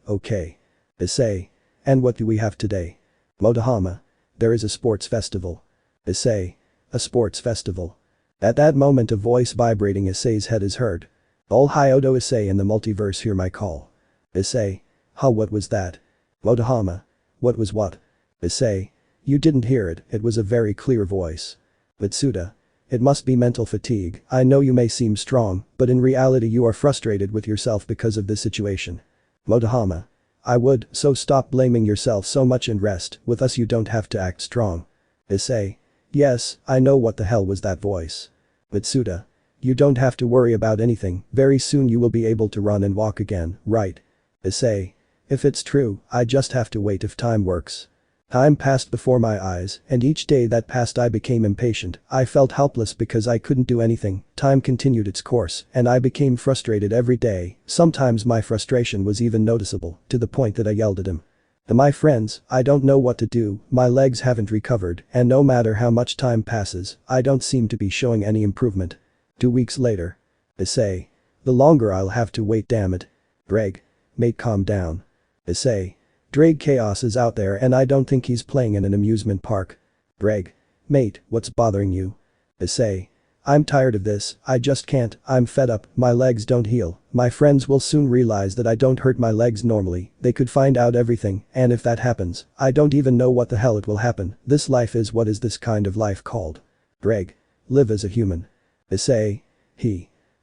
Issei. And what do we have today? Motohama. There is a sports festival. Issei. A sports festival. At that moment a voice vibrating Issei's head is heard. All Kyoto Issei in the multiverse, hear my call. Issei. What was that? Motohama. What was what? Issei. You didn't hear it, it was a very clear voice. Mitsuda. It must be mental fatigue. I know you may seem strong, but in reality you are frustrated with yourself because of this situation. Motohama. I would, so stop blaming yourself so much and rest. With us you don't have to act strong. Issei. Yes, I know. What the hell was that voice? Mitsuda. You don't have to worry about anything, very soon you will be able to run and walk again, right? Issei. If it's true, I just have to wait if time works. Time passed before my eyes, and each day that passed I became impatient. I felt helpless because I couldn't do anything. Time continued its course, and I became frustrated every day. Sometimes my frustration was even noticeable, to the point that I yelled at him. My friends, I don't know what to do, my legs haven't recovered, and no matter how much time passes, I don't seem to be showing any improvement. 2 weeks later. Issei. The longer I'll have to wait, damn it. Greg. Mate, calm down. Issei. Drake, chaos is out there and I don't think he's playing in an amusement park. Greg. Mate, what's bothering you? Issei. I'm tired of this, I just can't, I'm fed up, my legs don't heal, my friends will soon realize that I don't hurt my legs normally, they could find out everything, and if that happens, I don't even know what the hell it will happen, this life is what is this kind of life called? Greg. Live as a human. Issei.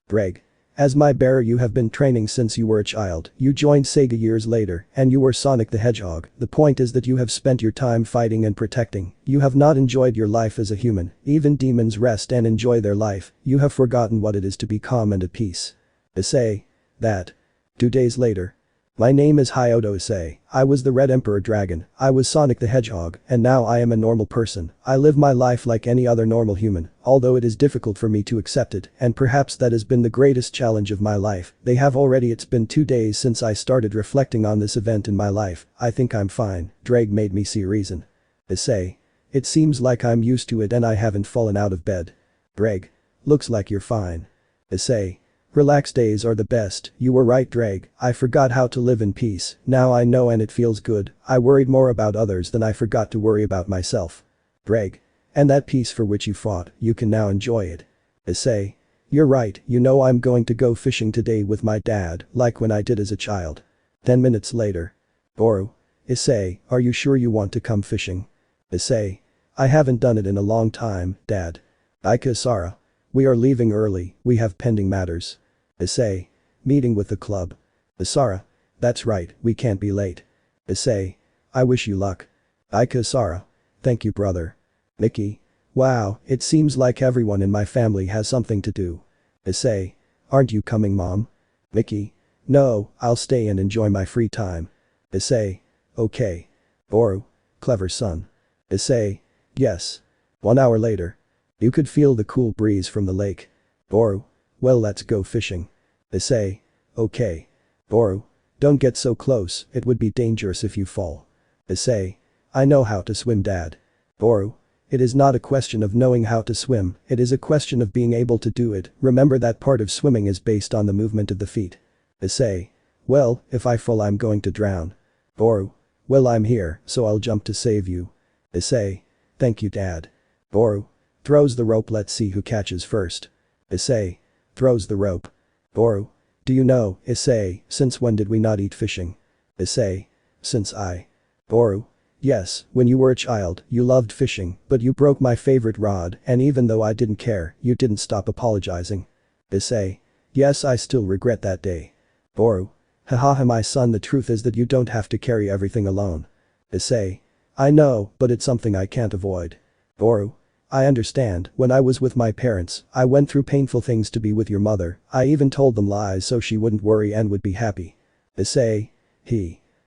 Greg. As my bearer you have been training since you were a child, you joined Sega years later, and you were Sonic the Hedgehog, the point is that you have spent your time fighting and protecting, you have not enjoyed your life as a human, even demons rest and enjoy their life, you have forgotten what it is to be calm and at peace. Issei. That. 2 days later. My name is Kyoto Issei, I was the Red Emperor Dragon, I was Sonic the Hedgehog, and now I am a normal person, I live my life like any other normal human, although it is difficult for me to accept it, and perhaps that has been the greatest challenge of my life, it's been 2 days since I started reflecting on this event in my life, I think I'm fine, Drake made me see reason. Issei. It seems like I'm used to it and I haven't fallen out of bed. Drake. Looks like you're fine. Issei. Relaxed days are the best, you were right Drake, I forgot how to live in peace, now I know and it feels good, I worried more about others than I forgot to worry about myself. Drake. And that peace for which you fought, you can now enjoy it. Issei. You're right, you know I'm going to go fishing today with my dad, like when I did as a child. 10 minutes later. Boru. Issei, are you sure you want to come fishing? Issei. I haven't done it in a long time, Dad. Ika. We are leaving early, we have pending matters. Issei. Meeting with the club. Isara. That's right, we can't be late. Issei. I wish you luck. Ika. Thank you brother. Mickey. Wow, it seems like everyone in my family has something to do. Issei. Aren't you coming mom? Mickey. No, I'll stay and enjoy my free time. Issei. Okay. Boru. Clever son. Issei. Yes. 1 hour later. You could feel the cool breeze from the lake. Boru. Well, let's go fishing. Issei. Okay. Boru. Don't get so close, it would be dangerous if you fall. Issei. I know how to swim dad. Boru. It is not a question of knowing how to swim, it is a question of being able to do it, remember that part of swimming is based on the movement of the feet. Issei. Well, if I fall I'm going to drown. Boru. Well, I'm here, so I'll jump to save you. Issei. Thank you dad. Boru. Throws the rope, let's see who catches first. Issei. Throws the rope. Boru. Do you know, Issei, since when did we not eat fishing? Issei. Since I. Boru. Yes, when you were a child, you loved fishing, but you broke my favorite rod and even though I didn't care, you didn't stop apologizing. Issei. Yes, I still regret that day. Boru. Haha my son, the truth is that you don't have to carry everything alone. Issei. I know, but it's something I can't avoid. Boru. I understand, when I was with my parents, I went through painful things to be with your mother, I even told them lies so she wouldn't worry and would be happy. Issei.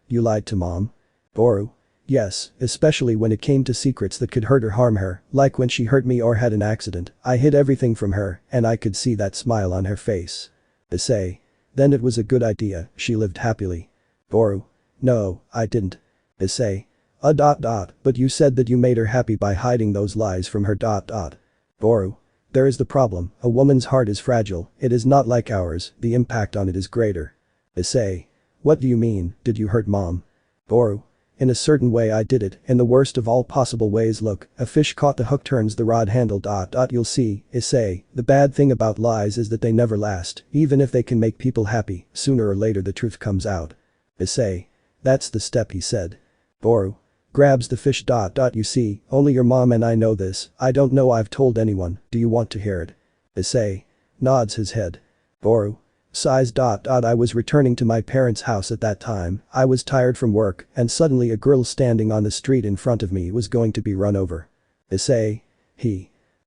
You lied to mom? Boru. Yes, especially when it came to secrets that could hurt or harm her, like when she hurt me or had an accident, I hid everything from her, and I could see that smile on her face. Issei. Then it was a good idea, she lived happily. Boru. No, I didn't. Issei. But you said that you made her happy by hiding those lies from her. Boru. There is the problem, a woman's heart is fragile, it is not like ours, the impact on it is greater. Issei. What do you mean, did you hurt mom? Boru. In a certain way I did it, in the worst of all possible ways. Look, a fish caught the hook turns the rod handle. You'll see, Issei, the bad thing about lies is that they never last, even if they can make people happy, sooner or later the truth comes out. Issei. That's the step, he said. Boru. Grabs the fish. You see, only your mom and I know this, I don't know I've told anyone, do you want to hear it? Issei. Nods his head. Boru. Sighs. I was returning to my parents' house at that time, I was tired from work, and suddenly a girl standing on the street in front of me was going to be run over. Issei.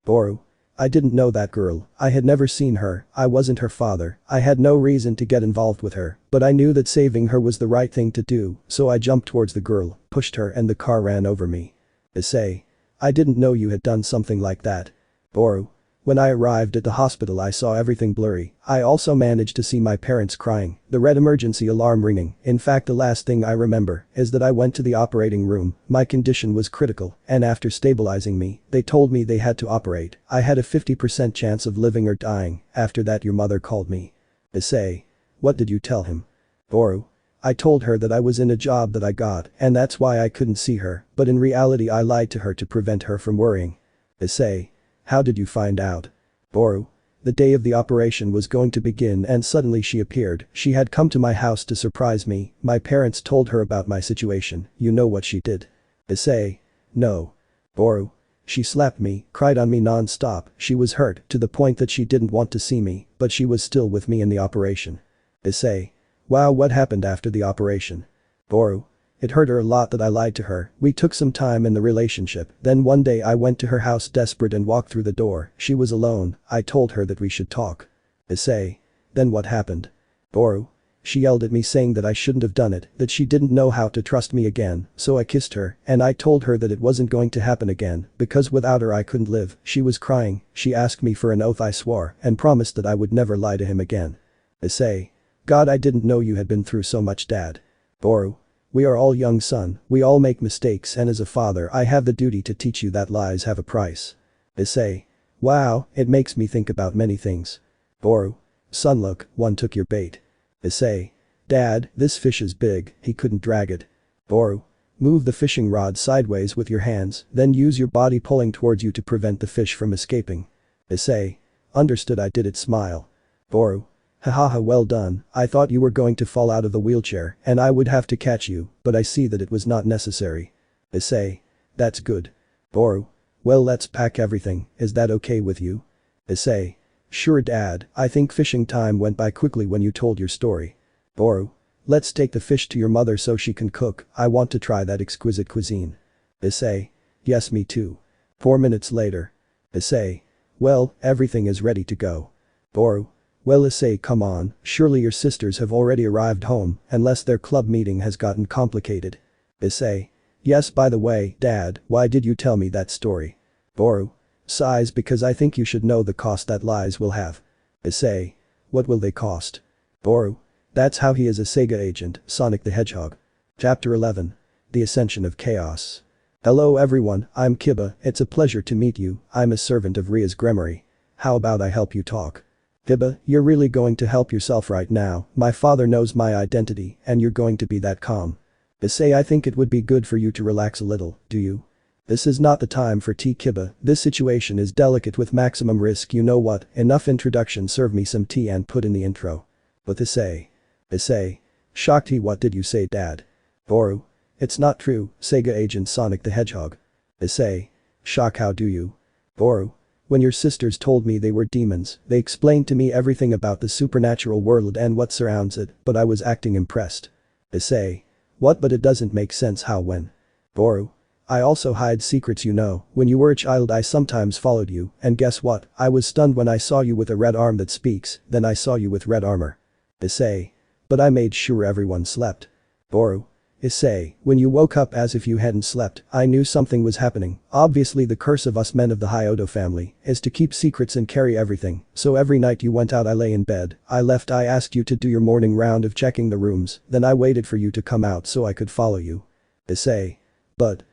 Boru. I didn't know that girl, I had never seen her, I wasn't her father, I had no reason to get involved with her, but I knew that saving her was the right thing to do, so I jumped towards the girl, pushed her and the car ran over me. Issei. I didn't know you had done something like that. Boru. When I arrived at the hospital I saw everything blurry. I also managed to see my parents crying, the red emergency alarm ringing. In fact the last thing I remember is that I went to the operating room, my condition was critical, and after stabilizing me, they told me they had to operate. I had a 50% chance of living or dying. After that your mother called me. Issei. What did you tell him? Boru. I told her that I was in a job that I got and that's why I couldn't see her, but in reality I lied to her to prevent her from worrying. Issei. How did you find out? Boru. The day of the operation was going to begin and suddenly she appeared. She had come to my house to surprise me. My parents told her about my situation. You know what she did? Issei. No. Boru. She slapped me, cried on me non-stop. She was hurt to the point that she didn't want to see me, but she was still with me in the operation. Issei. Wow, what happened after the operation? Boru. It hurt her a lot that I lied to her. We took some time in the relationship, then one day I went to her house desperate and walked through the door. She was alone. I told her that we should talk. Issei. Then what happened? Boru. She yelled at me saying that I shouldn't have done it, that she didn't know how to trust me again, so I kissed her, and I told her that it wasn't going to happen again, because without her I couldn't live. She was crying, she asked me for an oath I swore, and promised that I would never lie to him again. Issei. God, I didn't know you had been through so much, Dad. Boru. We are all young, son, we all make mistakes and as a father I have the duty to teach you that lies have a price. Issei. Wow, it makes me think about many things. Boru. Son, look, one took your bait. Issei. Dad, this fish is big, he couldn't drag it. Boru. Move the fishing rod sideways with your hands, then use your body pulling towards you to prevent the fish from escaping. Issei. Understood, I did it, smile. Boru. Hahaha, well done, I thought you were going to fall out of the wheelchair and I would have to catch you, but I see that it was not necessary. Issei. That's good. Boru. Well, let's pack everything, is that okay with you? Issei. Sure, Dad, I think fishing time went by quickly when you told your story. Boru. Let's take the fish to your mother so she can cook, I want to try that exquisite cuisine. Issei. Yes, me too. 4 minutes later. Issei. Well, everything is ready to go. Boru. Well, Issei, come on, surely your sisters have already arrived home, unless their club meeting has gotten complicated. Issei. Yes, by the way, Dad, why did you tell me that story? Boru. Sighs, because I think you should know the cost that lies will have. Issei. What will they cost? Boru. That's how he is a Sega agent, Sonic the Hedgehog. Chapter 11. The Ascension of Chaos. Hello everyone, I'm Kiba, it's a pleasure to meet you, I'm a servant of Ria's Gremory. How about I help you talk? Kiba, you're really going to help yourself right now, my father knows my identity and you're going to be that calm. Issei, I think it would be good for you to relax a little, do you? This is not the time for tea, Kiba, this situation is delicate with maximum risk. You know what, enough introduction, serve me some tea and put in the intro. But Issei. Issei. Shocked he, what did you say, Dad? Boru. It's not true, Sega agent Sonic the Hedgehog. Issei. Shock, how do you? Boru. When your sisters told me they were demons, they explained to me everything about the supernatural world and what surrounds it, but I was acting impressed. Issei. What, but it doesn't make sense how when? Boru. I also hide secrets, you know, when you were a child I sometimes followed you, and guess what, I was stunned when I saw you with a red arm that speaks, then I saw you with red armor. Issei. But I made sure everyone slept. Boru. Issei, when you woke up as if you hadn't slept, I knew something was happening. Obviously the curse of us men of the Kyoto family is to keep secrets and carry everything, so every night you went out I lay in bed, I left, I asked you to do your morning round of checking the rooms, then I waited for you to come out so I could follow you. Issei. But,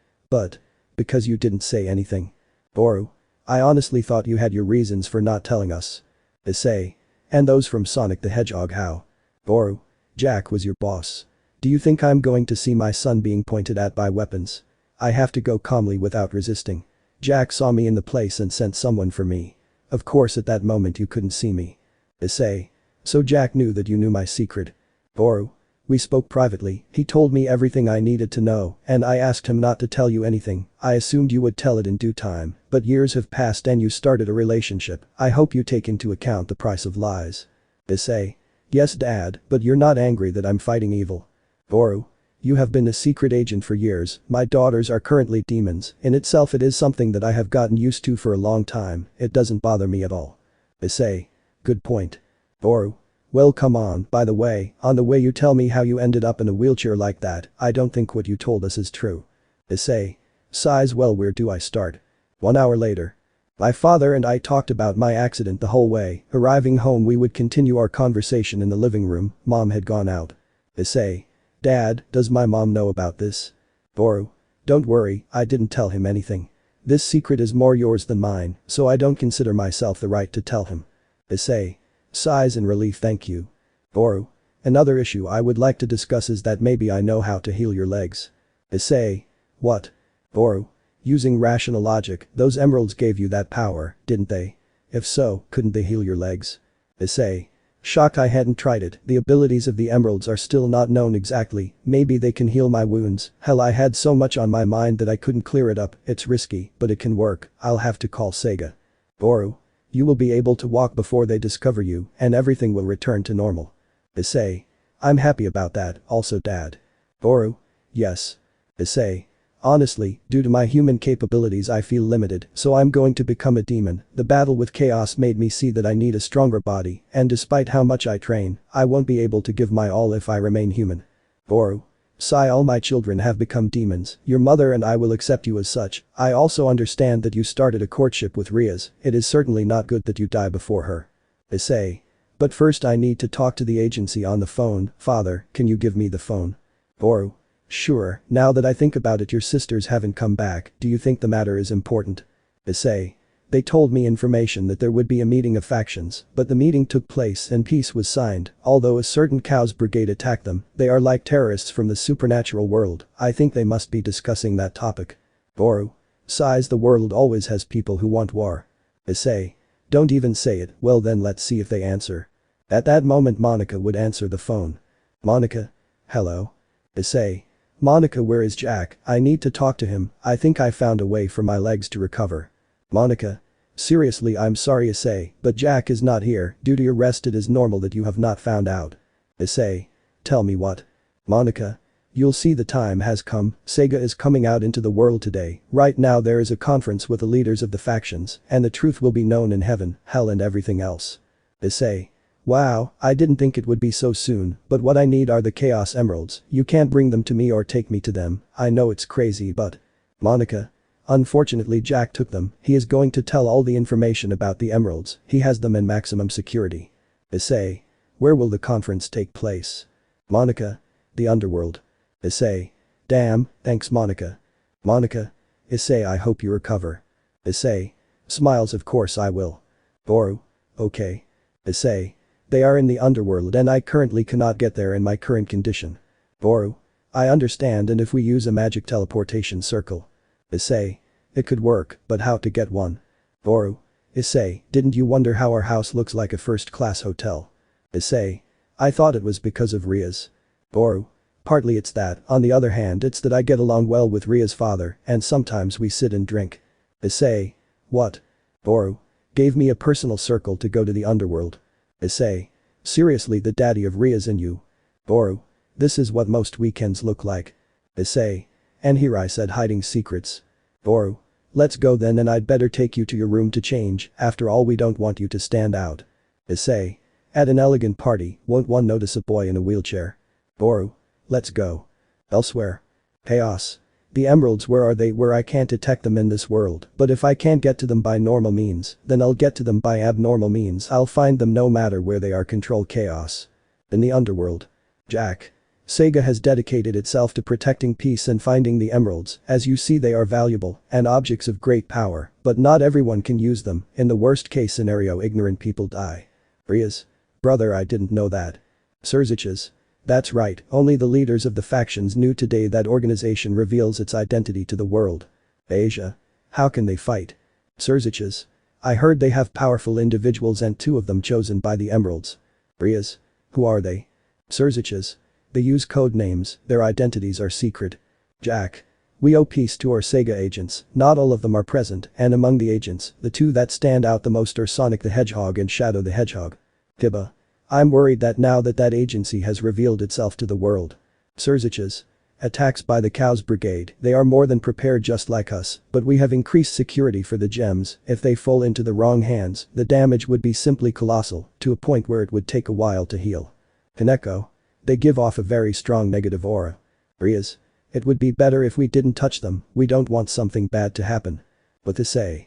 because you didn't say anything. Boru. I honestly thought you had your reasons for not telling us. Issei. And those from Sonic the Hedgehog, how? Boru. Jack was your boss. Do you think I'm going to see my son being pointed at by weapons? I have to go calmly without resisting. Jack saw me in the place and sent someone for me. Of course at that moment you couldn't see me. Issei. So Jack knew that you knew my secret. Boru. We spoke privately, he told me everything I needed to know, and I asked him not to tell you anything, I assumed you would tell it in due time, but years have passed and you started a relationship, I hope you take into account the price of lies. Issei. Yes, Dad, but you're not angry that I'm fighting evil. Boru. You have been a secret agent for years, my daughters are currently demons, in itself it is something that I have gotten used to for a long time, it doesn't bother me at all. Issei. Good point. Boru. Well, come on, by the way, on the way you tell me how you ended up in a wheelchair like that, I don't think what you told us is true. Issei. Sighs, well, where do I start? 1 hour later. My father and I talked about my accident the whole way. Arriving home we would continue our conversation in the living room. Mom had gone out. Issei. Dad, does my mom know about this? Boru. Don't worry, I didn't tell him anything. This secret is more yours than mine, so I don't consider myself the right to tell him. Issei. Sighs in relief. Thank you. Boru. Another issue I would like to discuss is that maybe I know how to heal your legs. Issei. What? Boru. Using rational logic, those emeralds gave you that power, didn't they? If so, couldn't they heal your legs? Issei. Shock, I hadn't tried it. The abilities of the emeralds are still not known exactly. Maybe they can heal my wounds. Hell, I had so much on my mind that I couldn't clear it up. It's risky, but it can work. I'll have to call Sega. Boru. You will be able to walk before they discover you, and everything will return to normal. Issei. I'm happy about that, also Dad. Boru. Yes. Issei. Honestly, due to my human capabilities I feel limited, so I'm going to become a demon. The battle with chaos made me see that I need a stronger body, and despite how much I train, I won't be able to give my all if I remain human. Boru. Sigh, all my children have become demons. Your mother and I will accept you as such. I also understand that you started a courtship with Riaz. It is certainly not good that you die before her. Issei. But first I need to talk to the agency on the phone. Father, can you give me the phone? Boru. Sure, now that I think about it, your sisters haven't come back. Do you think the matter is important? Issei. They told me information that there would be a meeting of factions, but the meeting took place and peace was signed, although a certain Chaos Brigade attacked them. They are like terrorists from the supernatural world. I think they must be discussing that topic. Boru. Sighs, the world always has people who want war. Issei. Don't even say it. Well then, let's see if they answer. At that moment Monica would answer the phone. Monica. Hello. Issei. Monica, where is Jack? I need to talk to him. I think I found a way for my legs to recover. Monica. Seriously, I'm sorry Issei, but Jack is not here. Due to your rest it is normal that you have not found out. Issei. Tell me what? Monica. You'll see, the time has come. Sega is coming out into the world today. Right now there is a conference with the leaders of the factions, and the truth will be known in heaven, hell and everything else. Issei. Wow, I didn't think it would be so soon, but what I need are the Chaos Emeralds. You can't bring them to me or take me to them. I know it's crazy, but… Monica. Unfortunately Jack took them. He is going to tell all the information about the emeralds. He has them in maximum security. Issei. Where will the conference take place? Monica. The underworld. Issei. Damn, thanks Monica. Monica. Issei, I hope you recover. Issei. Smiles, of course I will. Boru. Okay. Issei. They are in the underworld and I currently cannot get there in my current condition. Boru. I understand, and if we use a magic teleportation circle? Issei. It could work, but how to get one? Boru. Issei, didn't you wonder how our house looks like a first-class hotel? Issei. I thought it was because of Riaz. Boru. Partly it's that, on the other hand it's that I get along well with Riaz's father, and sometimes we sit and drink. Issei. What? Boru. Gave me a personal circle to go to the underworld. Issei. Seriously, the daddy of Riaz and you? Boru. This is what most weekends look like. Issei. And here I said hiding secrets. Boru. Let's go then, and I'd better take you to your room to change. After all, we don't want you to stand out. Issei. At an elegant party, won't one notice a boy in a wheelchair? Boru. Let's go. Elsewhere. Chaos. The emeralds, where are they? Where I can't detect them in this world, but if I can't get to them by normal means, then I'll get to them by abnormal means. I'll find them no matter where they are. Control chaos. In the underworld. Jack. Sega has dedicated itself to protecting peace and finding the emeralds. As you see, they are valuable and objects of great power, but not everyone can use them. In the worst case scenario, ignorant people die. Riaz. Brother, I didn't know that. Serziches. That's right, only the leaders of the factions knew today that organization reveals its identity to the world. Asia. How can they fight? Serziches. I heard they have powerful individuals and two of them chosen by the emeralds. Riaz. Who are they? Serziches. They use code names, their identities are secret. Jack. We owe peace to our Sega agents. Not all of them are present, and among the agents, the two that stand out the most are Sonic the Hedgehog and Shadow the Hedgehog. Tiba. I'm worried that now that agency has revealed itself to the world. Serziches. Attacks by the Chaos Brigade, they are more than prepared, just like us, but we have increased security for the gems. If they fall into the wrong hands, the damage would be simply colossal, to a point where it would take a while to heal. Kaneko. They give off a very strong negative aura. Riaz. It would be better if we didn't touch them. We don't want something bad to happen. But Issei.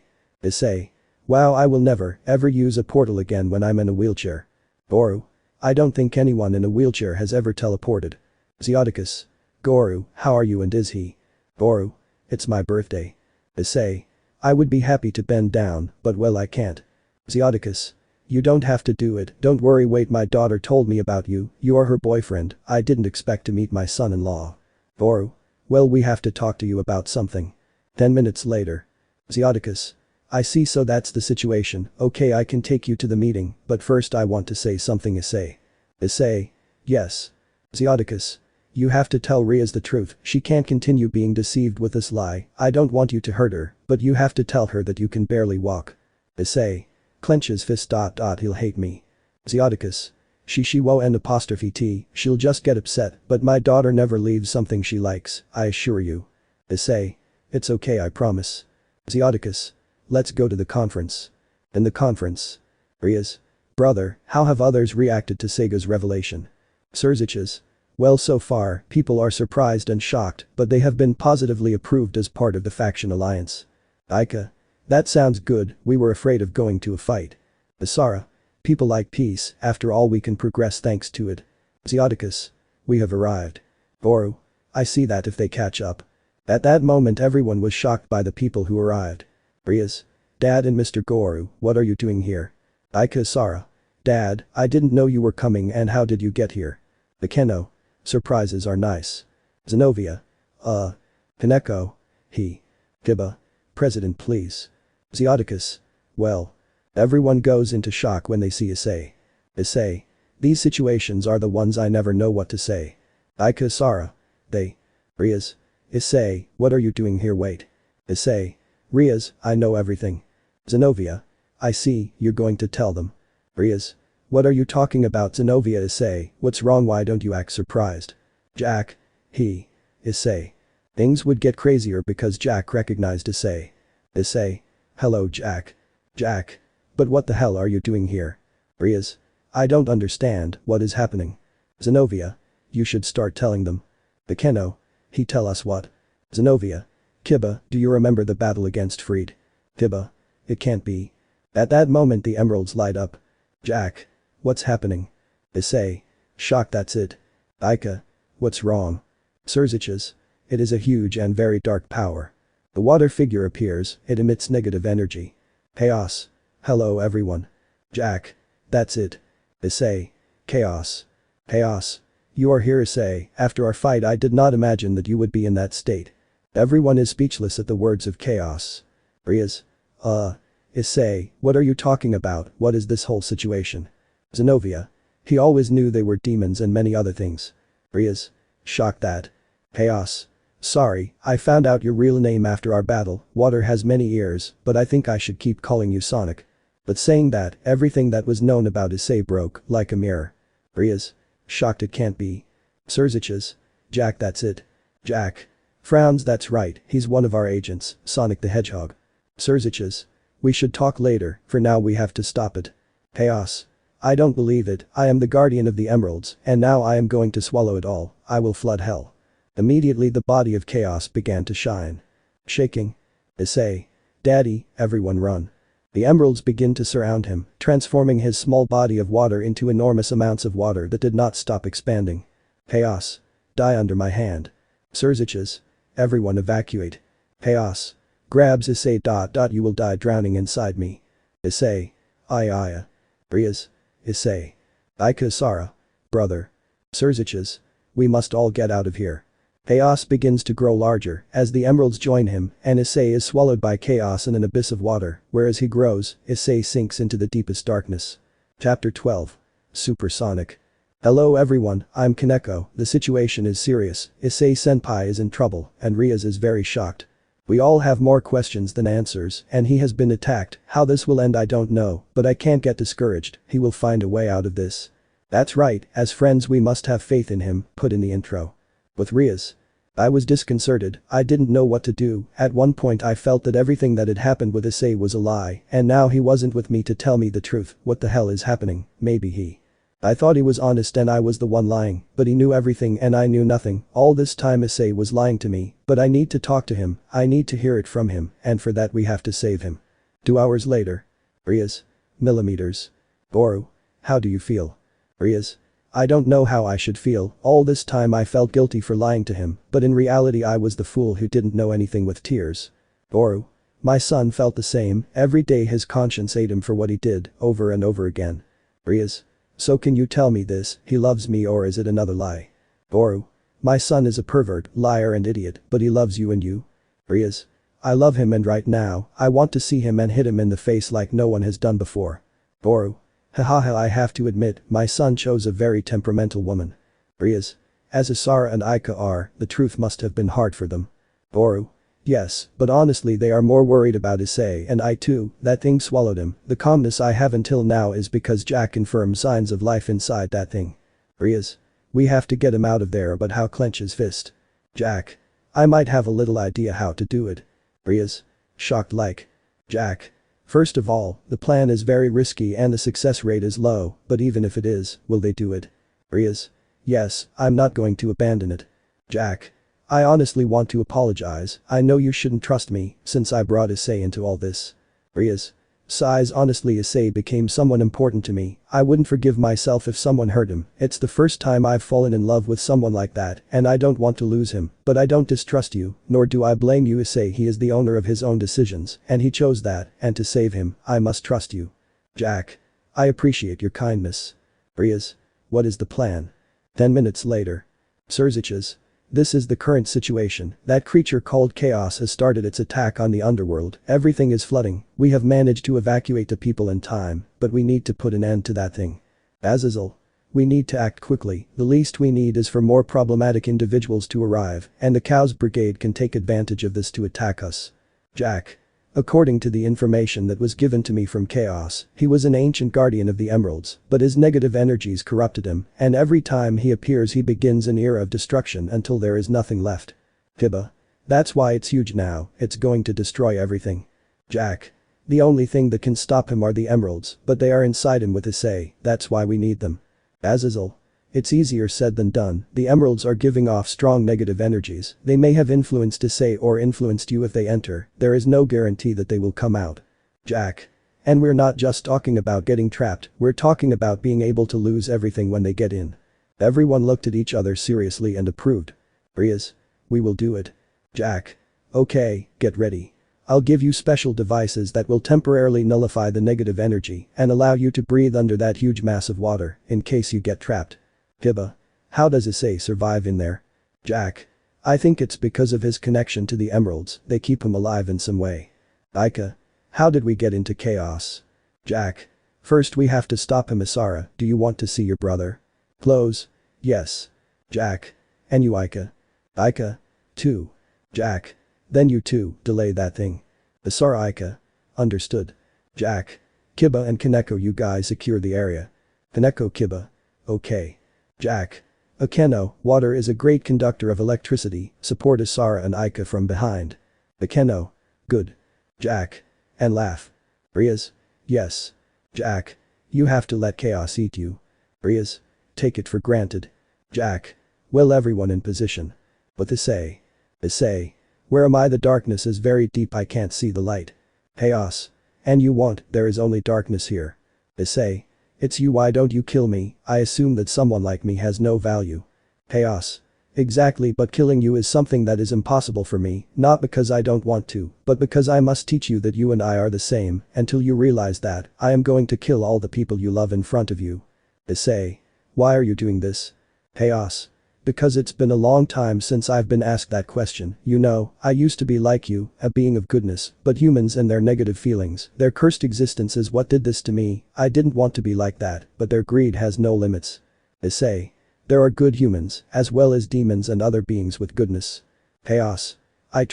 Wow, I will never, ever use a portal again when I'm in a wheelchair. Goru. I don't think anyone in a wheelchair has ever teleported. Zeoticus. Goru, how are you and is he? Goru. It's my birthday. Issei. I would be happy to bend down, but well I can't. Zeoticus. You don't have to do it, don't worry, wait, my daughter told me about you, you are her boyfriend, I didn't expect to meet my son-in-law. Goru. Well, we have to talk to you about something. 10 minutes later. Zeoticus. I see, so that's the situation, okay, I can take you to the meeting, but first I want to say something. Issei. Issei. Yes. Zeoticus. You have to tell Rias the truth, she can't continue being deceived with this lie, I don't want you to hurt her, but you have to tell her that you can barely walk. Issei. Clenches fist. He'll hate me. Zeoticus. She won't apostrophe t, she'll just get upset, but my daughter never leaves something she likes, I assure you. Issei. It's okay, I promise. Zeoticus. Let's go to the conference. In the conference. Rias. Brother, how have others reacted to Sega's revelation? Surziches. Well, so far, people are surprised and shocked, but they have been positively approved as part of the faction alliance. Aika. That sounds good, we were afraid of going to a fight. Asara. People like peace, after all we can progress thanks to it. Zeoticus. We have arrived. Goru. I see that if they catch up. At that moment everyone was shocked by the people who arrived. Rias. Dad and Mr. Goru, what are you doing here? Aika. Asara. Dad, I didn't know you were coming, and how did you get here? Akeno. Surprises are nice. Zenobia. Kaneko. He. Kiba. President, please. Zeoticus. Well. Everyone goes into shock when they see Issei. Issei. These situations are the ones I never know what to say. Aika. Asara. They. Rias. Issei, what are you doing here? Wait. Issei. Rias, I know everything. Zenobia. I see, you're going to tell them. Rias. What are you talking about? Zenobia. Issei, what's wrong, why don't you act surprised? Jack. He. Issei. Things would get crazier because Jack recognized Issei. Issei. Hello, Jack. Jack. But what the hell are you doing here? Rias. I don't understand, what is happening? Zenobia. You should start telling them. Akeno. He tell us what? Zenobia. Kiba, do you remember the battle against Freed? Kiba. It can't be. At that moment the emeralds light up. Jack. What's happening? Issei. Shock, that's it. Aika. What's wrong? Surziches. It is a huge and very dark power. The water figure appears, it emits negative energy. Chaos. Hello everyone. Jack. That's it. Issei. Chaos. Chaos. You are here, Issei, after our fight I did not imagine that you would be in that state. Everyone is speechless at the words of Chaos. Rias. Issei, what are you talking about, what is this whole situation? Zenobia. He always knew they were demons and many other things. Rias. Shocked that. Chaos. Sorry, I found out your real name after our battle, water has many ears, but I think I should keep calling you Sonic. But saying that, everything that was known about Issei broke, like a mirror. Rias. Shocked, it can't be. Surziches. Jack, that's it. Jack. Frowns, that's right, he's one of our agents, Sonic the Hedgehog. Surziches. We should talk later, for now we have to stop it. Chaos. I don't believe it, I am the guardian of the emeralds, and now I am going to swallow it all, I will flood hell. Immediately the body of Chaos began to shine. Shaking. Issei. Daddy, everyone run. The emeralds begin to surround him, transforming his small body of water into enormous amounts of water that did not stop expanding. Chaos. Die under my hand. Surziches. Everyone evacuate. Chaos. Grabs Issei. You will die drowning inside me. Issei. Aya. Rias. Issei. Aika. Asara. Brother. Surziches. We must all get out of here. Chaos begins to grow larger as the emeralds join him and Issei is swallowed by Chaos in an abyss of water, whereas he grows, Issei sinks into the deepest darkness. Chapter 12. Supersonic. Hello everyone, I'm Kaneko, the situation is serious, Issei senpai is in trouble and Rias is very shocked. We all have more questions than answers and he has been attacked, how this will end I don't know, but I can't get discouraged, he will find a way out of this. That's right, as friends we must have faith in him, put in the intro. With Rias. I was disconcerted, I didn't know what to do, at one point I felt that everything that had happened with Issei was a lie and now he wasn't with me to tell me the truth, what the hell is happening, maybe he. I thought he was honest and I was the one lying, but he knew everything and I knew nothing, all this time Issei was lying to me, but I need to talk to him, I need to hear it from him, and for that we have to save him. 2 hours later. Rias. Millimeters. Boru. How do you feel? Rias. I don't know how I should feel, all this time I felt guilty for lying to him, but in reality I was the fool who didn't know anything with tears. Boru. My son felt the same, every day his conscience ate him for what he did, over and over again. Rias. So can you tell me this, he loves me or is it another lie? Boru. My son is a pervert, liar and idiot, but he loves you and you? Rias. I love him and right now, I want to see him and hit him in the face like no one has done before. Boru. Hahaha, I have to admit, my son chose a very temperamental woman. Rias. As Asara and Aika are, the truth must have been hard for them. Boru. Yes, but honestly they are more worried about Issei and I too, that thing swallowed him, the calmness I have until now is because Jack confirmed signs of life inside that thing. Rias. We have to get him out of there but how clench his fist? Jack. I might have a little idea how to do it. Rias. Shocked like. Jack. First of all, the plan is very risky and the success rate is low, but even if it is, will they do it? Rias. Yes, I'm not going to abandon it. Jack. I honestly want to apologize, I know you shouldn't trust me, since I brought Issei into all this. Rias. Sighs honestly Issei became someone important to me, I wouldn't forgive myself if someone hurt him, it's the first time I've fallen in love with someone like that and I don't want to lose him, but I don't distrust you, nor do I blame you Issei he is the owner of his own decisions and he chose that, and to save him, I must trust you. Jack. I appreciate your kindness. Rias. What is the plan? 10 minutes later. Surziches. This is the current situation, that creature called Chaos has started its attack on the underworld, everything is flooding, we have managed to evacuate the people in time, but we need to put an end to that thing. Azazel. We need to act quickly, the least we need is for more problematic individuals to arrive, and the Cows Brigade can take advantage of this to attack us. Jack. According to the information that was given to me from Chaos, he was an ancient guardian of the emeralds, but his negative energies corrupted him, and every time he appears he begins an era of destruction until there is nothing left. Tiba. That's why it's huge now, it's going to destroy everything. Jack. The only thing that can stop him are the emeralds, but they are inside him with Issei, that's why we need them. Azazel. It's easier said than done, the emeralds are giving off strong negative energies, they may have influenced Issei or influenced you if they enter, there is no guarantee that they will come out. Jack. And we're not just talking about getting trapped, we're talking about being able to lose everything when they get in. Everyone looked at each other seriously and approved. Rias. We will do it. Jack. Okay, get ready. I'll give you special devices that will temporarily nullify the negative energy and allow you to breathe under that huge mass of water, in case you get trapped. Tiba. How does Issei survive in there? Jack. I think it's because of his connection to the emeralds, they keep him alive in some way. Aika. How did we get into Chaos? Jack. First we have to stop him Asara, do you want to see your brother? Close. Yes. Jack. And you Aika. Aika. 2. Jack. Then you too, delay that thing. Asara Aika. Understood. Jack. Kiba and Kaneko you guys secure the area. Kaneko Kiba. Okay. Jack. Akeno, water is a great conductor of electricity, support Asara and Aika from behind. Akeno. Good. Jack. And laugh. Rias. Yes. Jack. You have to let chaos eat you. Rias. Take it for granted. Jack. Well everyone in position. But Issei. Issei. Where am I? The darkness is very deep I can't see the light. Chaos. And you won't, there is only darkness here. Issei. It's you why don't you kill me, I assume that someone like me has no value. Chaos. Exactly but killing you is something that is impossible for me, not because I don't want to, but because I must teach you that you and I are the same, until you realize that, I am going to kill all the people you love in front of you. Issei. Why are you doing this? Chaos. Because it's been a long time since I've been asked that question, you know, I used to be like you, a being of goodness, but humans and their negative feelings, their cursed existence is what did this to me, I didn't want to be like that, but their greed has no limits. Issei. There are good humans, as well as demons and other beings with goodness. Chaos. I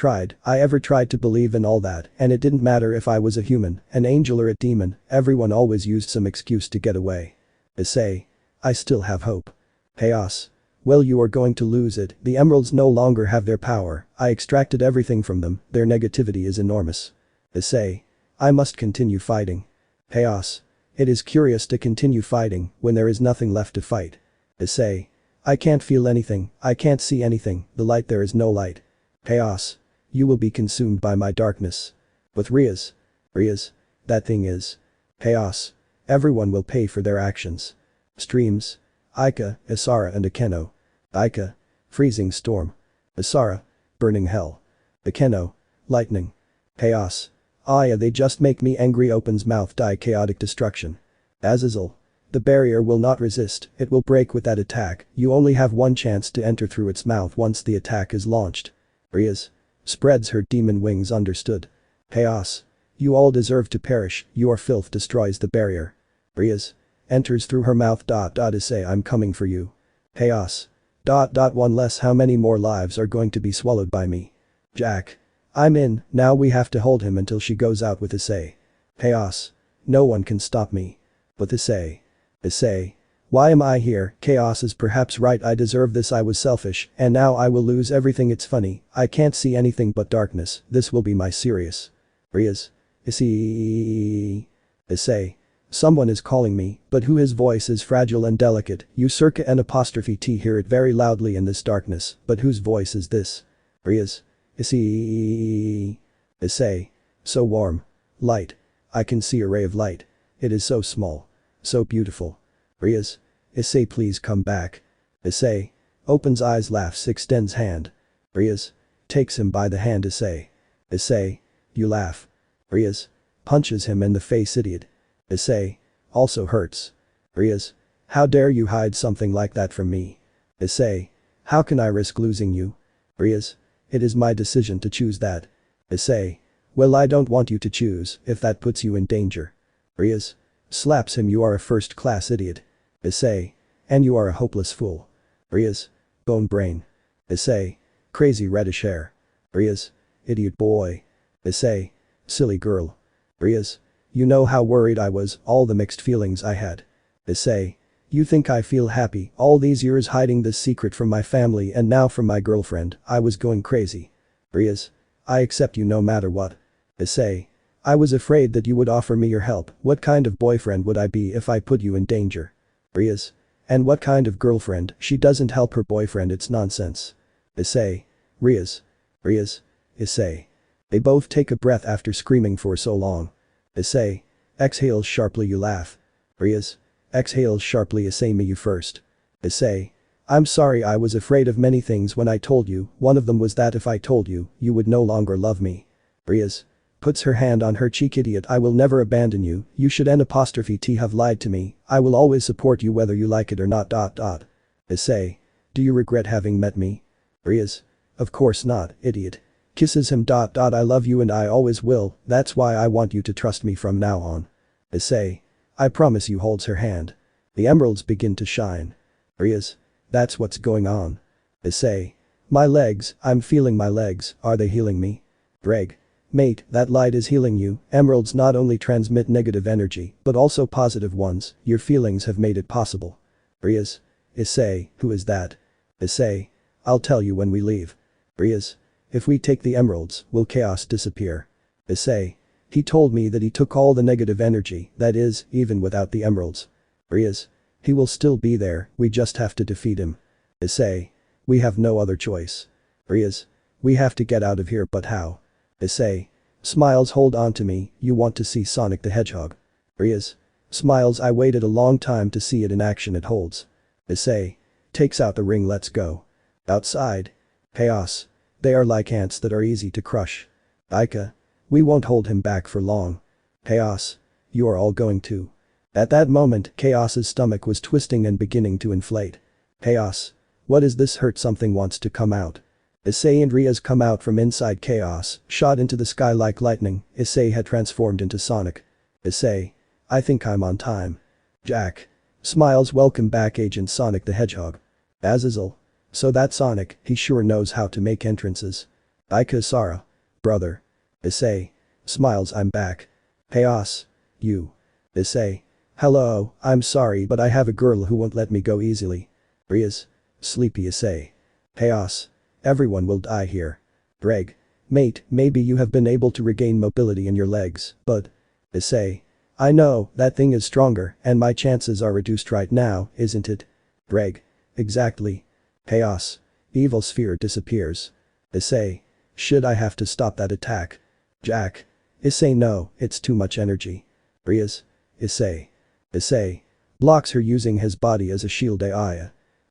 ever tried to believe in all that, and it didn't matter if I was a human, an angel or a demon, everyone always used some excuse to get away. Issei. I still have hope. Chaos. Well you are going to lose it, the emeralds no longer have their power, I extracted everything from them, their negativity is enormous. Issei. I must continue fighting. Chaos. It is curious to continue fighting when there is nothing left to fight. Issei. I can't feel anything, I can't see anything, the light there is no light. Chaos. You will be consumed by my darkness. With Rias. Rias. That thing is. Chaos. Everyone will pay for their actions. Streams. Aika, Isara and Akeno. Aika. Freezing storm. Isara. Burning hell. Akeno. Lightning. Chaos. Aya, they just make me angry, opens mouth, die, chaotic destruction. Azazel. The barrier will not resist, it will break with that attack, you only have one chance to enter through its mouth once the attack is launched. Riaz. Spreads her demon wings, understood. Chaos. You all deserve to perish, your filth destroys the barrier. Riaz. Enters through her mouth. Issei, I'm coming for you. Chaos. One less, how many more lives are going to be swallowed by me? Jack. I'm in, now we have to hold him until she goes out with Issei. Chaos. No one can stop me. But Issei. Issei. Why am I here? Chaos is perhaps right, I deserve this, I was selfish, and now I will lose everything, it's funny, I can't see anything but darkness, this will be my serious. Riaz. Issei. Issei. Someone is calling me, but who? His voice is fragile and delicate, you circa an apostrophe T, hear it very loudly in this darkness, but whose voice is this? Riaz. Issei. Issei. So warm. Light. I can see a ray of light. It is so small. So beautiful. Riaz. Issei, please come back. Issei. Opens eyes, laughs, extends hand. Riaz. Takes him by the hand. Issei. Issei. You laugh. Riaz. Punches him in the face, idiot. Issei. Also hurts. Riaz. How dare you hide something like that from me? Issei. How can I risk losing you? Riaz. It is my decision to choose that. Issei. Well, I don't want you to choose if that puts you in danger. Riaz. Slaps him, you are a first-class idiot. Issei. And you are a hopeless fool. Riaz. Bone brain. Issei. Crazy reddish hair. Riaz. Idiot boy. Issei. Silly girl. Riaz. You know how worried I was, all the mixed feelings I had. Issei. You think I feel happy, all these years hiding this secret from my family and now from my girlfriend, I was going crazy. Riaz. I accept you no matter what. Issei. I was afraid that you would offer me your help, what kind of boyfriend would I be if I put you in danger? Riaz. And what kind of girlfriend, she doesn't help her boyfriend, it's nonsense. Issei. Riaz. Riaz. Issei. They both take a breath after screaming for so long. Issei. Exhales sharply, you laugh. Riaz. Exhales sharply. Issei, me you first. Issei. I'm sorry, I was afraid of many things when I told you, one of them was that if I told you, you would no longer love me. Riaz. Puts her hand on her cheek, idiot, I will never abandon you, you should T have lied to me, I will always support you whether you like it or not. Issei. Do you regret having met me? Riaz. Of course not, idiot. Kisses him. I love you and I always will, that's why I want you to trust me from now on. Issei. I promise you, holds her hand. The emeralds begin to shine. Riaz. That's what's going on. Issei. My legs, I'm feeling my legs, are they healing me? Greg. Mate, that light is healing you, emeralds not only transmit negative energy, but also positive ones, your feelings have made it possible. Riaz. Issei, who is that? Issei. I'll tell you when we leave. Riaz. If we take the emeralds, will chaos disappear? Issei. He told me that he took all the negative energy, that is, even without the emeralds. Riaz. He will still be there, we just have to defeat him. Issei. We have no other choice. Riaz. We have to get out of here, but how? Issei. Smiles, hold on to me, you want to see Sonic the Hedgehog. Riaz. Smiles, I waited a long time to see it in action, it holds. Issei. Takes out the ring, let's go. Outside. Chaos. They are like ants that are easy to crush. Aika. We won't hold him back for long. Chaos. You are all going to. At that moment, Chaos's stomach was twisting and beginning to inflate. Chaos. What is this, hurt, something wants to come out. Issei and Riaz come out from inside Chaos, shot into the sky like lightning, Issei had transformed into Sonic. Issei. I think I'm on time. Jack. Smiles, welcome back Agent Sonic the Hedgehog. Azazel. So that's Sonic, he sure knows how to make entrances. Aika. Isara. Brother. Issei. Smiles, I'm back. Chaos. You. Issei. Hello, I'm sorry but I have a girl who won't let me go easily. Riaz. Sleepy. Issei. Chaos. Everyone will die here. Greg. Mate, maybe you have been able to regain mobility in your legs, but. Issei. I know, that thing is stronger, and my chances are reduced right now, isn't it? Greg. Exactly. Chaos. Evil sphere disappears. Issei. Should I have to stop that attack? Jack. Issei, no, it's too much energy. Riaz. Issei. Issei. Blocks her using his body as a shield. Aya.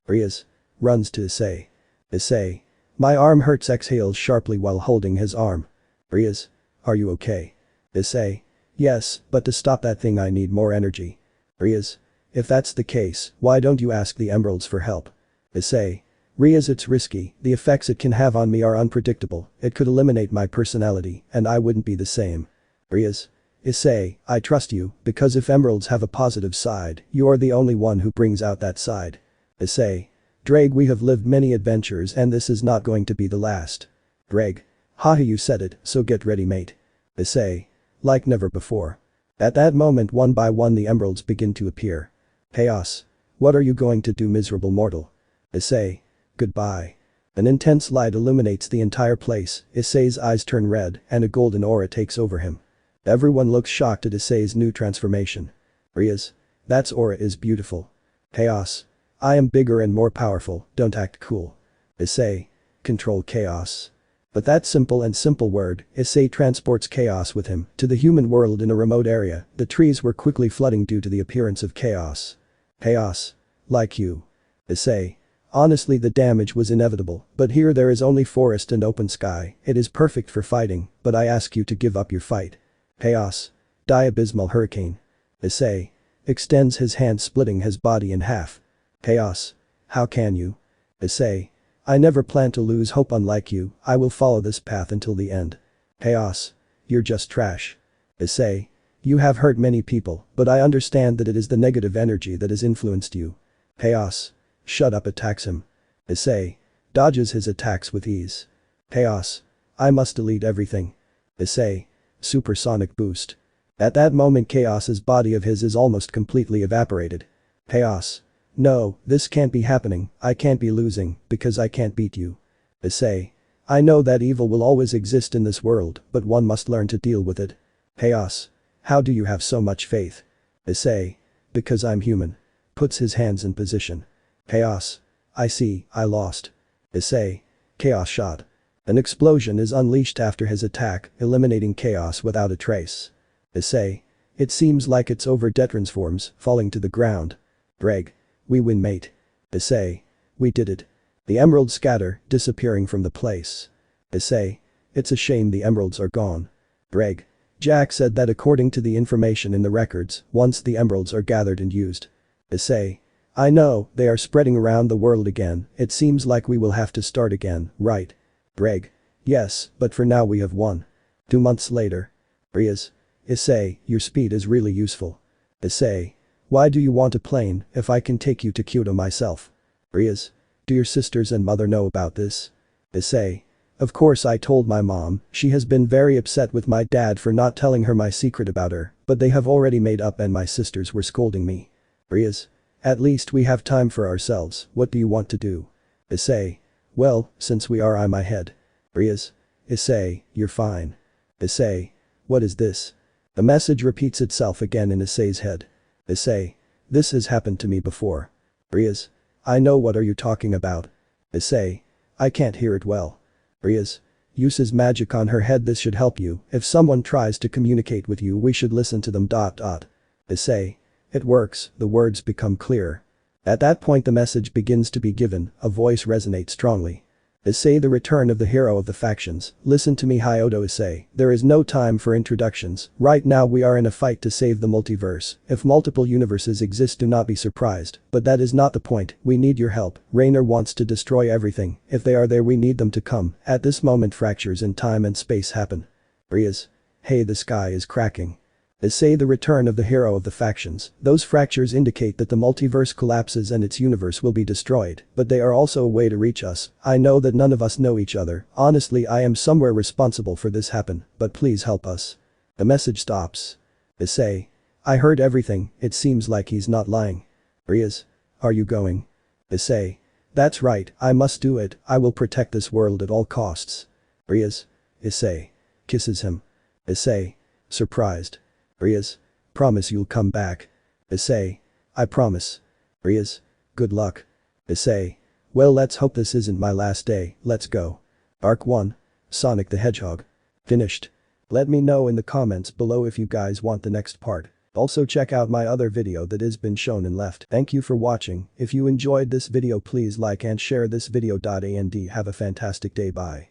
Rias. Runs to Issei. Issei. My arm hurts. Exhales sharply while holding his arm. Rias. Are you okay? Issei. Yes, but to stop that thing I need more energy. Rias. If that's the case, why don't you ask the emeralds for help? Issei. Rias, it's risky, the effects it can have on me are unpredictable, it could eliminate my personality, and I wouldn't be the same. Rias. Issei, I trust you, because if emeralds have a positive side, you are the only one who brings out that side. Issei. Drake, we have lived many adventures and this is not going to be the last. Drake. Haha, you said it, so get ready, mate. Issei. Like never before. At that moment, one by one the emeralds begin to appear. Chaos. What are you going to do, miserable mortal? Issei. Goodbye. An intense light illuminates the entire place, Issei's eyes turn red and a golden aura takes over him. Everyone looks shocked at Issei's new transformation. Rias. That's aura is beautiful. Chaos. I am bigger and more powerful, don't act cool. Issei. Control chaos. But that simple word, Issei transports chaos with him to the human world in a remote area. The trees were quickly flooding due to the appearance of chaos. Chaos. Like you. Issei. Honestly, the damage was inevitable, but here there is only forest and open sky, it is perfect for fighting, but I ask you to give up your fight. Chaos. Die, abysmal hurricane. Issei. Extends his hand, splitting his body in half. Chaos. How can you? Issei. I never plan to lose hope, unlike you, I will follow this path until the end. Chaos. You're just trash. Issei. You have hurt many people, but I understand that it is the negative energy that has influenced you. Chaos. Shut up, attacks him. Issei. Dodges his attacks with ease. Chaos. I must delete everything. Issei. Supersonic boost. At that moment Chaos's body of his is almost completely evaporated. Chaos. No, this can't be happening, I can't be losing, because I can't beat you. Issei. I know that evil will always exist in this world, but one must learn to deal with it. Chaos. How do you have so much faith? Issei. Because I'm human. Puts his hands in position. Chaos. I see, I lost. Issei. Chaos shot. An explosion is unleashed after his attack, eliminating Chaos without a trace. Issei. It seems like it's over. Transforms, falling to the ground. Dreg. We win, mate. Issei. We did it. The emeralds scatter, disappearing from the place. Issei. It's a shame the emeralds are gone. Dreg. Jack said that according to the information in the records, once the emeralds are gathered and used. Issei. I know, they are spreading around the world again, it seems like we will have to start again, right? Dreg. Yes, but for now we have won. 2 months later. Rias. Issei, your speed is really useful. Issei. Why do you want a plane if I can take you to Kyoto myself? Rias. Do your sisters and mother know about this? Issei. Of course, I told my mom, she has been very upset with my dad for not telling her my secret about her, but they have already made up and my sisters were scolding me. Rias. At least we have time for ourselves, what do you want to do? Issei. Well, since we are in my head. Rias. Issei, you're fine. Issei. What is this? The message repeats itself again in Issei's head. Issei. This has happened to me before. Rias. I know, what are you talking about? Issei. I can't hear it well. Rias. Uses magic on her head, this should help you, if someone tries to communicate with you we should listen to them. Issei. It works, the words become clearer. At that point the message begins to be given, a voice resonates strongly. Issei, the return of the hero of the factions, listen to me, Hyoto Issei, there is no time for introductions, right now we are in a fight to save the multiverse, if multiple universes exist do not be surprised, but that is not the point, we need your help, Rainer wants to destroy everything, if they are there we need them to come, at this moment fractures in time and space happen. Rias. Hey, the sky is cracking. Issei, the return of the hero of the factions, those fractures indicate that the multiverse collapses and its universe will be destroyed, but they are also a way to reach us, I know that none of us know each other, honestly I am somewhere responsible for this happen, but please help us. The message stops. Issei. I heard everything, it seems like he's not lying. Rias. Are you going? Issei. That's right, I must do it, I will protect this world at all costs. Rias. Issei. Kisses him. Issei. Surprised. Rias. Promise you'll come back. Issei. I promise. Rias. Good luck. Issei. Well, let's hope this isn't my last day, let's go. Arc 1. Sonic the Hedgehog. Finished. Let me know in the comments below if you guys want the next part. Also check out my other video that has been shown in left. Thank you for watching. If you enjoyed this video please like and share this video. And have a fantastic day. Bye.